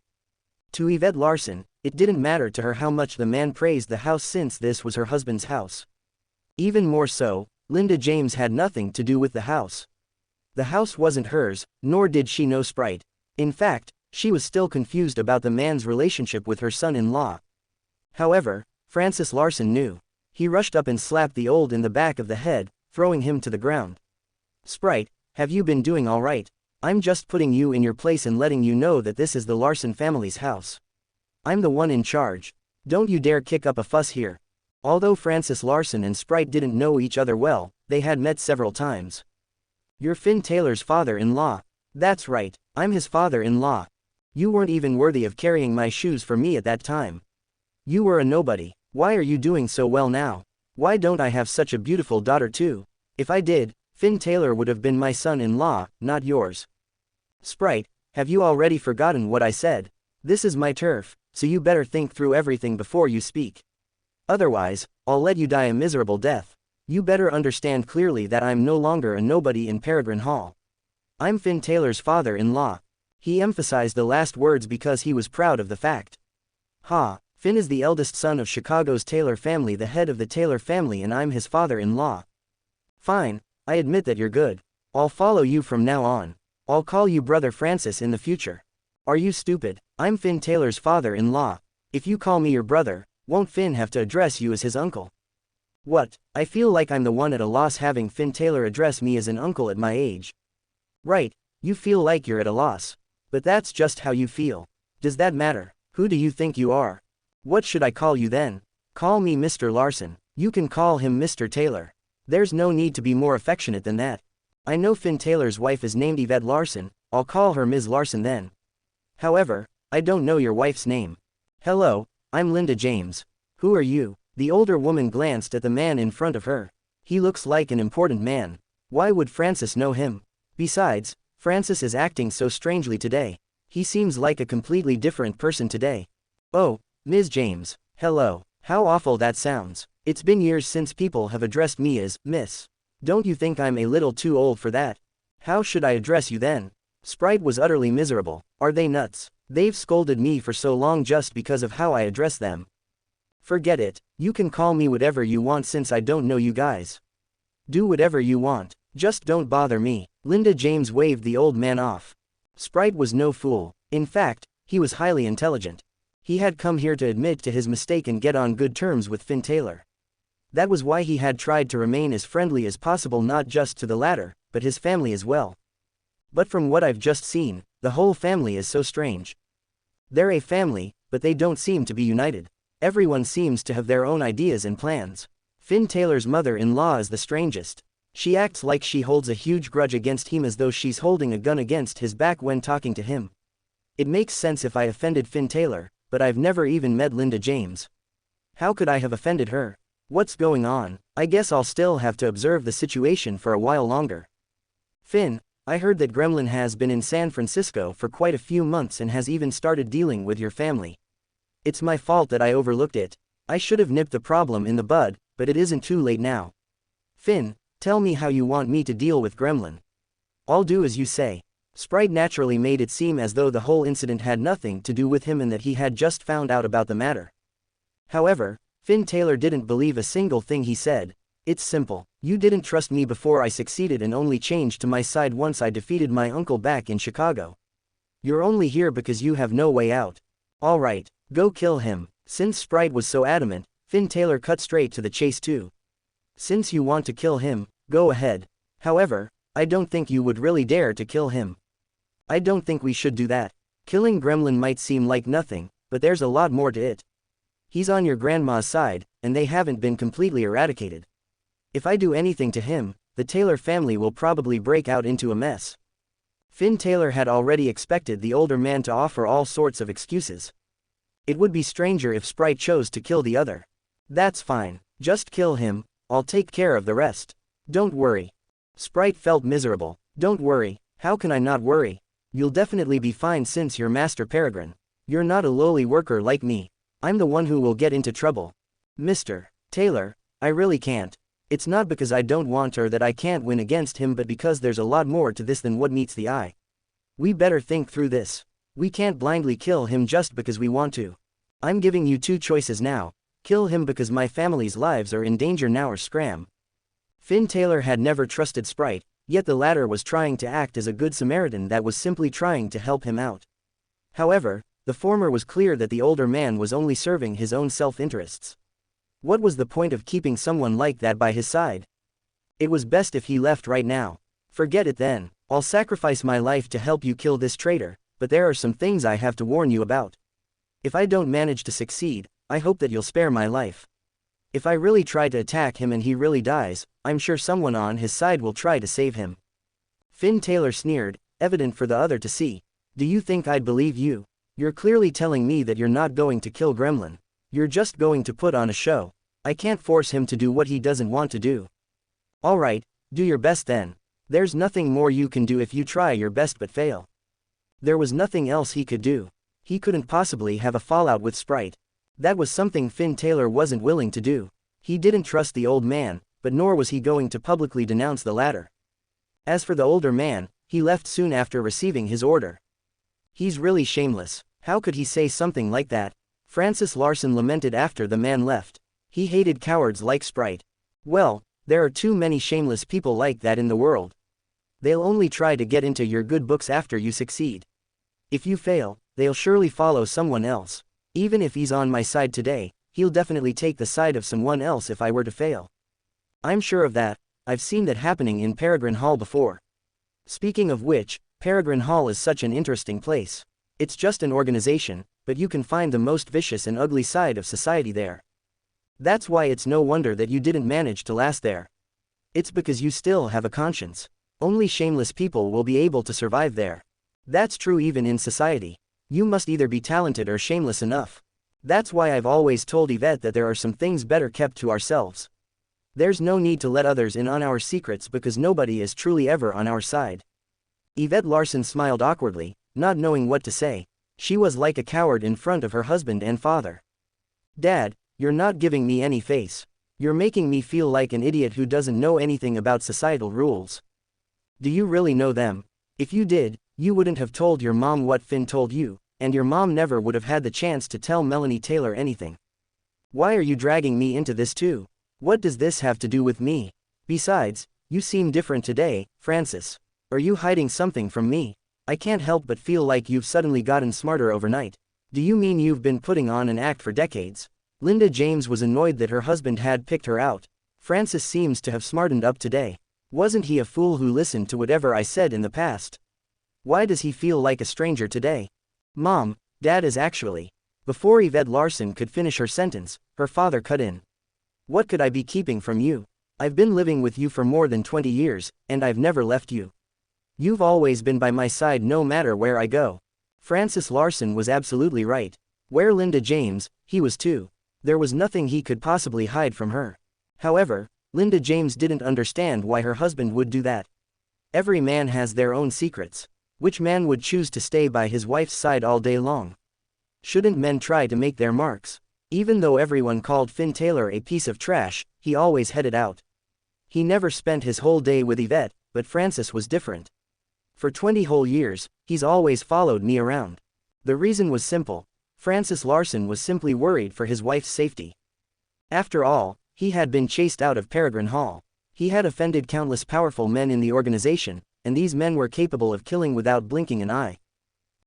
To Yvette Larson, it didn't matter to her how much the man praised the house since this was her husband's house. Even more so, Linda James had nothing to do with the house. The house wasn't hers, nor did she know Sprite. In fact, she was still confused about the man's relationship with her son-in-law. However, Francis Larson knew. He rushed up and slapped the old in the back of the head, throwing him to the ground. Sprite, have you been doing all right? I'm just putting you in your place and letting you know that this is the Larson family's house. I'm the one in charge. Don't you dare kick up a fuss here. Although Francis Larson and Sprite didn't know each other well, they had met several times. You're Finn Taylor's father-in-law. That's right, I'm his father-in-law. You weren't even worthy of carrying my shoes for me at that time. You were a nobody. Why are you doing so well now? Why don't I have such a beautiful daughter too? If I did, Finn Taylor would have been my son-in-law, not yours. Sprite, have you already forgotten what I said? This is my turf, so you better think through everything before you speak. Otherwise, I'll let you die a miserable death. You better understand clearly that I'm no longer a nobody in Peregrine Hall. I'm Finn Taylor's father-in-law. He emphasized the last words because he was proud of the fact. Ha, Finn is the eldest son of Chicago's Taylor family, the head of the Taylor family, and I'm his father-in-law. Fine, I admit that you're good. I'll follow you from now on. I'll call you Brother Francis in the future. Are you stupid? I'm Finn Taylor's father-in-law. If you call me your brother, won't Finn have to address you as his uncle? What? I feel like I'm the one at a loss having Finn Taylor address me as an uncle at my age. Right, you feel like you're at a loss. But that's just how you feel. Does that matter? Who do you think you are? What should I call you then? Call me Mr. Larson. You can call him Mr. Taylor. There's no need to be more affectionate than that. I know Finn Taylor's wife is named Yvette Larson, I'll call her Ms. Larson then. However, I don't know your wife's name. Hello, I'm Linda James. Who are you? The older woman glanced at the man in front of her. He looks like an important man. Why would Francis know him? Besides, Francis is acting so strangely today. He seems like a completely different person today. Oh, Ms. James, hello. How awful that sounds. It's been years since people have addressed me as Miss. Don't you think I'm a little too old for that? How should I address you then? Sprite was utterly miserable. Are they nuts? They've scolded me for so long just because of how I address them. Forget it, you can call me whatever you want since I don't know you guys. Do whatever you want, just don't bother me." Linda James waved the old man off. Sprite was no fool. In fact, he was highly intelligent. He had come here to admit to his mistake and get on good terms with Finn Taylor. That was why he had tried to remain as friendly as possible, not just to the latter, but his family as well. But from what I've just seen, the whole family is so strange. They're a family, but they don't seem to be united. Everyone seems to have their own ideas and plans. Finn Taylor's mother-in-law is the strangest. She acts like she holds a huge grudge against him, as though she's holding a gun against his back when talking to him. It makes sense if I offended Finn Taylor, but I've never even met Linda James. How could I have offended her? What's going on? I guess I'll still have to observe the situation for a while longer. Finn, I heard that Gremlin has been in San Francisco for quite a few months and has even started dealing with your family. It's my fault that I overlooked it. I should have nipped the problem in the bud, but it isn't too late now. Finn, tell me how you want me to deal with Gremlin. I'll do as you say. Sprite naturally made it seem as though the whole incident had nothing to do with him and that he had just found out about the matter. However, Finn Taylor didn't believe a single thing he said. It's simple. You didn't trust me before I succeeded and only changed to my side once I defeated my uncle back in Chicago. You're only here because you have no way out. All right, go kill him. Since Sprite was so adamant, Finn Taylor cut straight to the chase too. Since you want to kill him, go ahead. However, I don't think you would really dare to kill him. I don't think we should do that. Killing Gremlin might seem like nothing, but there's a lot more to it. He's on your grandma's side, and they haven't been completely eradicated. If I do anything to him, the Taylor family will probably break out into a mess. Finn Taylor had already expected the older man to offer all sorts of excuses. It would be stranger if Sprite chose to kill the other. That's fine, just kill him, I'll take care of the rest. Don't worry. Sprite felt miserable. Don't worry, how can I not worry? You'll definitely be fine since you're Master Peregrine. You're not a lowly worker like me. I'm the one who will get into trouble. Mr. Taylor, I really can't. It's not because I don't want or that I can't win against him, but because there's a lot more to this than what meets the eye. We better think through this. We can't blindly kill him just because we want to. I'm giving you two choices now. Kill him because my family's lives are in danger now, or scram. Finn Taylor had never trusted Sprite, yet the latter was trying to act as a good Samaritan that was simply trying to help him out. However, the former was clear that the older man was only serving his own self-interests. What was the point of keeping someone like that by his side? It was best if he left right now. Forget it then. I'll sacrifice my life to help you kill this traitor, but there are some things I have to warn you about. If I don't manage to succeed, I hope that you'll spare my life. If I really try to attack him and he really dies, I'm sure someone on his side will try to save him. Finn Taylor sneered, evident for the other to see. Do you think I'd believe you? You're clearly telling me that you're not going to kill Gremlin. You're just going to put on a show. I can't force him to do what he doesn't want to do. All right, do your best then. There's nothing more you can do if you try your best but fail. There was nothing else he could do. He couldn't possibly have a fallout with Sprite. That was something Finn Taylor wasn't willing to do. He didn't trust the old man, but nor was he going to publicly denounce the latter. As for the older man, he left soon after receiving his order. He's really shameless. How could he say something like that? Francis Larson lamented after the man left. He hated cowards like Sprite. Well, there are too many shameless people like that in the world. They'll only try to get into your good books after you succeed. If you fail, they'll surely follow someone else. Even if he's on my side today, he'll definitely take the side of someone else if I were to fail. I'm sure of that. I've seen that happening in Peregrine Hall before. Speaking of which, Peregrine Hall is such an interesting place. It's just an organization, but you can find the most vicious and ugly side of society there. That's why it's no wonder that you didn't manage to last there. It's because you still have a conscience. Only shameless people will be able to survive there. That's true even in society. You must either be talented or shameless enough. That's why I've always told Yvette that there are some things better kept to ourselves. There's no need to let others in on our secrets because nobody is truly ever on our side. Yvette Larson smiled awkwardly, not knowing what to say. She was like a coward in front of her husband and father. Dad, you're not giving me any face. You're making me feel like an idiot who doesn't know anything about societal rules. Do you really know them? If you did, you wouldn't have told your mom what Finn told you. and your mom never would have had the chance to tell Melanie Taylor anything. Why are you dragging me into this too? What does this have to do with me? Besides, you seem different today, Francis. Are you hiding something from me? I can't help but feel like you've suddenly gotten smarter overnight. Do you mean you've been putting on an act for decades? Linda James was annoyed that her husband had picked her out. Francis seems to have smartened up today. Wasn't he a fool who listened to whatever I said in the past? Why does he feel like a stranger today? Mom, Dad is actually. Before Yvette Larson could finish her sentence, her father cut in. What could I be keeping from you? I've been living with you for more than 20 years, and I've never left you. You've always been by my side no matter where I go. Francis Larson was absolutely right. Where Linda James, he was too. There was nothing he could possibly hide from her. However, Linda James didn't understand why her husband would do that. Every man has their own secrets. Which man would choose to stay by his wife's side all day long? Shouldn't men try to make their marks? Even though everyone called Finn Taylor a piece of trash, he always headed out. He never spent his whole day with Yvette, but Francis was different. For 20 whole years, he's always followed me around. The reason was simple. Francis Larson was simply worried for his wife's safety. After all, he had been chased out of Peregrine Hall. He had offended countless powerful men in the organization, and these men were capable of killing without blinking an eye.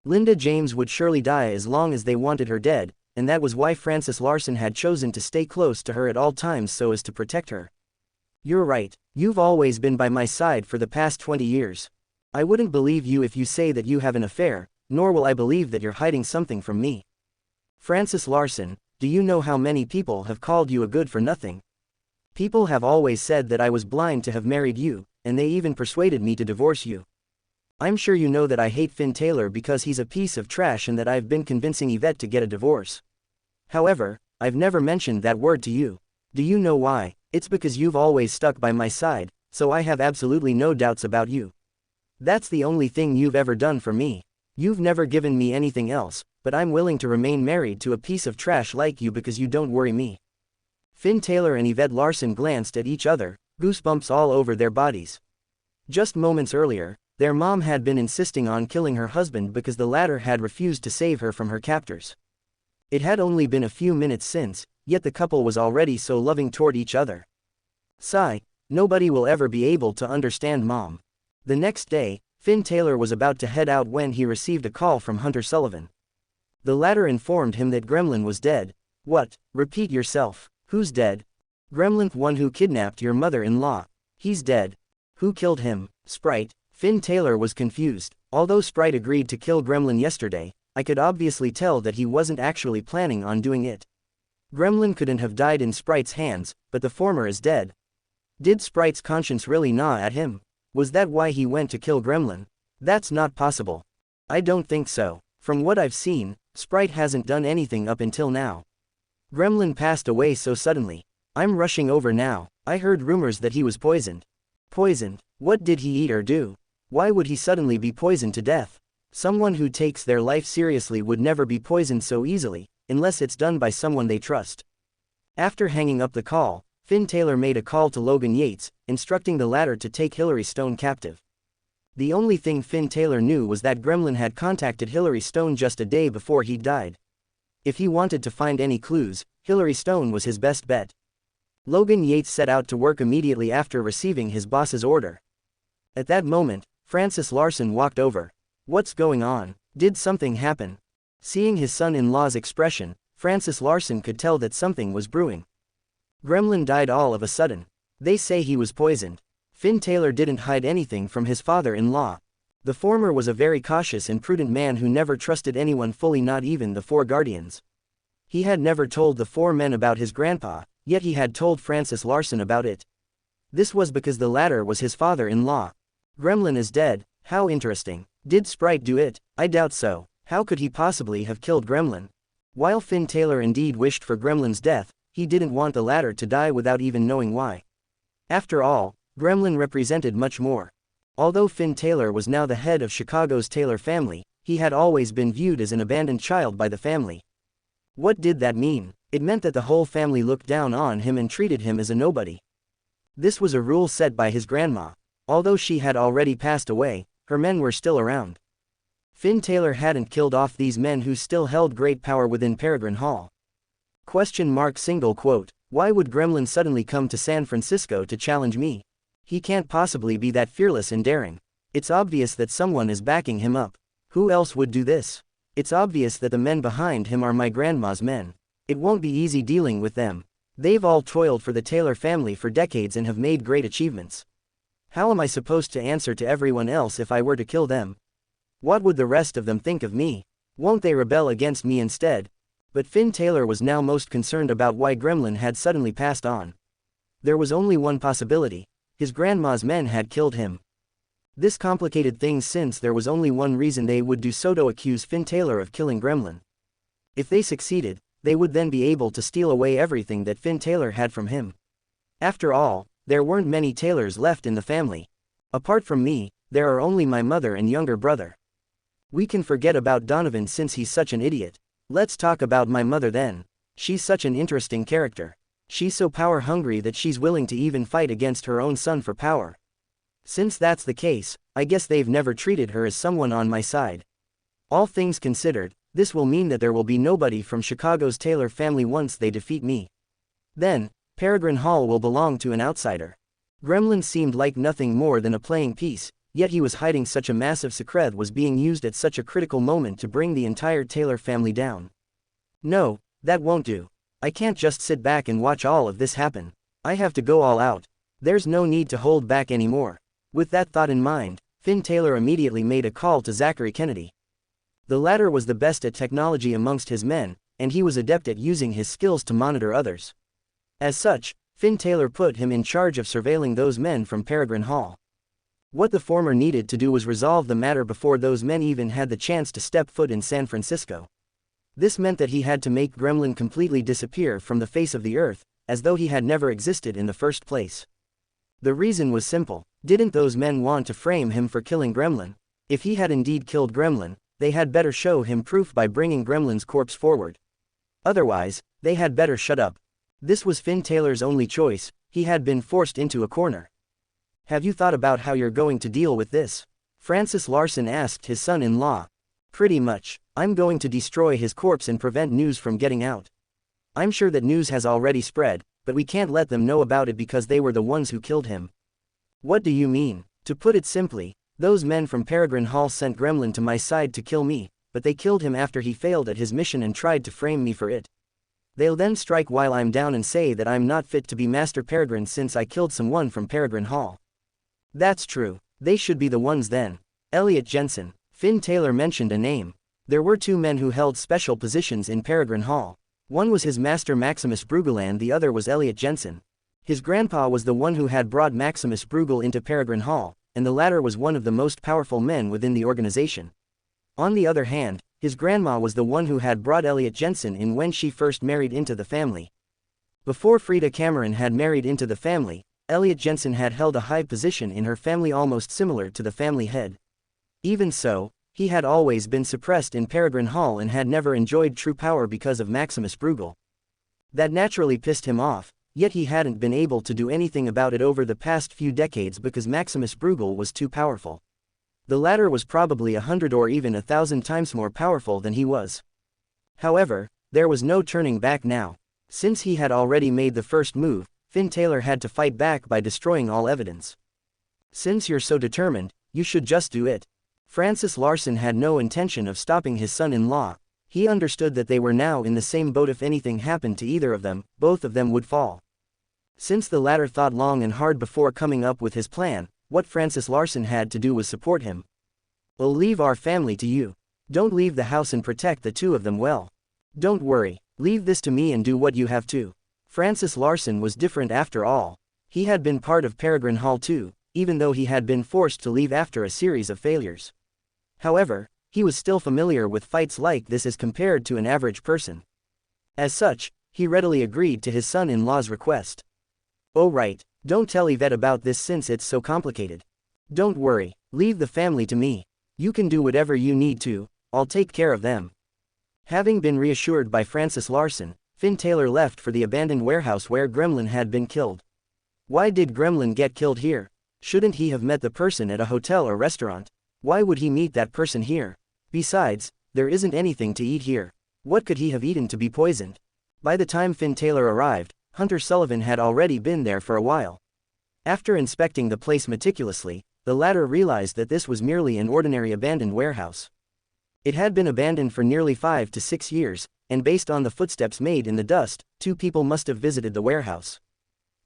Linda James would surely die as long as they wanted her dead, and that was why Francis Larson had chosen to stay close to her at all times so as to protect her. You're right, you've always been by my side for the past 20 years. I wouldn't believe you if you say that you have an affair, nor will I believe that you're hiding something from me. Francis Larson, do you know how many people have called you a good-for-nothing? People have always said that I was blind to have married you, and they even persuaded me to divorce you. I'm sure you know that I hate Finn Taylor because he's a piece of trash and that I've been convincing Yvette to get a divorce. However, I've never mentioned that word to you. Do you know why? It's because you've always stuck by my side, so I have absolutely no doubts about you. That's the only thing you've ever done for me. You've never given me anything else, but I'm willing to remain married to a piece of trash like you because you don't worry me. Finn Taylor and Yvette Larson glanced at each other, goosebumps all over their bodies. Just moments earlier, their mom had been insisting on killing her husband because the latter had refused to save her from her captors. It had only been a few minutes since, yet the couple was already so loving toward each other. Sigh, nobody will ever be able to understand Mom. The next day, Finn Taylor was about to head out when he received a call from Hunter Sullivan. The latter informed him that Gremlin was dead. What? Repeat yourself. Who's dead? Gremlin, the one who kidnapped your mother-in-law. He's dead. Who killed him? Sprite. Finn Taylor was confused. Although Sprite agreed to kill Gremlin yesterday, I could obviously tell that he wasn't actually planning on doing it. Gremlin couldn't have died in Sprite's hands, but the former is dead. Did Sprite's conscience really gnaw at him? Was that why he went to kill Gremlin? That's not possible. I don't think so. From what I've seen, Sprite hasn't done anything up until now. Gremlin passed away so suddenly. I'm rushing over now. I heard rumors that he was poisoned. Poisoned? What did he eat or do? Why would he suddenly be poisoned to death? Someone who takes their life seriously would never be poisoned so easily, unless it's done by someone they trust. After hanging up the call, Finn Taylor made a call to Logan Yates, instructing the latter to take Hillary Stone captive. The only thing Finn Taylor knew was that Gremlin had contacted Hillary Stone just a day before he died. If he wanted to find any clues, Hillary Stone was his best bet. Logan Yates set out to work immediately after receiving his boss's order. At that moment, Francis Larson walked over. What's going on? Did something happen? Seeing his son-in-law's expression, Francis Larson could tell that something was brewing. Gremlin died all of a sudden. They say he was poisoned. Finn Taylor didn't hide anything from his father-in-law. The former was a very cautious and prudent man who never trusted anyone fully, not even the four guardians. He had never told the four men about his grandpa, yet he had told Francis Larson about it. This was because the latter was his father-in-law. Gremlin is dead. How interesting. Did Sprite do it? I doubt so. How could he possibly have killed Gremlin? While Finn Taylor indeed wished for Gremlin's death, he didn't want the latter to die without even knowing why. After all, Gremlin represented much more. Although Finn Taylor was now the head of Chicago's Taylor family, he had always been viewed as an abandoned child by the family. What did that mean? It meant that the whole family looked down on him and treated him as a nobody. This was a rule set by his grandma. Although she had already passed away, her men were still around. Finn Taylor hadn't killed off these men who still held great power within Peregrine Hall. Single quote, why would Gremlin suddenly come to San Francisco to challenge me? He can't possibly be that fearless and daring. It's obvious that someone is backing him up. Who else would do this? It's obvious that the men behind him are my grandma's men. It won't be easy dealing with them. They've all toiled for the Taylor family for decades and have made great achievements. How am I supposed to answer to everyone else if I were to kill them? What would the rest of them think of me? Won't they rebel against me instead? But Finn Taylor was now most concerned about why Gremlin had suddenly passed on. There was only one possibility. His grandma's men had killed him. This complicated things since there was only one reason they would do so: to accuse Finn Taylor of killing Gremlin. If they succeeded, they would then be able to steal away everything that Finn Taylor had from him. After all, there weren't many Taylors left in the family. Apart from me, there are only my mother and younger brother. We can forget about Donovan since he's such an idiot. Let's talk about my mother then. She's such an interesting character. She's so power-hungry that she's willing to even fight against her own son for power. Since that's the case, I guess they've never treated her as someone on my side. All things considered, this will mean that there will be nobody from Chicago's Taylor family once they defeat me. Then, Peregrine Hall will belong to an outsider. Gremlin seemed like nothing more than a playing piece, yet he was hiding such a massive secret was being used at such a critical moment to bring the entire Taylor family down. No, that won't do. I can't just sit back and watch all of this happen. I have to go all out. There's no need to hold back anymore. With that thought in mind, Finn Taylor immediately made a call to Zachary Kennedy. The latter was the best at technology amongst his men, and he was adept at using his skills to monitor others. As such, Finn Taylor put him in charge of surveilling those men from Peregrine Hall. What the former needed to do was resolve the matter before those men even had the chance to step foot in San Francisco. This meant that he had to make Gremlin completely disappear from the face of the earth, as though he had never existed in the first place. The reason was simple. Didn't those men want to frame him for killing Gremlin? If he had indeed killed Gremlin, they had better show him proof by bringing Gremlin's corpse forward. Otherwise, they had better shut up. This was Finn Taylor's only choice. He had been forced into a corner. Have you thought about how you're going to deal with this? Francis Larson asked his son-in-law. Pretty much. I'm going to destroy his corpse and prevent news from getting out. I'm sure that news has already spread, but we can't let them know about it because they were the ones who killed him. What do you mean? To put it simply, those men from Peregrine Hall sent Gremlin to my side to kill me, but they killed him after he failed at his mission and tried to frame me for it. They'll then strike while I'm down and say that I'm not fit to be Master Peregrine since I killed someone from Peregrine Hall. That's true. They should be the ones then. Elliot Jensen. Finn Taylor mentioned a name. There were two men who held special positions in Peregrine Hall. One was his master Maximus Bruegel and the other was Elliot Jensen. His grandpa was the one who had brought Maximus Bruegel into Peregrine Hall, and the latter was one of the most powerful men within the organization. On the other hand, his grandma was the one who had brought Elliot Jensen in when she first married into the family. Before Frida Cameron had married into the family, Elliot Jensen had held a high position in her family almost similar to the family head. Even so, he had always been suppressed in Peregrine Hall and had never enjoyed true power because of Maximus Bruegel. That naturally pissed him off, yet he hadn't been able to do anything about it over the past few decades because Maximus Bruegel was too powerful. The latter was probably 100 or even 1,000 times more powerful than he was. However, there was no turning back now. Since he had already made the first move, Finn Taylor had to fight back by destroying all evidence. Since you're so determined, you should just do it. Francis Larson had no intention of stopping his son-in-law. He understood that they were now in the same boat. If anything happened to either of them, both of them would fall. Since the latter thought long and hard before coming up with his plan, what Francis Larson had to do was support him. We'll leave our family to you. Don't leave the house and protect the two of them well. Don't worry, leave this to me and do what you have to. Francis Larson was different after all. He had been part of Peregrine Hall too, even though he had been forced to leave after a series of failures. However, he was still familiar with fights like this as compared to an average person. As such, he readily agreed to his son-in-law's request. Oh right, don't tell Yvette about this since it's so complicated. Don't worry, leave the family to me. You can do whatever you need to, I'll take care of them. Having been reassured by Francis Larson, Finn Taylor left for the abandoned warehouse where Gremlin had been killed. Why did Gremlin get killed here? Shouldn't he have met the person at a hotel or restaurant? Why would he meet that person here? Besides, there isn't anything to eat here. What could he have eaten to be poisoned? By the time Finn Taylor arrived, Hunter Sullivan had already been there for a while. After inspecting the place meticulously, the latter realized that this was merely an ordinary abandoned warehouse. It had been abandoned for nearly 5 to 6 years, and based on the footsteps made in the dust, 2 people must have visited the warehouse.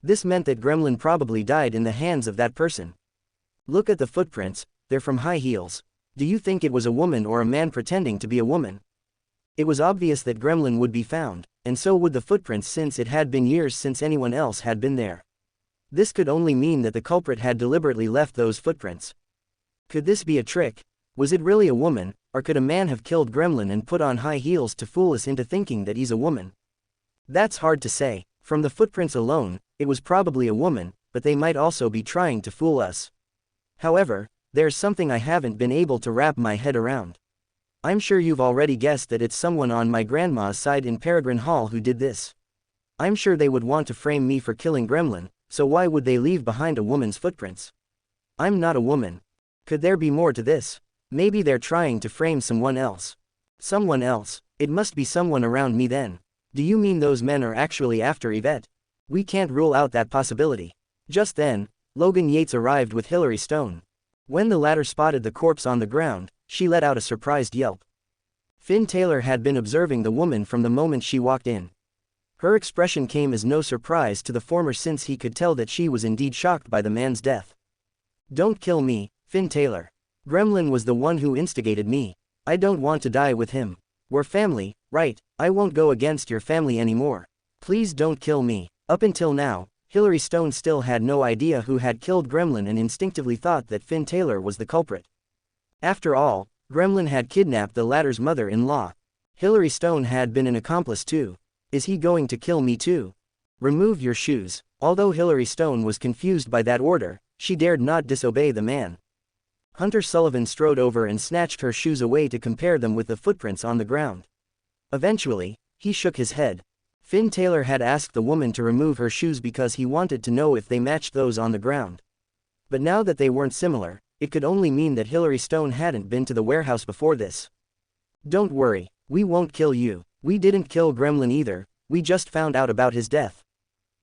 This meant that Gremlin probably died in the hands of that person. Look at the footprints, they're from high heels. Do you think it was a woman or a man pretending to be a woman? It was obvious that Gremlin would be found, and so would the footprints since it had been years since anyone else had been there. This could only mean that the culprit had deliberately left those footprints. Could this be a trick? Was it really a woman, or could a man have killed Gremlin and put on high heels to fool us into thinking that he's a woman? That's hard to say. From the footprints alone, it was probably a woman, but they might also be trying to fool us. However, there's something I haven't been able to wrap my head around. I'm sure you've already guessed that it's someone on my grandma's side in Peregrine Hall who did this. I'm sure they would want to frame me for killing Gremlin, so why would they leave behind a woman's footprints? I'm not a woman. Could there be more to this? Maybe they're trying to frame someone else. Someone else? It must be someone around me then. Do you mean those men are actually after Yvette? We can't rule out that possibility. Just then, Logan Yates arrived with Hillary Stone. When the latter spotted the corpse on the ground, she let out a surprised yelp. Finn Taylor had been observing the woman from the moment she walked in. Her expression came as no surprise to the former since he could tell that she was indeed shocked by the man's death. Don't kill me, Finn Taylor. Gremlin was the one who instigated me. I don't want to die with him. We're family, right? I won't go against your family anymore. Please don't kill me. Up until now, Hillary Stone still had no idea who had killed Gremlin and instinctively thought that Finn Taylor was the culprit. After all, Gremlin had kidnapped the latter's mother-in-law. Hillary Stone had been an accomplice too. Is he going to kill me too? Remove your shoes. Although Hillary Stone was confused by that order, she dared not disobey the man. Hunter Sullivan strode over and snatched her shoes away to compare them with the footprints on the ground. Eventually, he shook his head. Finn Taylor had asked the woman to remove her shoes because he wanted to know if they matched those on the ground. But now that they weren't similar, it could only mean that Hillary Stone hadn't been to the warehouse before this. Don't worry, we won't kill you. We didn't kill Gremlin either, we just found out about his death.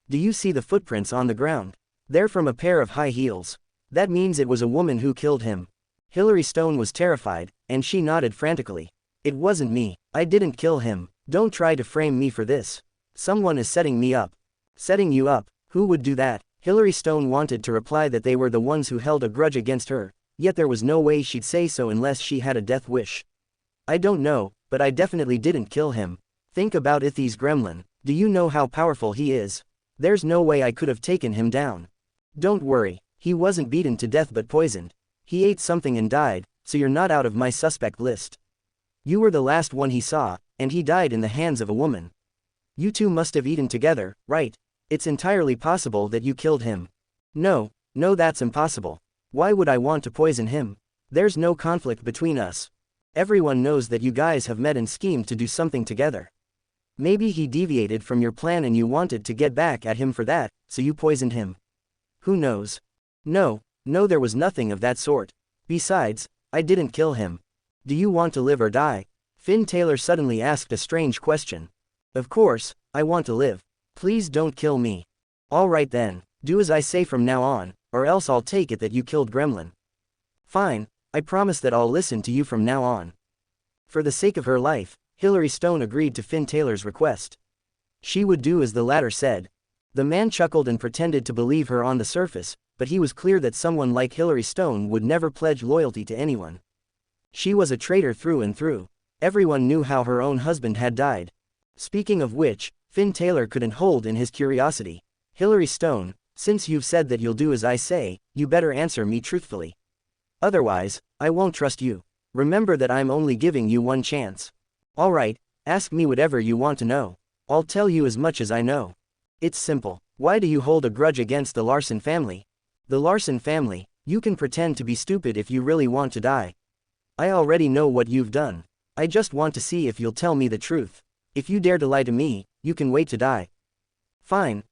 Do you see the footprints on the ground? They're from a pair of high heels. That means it was a woman who killed him. Hillary Stone was terrified, and she nodded frantically. It wasn't me. I didn't kill him. Don't try to frame me for this. Someone is setting me up. Setting you up? Who would do that? Hillary Stone wanted to reply that they were the ones who held a grudge against her, yet there was no way she'd say so unless she had a death wish. I don't know, but I definitely didn't kill him. Think about Ithy's Gremlin. Do you know how powerful he is? There's no way I could have taken him down. Don't worry. He wasn't beaten to death but poisoned. He ate something and died, so you're not out of my suspect list. You were the last one he saw, and he died in the hands of a woman. You two must have eaten together, right? It's entirely possible that you killed him. No, that's impossible. Why would I want to poison him? There's no conflict between us. Everyone knows that you guys have met and schemed to do something together. Maybe he deviated from your plan and you wanted to get back at him for that, so you poisoned him. Who knows? No, there was nothing of that sort. Besides, I didn't kill him. Do you want to live or die? Finn Taylor suddenly asked a strange question. Of course, I want to live. Please don't kill me. All right then, do as I say from now on, or else I'll take it that you killed Gremlin. Fine, I promise that I'll listen to you from now on. For the sake of her life, Hillary Stone agreed to Finn Taylor's request. She would do as the latter said. The man chuckled and pretended to believe her on the surface, but he was clear that someone like Hillary Stone would never pledge loyalty to anyone. She was a traitor through and through. Everyone knew how her own husband had died. Speaking of which, Finn Taylor couldn't hold in his curiosity. Hillary Stone, since you've said that you'll do as I say, you better answer me truthfully. Otherwise, I won't trust you. Remember that I'm only giving you one chance. All right, ask me whatever you want to know. I'll tell you as much as I know. It's simple. Why do you hold a grudge against the Larson family? The Larson family? You can pretend to be stupid if you really want to die. I already know what you've done. I just want to see if you'll tell me the truth. If you dare to lie to me, you can wait to die. Fine,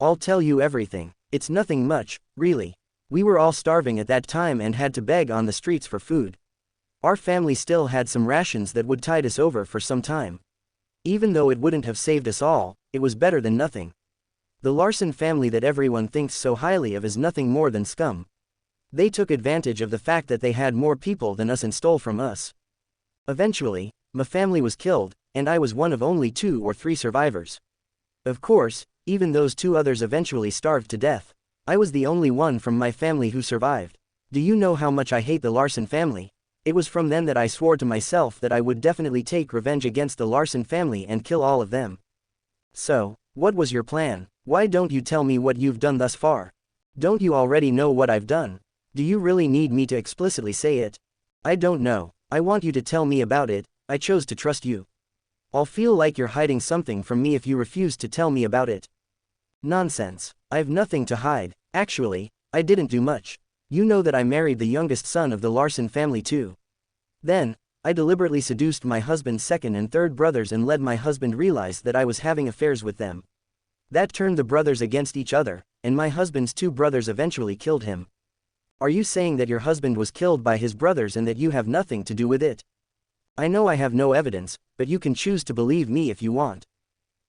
I'll tell you everything. It's nothing much, really. We were all starving at that time and had to beg on the streets for food. Our family still had some rations that would tide us over for some time. Even though it wouldn't have saved us all, it was better than nothing. The Larson family that everyone thinks so highly of is nothing more than scum. They took advantage of the fact that they had more people than us and stole from us. Eventually, my family was killed, and I was one of only 2 or 3 survivors. Of course, even those 2 others eventually starved to death. I was the only one from my family who survived. Do you know how much I hate the Larson family? It was from then that I swore to myself that I would definitely take revenge against the Larson family and kill all of them. So, what was your plan? Why don't you tell me what you've done thus far? Don't you already know what I've done? Do you really need me to explicitly say it? I don't know. I want you to tell me about it. I chose to trust you. I'll feel like you're hiding something from me if you refuse to tell me about it. Nonsense. I've nothing to hide. Actually, I didn't do much. You know that I married the youngest son of the Larson family too. Then, I deliberately seduced my husband's 2nd and 3rd brothers and let my husband realize that I was having affairs with them. That turned the brothers against each other, and my husband's 2 brothers eventually killed him. Are you saying that your husband was killed by his brothers and that you have nothing to do with it? I know I have no evidence, but you can choose to believe me if you want.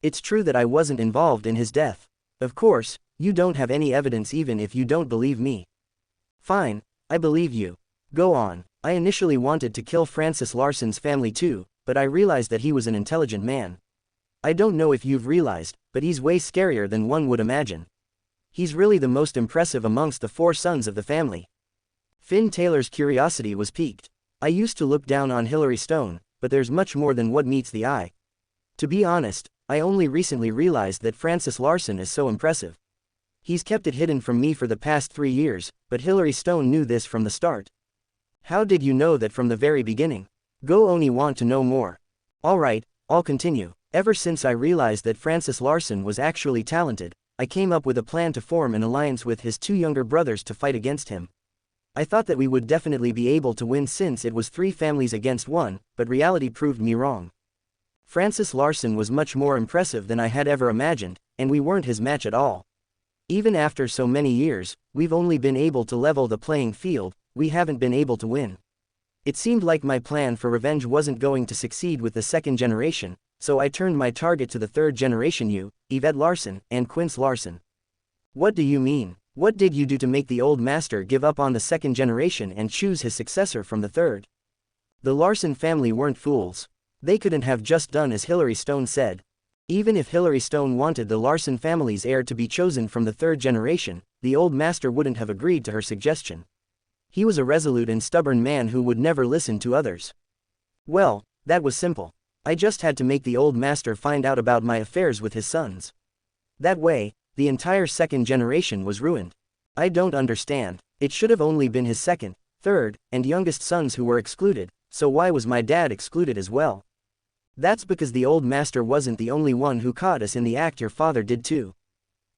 It's true that I wasn't involved in his death. Of course, you don't have any evidence even if you don't believe me. Fine, I believe you. Go on. I initially wanted to kill Francis Larson's family too, but I realized that he was an intelligent man. I don't know if you've realized, but he's way scarier than one would imagine. He's really the most impressive amongst the 4 sons of the family. Finn Taylor's curiosity was piqued. I used to look down on Hillary Stone, but there's much more than what meets the eye. To be honest, I only recently realized that Francis Larson is so impressive. He's kept it hidden from me for the past 3 years, but Hillary Stone knew this from the start. How did you know that from the very beginning? Go only want to know more. Alright, I'll continue. Ever since I realized that Francis Larson was actually talented, I came up with a plan to form an alliance with his 2 younger brothers to fight against him. I thought that we would definitely be able to win since it was 3 families against 1, but reality proved me wrong. Francis Larson was much more impressive than I had ever imagined, and we weren't his match at all. Even after so many years, we've only been able to level the playing field, we haven't been able to win. It seemed like my plan for revenge wasn't going to succeed with the 2nd generation, so I turned my target to the 3rd generation, you, Yvette Larson, and Quince Larson. What do you mean? What did you do to make the old master give up on the 2nd generation and choose his successor from the 3rd? The Larson family weren't fools. They couldn't have just done as Hillary Stone said. Even if Hillary Stone wanted the Larson family's heir to be chosen from the 3rd generation, the old master wouldn't have agreed to her suggestion. He was a resolute and stubborn man who would never listen to others. Well, that was simple. I just had to make the old master find out about my affairs with his sons. That way, the entire 2nd generation was ruined. I don't understand. It should have only been his 2nd, 3rd, and youngest sons who were excluded, so why was my dad excluded as well? That's because the old master wasn't the only one who caught us in the act, your father did too.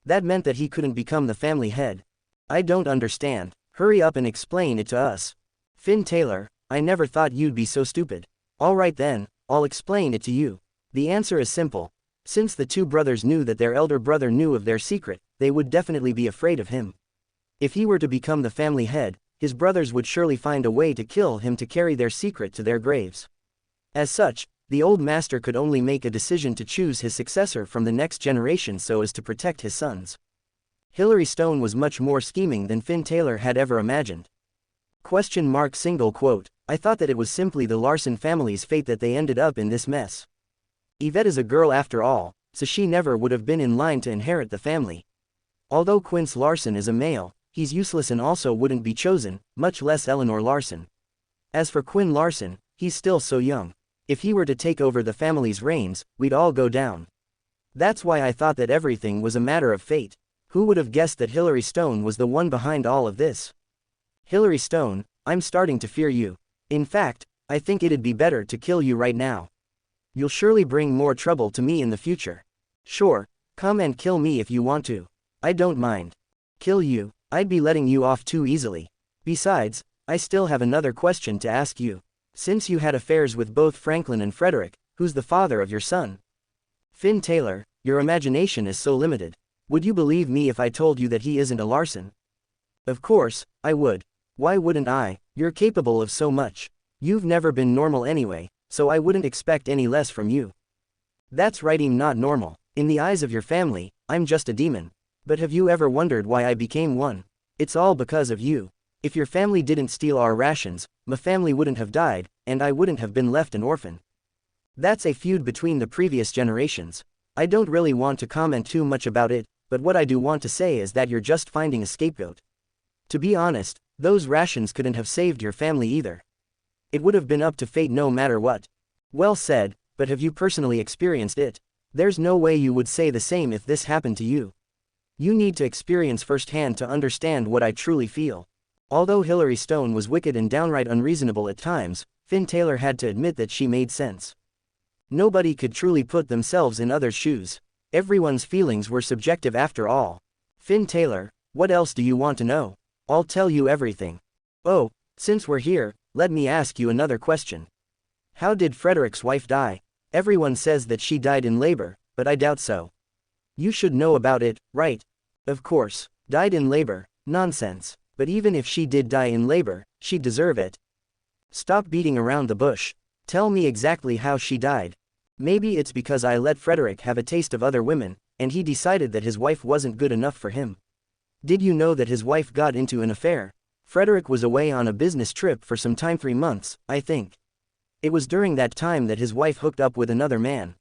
That meant that he couldn't become the family head. I don't understand. Hurry up and explain it to us. Finn Taylor, I never thought you'd be so stupid. Alright then, I'll explain it to you. The answer is simple. Since the 2 brothers knew that their elder brother knew of their secret, they would definitely be afraid of him. If he were to become the family head, his brothers would surely find a way to kill him to carry their secret to their graves. As such, the old master could only make a decision to choose his successor from the next generation so as to protect his sons. Hillary Stone was much more scheming than Finn Taylor had ever imagined. I thought that it was simply the Larson family's fate that they ended up in this mess. Yvette is a girl after all, so she never would have been in line to inherit the family. Although Quince Larson is a male, he's useless and also wouldn't be chosen, much less Eleanor Larson. As for Quinn Larson, he's still so young. If he were to take over the family's reins, we'd all go down. That's why I thought that everything was a matter of fate. Who would have guessed that Hillary Stone was the one behind all of this? Hillary Stone, I'm starting to fear you. In fact, I think it'd be better to kill you right now. You'll surely bring more trouble to me in the future. Sure, come and kill me if you want to. I don't mind. Kill you? I'd be letting you off too easily. Besides, I still have another question to ask you. Since you had affairs with both Franklin and Frederick, who's the father of your son? Finn Taylor, your imagination is so limited. Would you believe me if I told you that he isn't a Larson? Of course, I would. Why wouldn't I? You're capable of so much. You've never been normal anyway, so I wouldn't expect any less from you. That's right, I'm not normal. In the eyes of your family, I'm just a demon. But have you ever wondered why I became one? It's all because of you. If your family didn't steal our rations, my family wouldn't have died, and I wouldn't have been left an orphan. That's a feud between the previous generations. I don't really want to comment too much about it, but what I do want to say is that you're just finding a scapegoat. To be honest, those rations couldn't have saved your family either. It would have been up to fate no matter what. Well said, but have you personally experienced it? There's no way you would say the same if this happened to you. You need to experience firsthand to understand what I truly feel. Although Hilary Stone was wicked and downright unreasonable at times, Finn Taylor had to admit that she made sense. Nobody could truly put themselves in others' shoes. Everyone's feelings were subjective after all. Finn Taylor, what else do you want to know? I'll tell you everything. Oh, since we're here, let me ask you another question. How did Frederick's wife die? Everyone says that she died in labor, but I doubt so. You should know about it, right? Of course, died in labor, nonsense. But even if she did die in labor, she'd deserve it. Stop beating around the bush. Tell me exactly how she died. Maybe it's because I let Frederick have a taste of other women, and he decided that his wife wasn't good enough for him. Did you know that his wife got into an affair? Frederick was away on a business trip for some time, 3 months, I think. It was during that time that his wife hooked up with another man.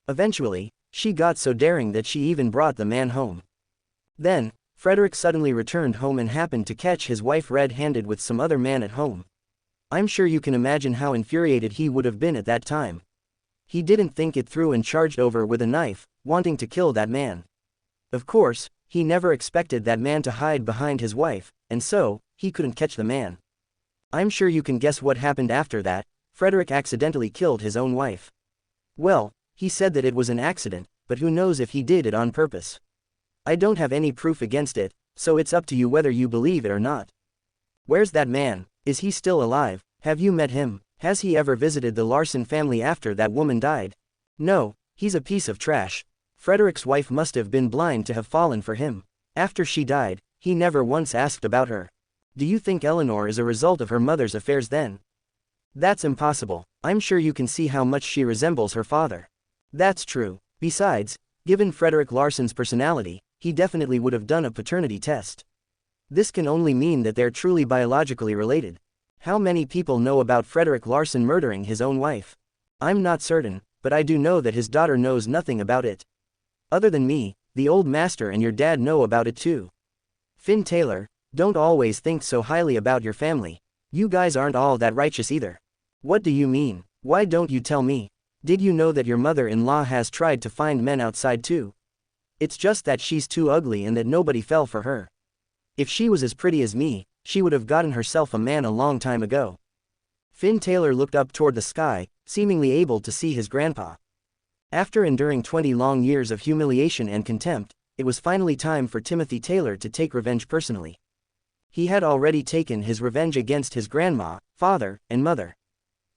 Eventually, she got so daring that she even brought the man home. Then, Frederick suddenly returned home and happened to catch his wife red-handed with some other man at home. I'm sure you can imagine how infuriated he would have been at that time. He didn't think it through and charged over with a knife, wanting to kill that man. Of course, he never expected that man to hide behind his wife, and so, he couldn't catch the man. I'm sure you can guess what happened after that. Frederick accidentally killed his own wife. Well, he said that it was an accident, but who knows if he did it on purpose. I don't have any proof against it, so it's up to you whether you believe it or not. Where's that man? Is he still alive? Have you met him? Has he ever visited the Larson family after that woman died? No, he's a piece of trash. Frederick's wife must have been blind to have fallen for him. After she died, he never once asked about her. Do you think Eleanor is a result of her mother's affairs then? That's impossible. I'm sure you can see how much she resembles her father. That's true. Besides, given Frederick Larson's personality, he definitely would have done a paternity test. This can only mean that they're truly biologically related. How many people know about Frederick Larson murdering his own wife? I'm not certain, but I do know that his daughter knows nothing about it. Other than me, the old master and your dad know about it too. Finn Taylor, don't always think so highly about your family. You guys aren't all that righteous either. What do you mean? Why don't you tell me? Did you know that your mother-in-law has tried to find men outside too? It's just that she's too ugly and that nobody fell for her. If she was as pretty as me, she would have gotten herself a man a long time ago. Finn Taylor looked up toward the sky, seemingly able to see his grandpa. After enduring 20 long years of humiliation and contempt, it was finally time for Timothy Taylor to take revenge personally. He had already taken his revenge against his grandma, father, and mother.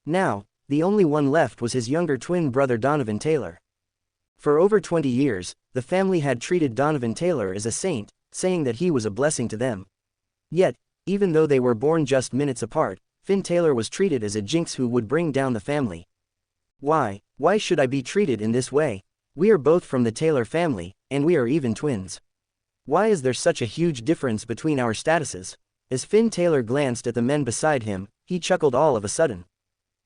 Now, the only one left was his younger twin brother Donovan Taylor. For over 20 years, the family had treated Donovan Taylor as a saint, saying that he was a blessing to them. Yet, even though they were born just minutes apart, Finn Taylor was treated as a jinx who would bring down the family. Why should I be treated in this way? We are both from the Taylor family, and we are even twins. Why is there such a huge difference between our statuses? As Finn Taylor glanced at the men beside him, he chuckled all of a sudden.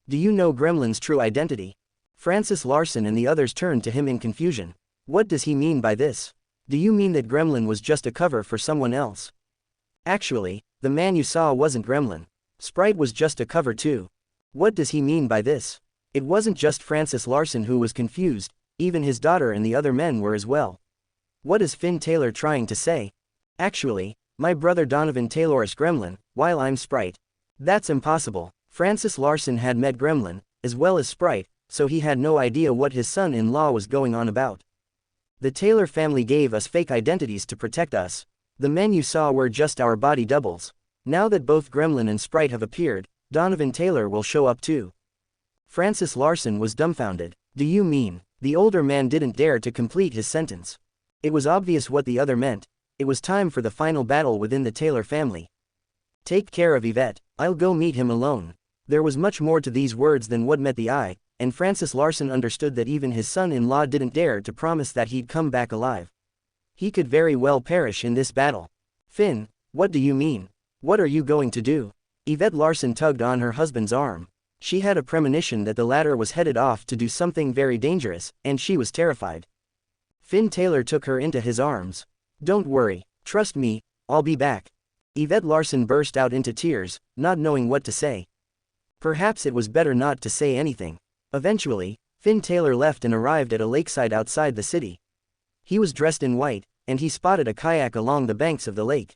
Do you know Gremlin's true identity? Francis Larson and the others turned to him in confusion. What does he mean by this? Do you mean that Gremlin was just a cover for someone else? Actually, the man you saw wasn't Gremlin. Sprite was just a cover too. What does he mean by this? It wasn't just Francis Larson who was confused, even his daughter and the other men were as well. What is Finn Taylor trying to say? Actually, my brother Donovan Taylor is Gremlin, while I'm Sprite. That's impossible. Francis Larson had met Gremlin, as well as Sprite, so he had no idea what his son-in-law was going on about. The Taylor family gave us fake identities to protect us. The men you saw were just our body doubles. Now that both Gremlin and Sprite have appeared, Donovan Taylor will show up too. Francis Larson was dumbfounded. Do you mean? The older man didn't dare to complete his sentence. It was obvious what the other meant. It was time for the final battle within the Taylor family. Take care of Yvette. I'll go meet him alone. There was much more to these words than what met the eye, and Francis Larson understood that even his son-in-law didn't dare to promise that he'd come back alive. He could very well perish in this battle. Finn, what do you mean? What are you going to do? Yvette Larson tugged on her husband's arm. She had a premonition that the latter was headed off to do something very dangerous, and she was terrified. Finn Taylor took her into his arms. Don't worry, trust me, I'll be back. Yvette Larson burst out into tears, not knowing what to say. Perhaps it was better not to say anything. Eventually, Finn Taylor left and arrived at a lakeside outside the city. He was dressed in white, and he spotted a kayak along the banks of the lake.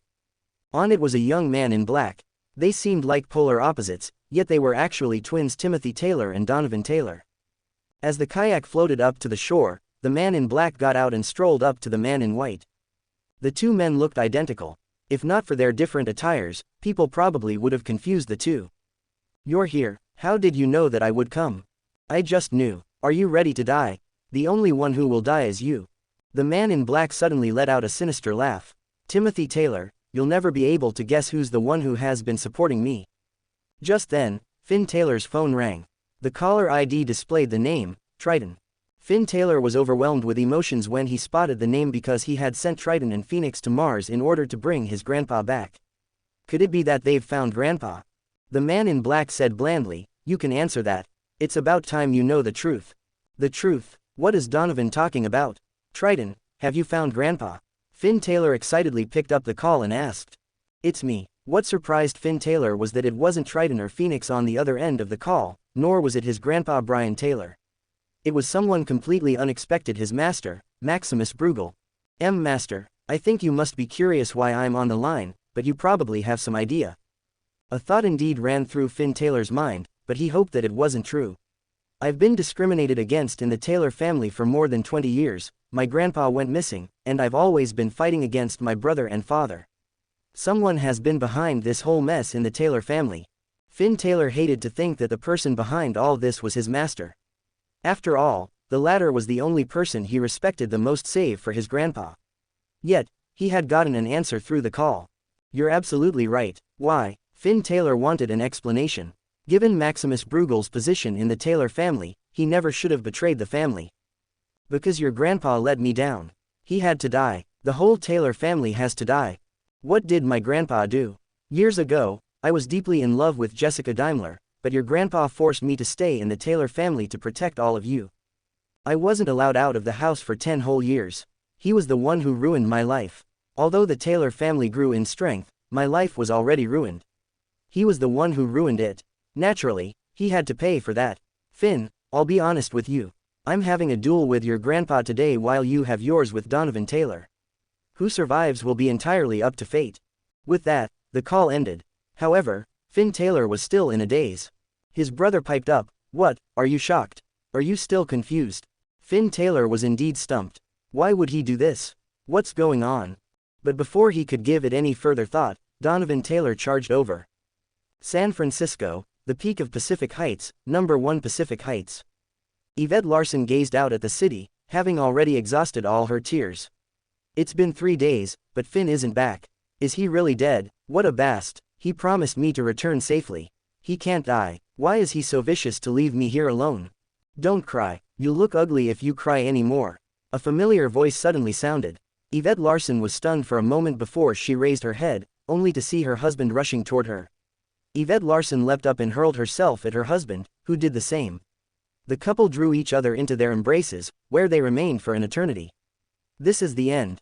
On it was a young man in black. They seemed like polar opposites, yet they were actually twins, Timothy Taylor and Donovan Taylor. As the kayak floated up to the shore, the man in black got out and strolled up to the man in white. The two men looked identical. If not for their different attires, people probably would have confused the two. You're here, how did you know that I would come? I just knew. Are you ready to die? The only one who will die is you. The man in black suddenly let out a sinister laugh. Timothy Taylor, you'll never be able to guess who's the one who has been supporting me. Just then, Finn Taylor's phone rang. The caller ID displayed the name, Triton. Finn Taylor was overwhelmed with emotions when he spotted the name because he had sent Triton and Phoenix to Mars in order to bring his grandpa back. Could it be that they've found Grandpa? The man in black said blandly, you can answer that. It's about time you know the truth. The truth? What is Donovan talking about? Triton, have you found Grandpa? Finn Taylor excitedly picked up the call and asked. It's me. What surprised Finn Taylor was that it wasn't Triton or Phoenix on the other end of the call, nor was it his grandpa Brian Taylor. It was someone completely unexpected, his master, Maximus Bruegel. Master, I think you must be curious why I'm on the line, but you probably have some idea. A thought indeed ran through Finn Taylor's mind, but he hoped that it wasn't true. I've been discriminated against in the Taylor family for more than 20 years, my grandpa went missing, and I've always been fighting against my brother and father. Someone has been behind this whole mess in the Taylor family. Finn Taylor hated to think that the person behind all this was his master. After all, the latter was the only person he respected the most save for his grandpa. Yet, he had gotten an answer through the call. You're absolutely right. Why? Finn Taylor wanted an explanation. Given Maximus Bruegel's position in the Taylor family, he never should have betrayed the family. Because your grandpa let me down. He had to die. The whole Taylor family has to die. What did my grandpa do? Years ago, I was deeply in love with Jessica Daimler, but your grandpa forced me to stay in the Taylor family to protect all of you. I wasn't allowed out of the house for 10 whole years. He was the one who ruined my life. Although the Taylor family grew in strength, my life was already ruined. He was the one who ruined it. Naturally, he had to pay for that. Finn, I'll be honest with you. I'm having a duel with your grandpa today while you have yours with Donovan Taylor. Who survives will be entirely up to fate. With that, the call ended. However, Finn Taylor was still in a daze. His brother piped up, what, are you shocked? Are you still confused? Finn Taylor was indeed stumped. Why would he do this? What's going on? But before he could give it any further thought, Donovan Taylor charged over. San Francisco, the peak of Pacific Heights, number 1 Pacific Heights. Yvette Larson gazed out at the city, having already exhausted all her tears. It's been 3 days, but Finn isn't back. Is he really dead? What a bast. He promised me to return safely. He can't die. Why is he so vicious to leave me here alone? Don't cry. You'll look ugly if you cry anymore. A familiar voice suddenly sounded. Yvette Larson was stunned for a moment before she raised her head, only to see her husband rushing toward her. Yvette Larson leapt up and hurled herself at her husband, who did the same. The couple drew each other into their embraces, where they remained for an eternity. This is the end.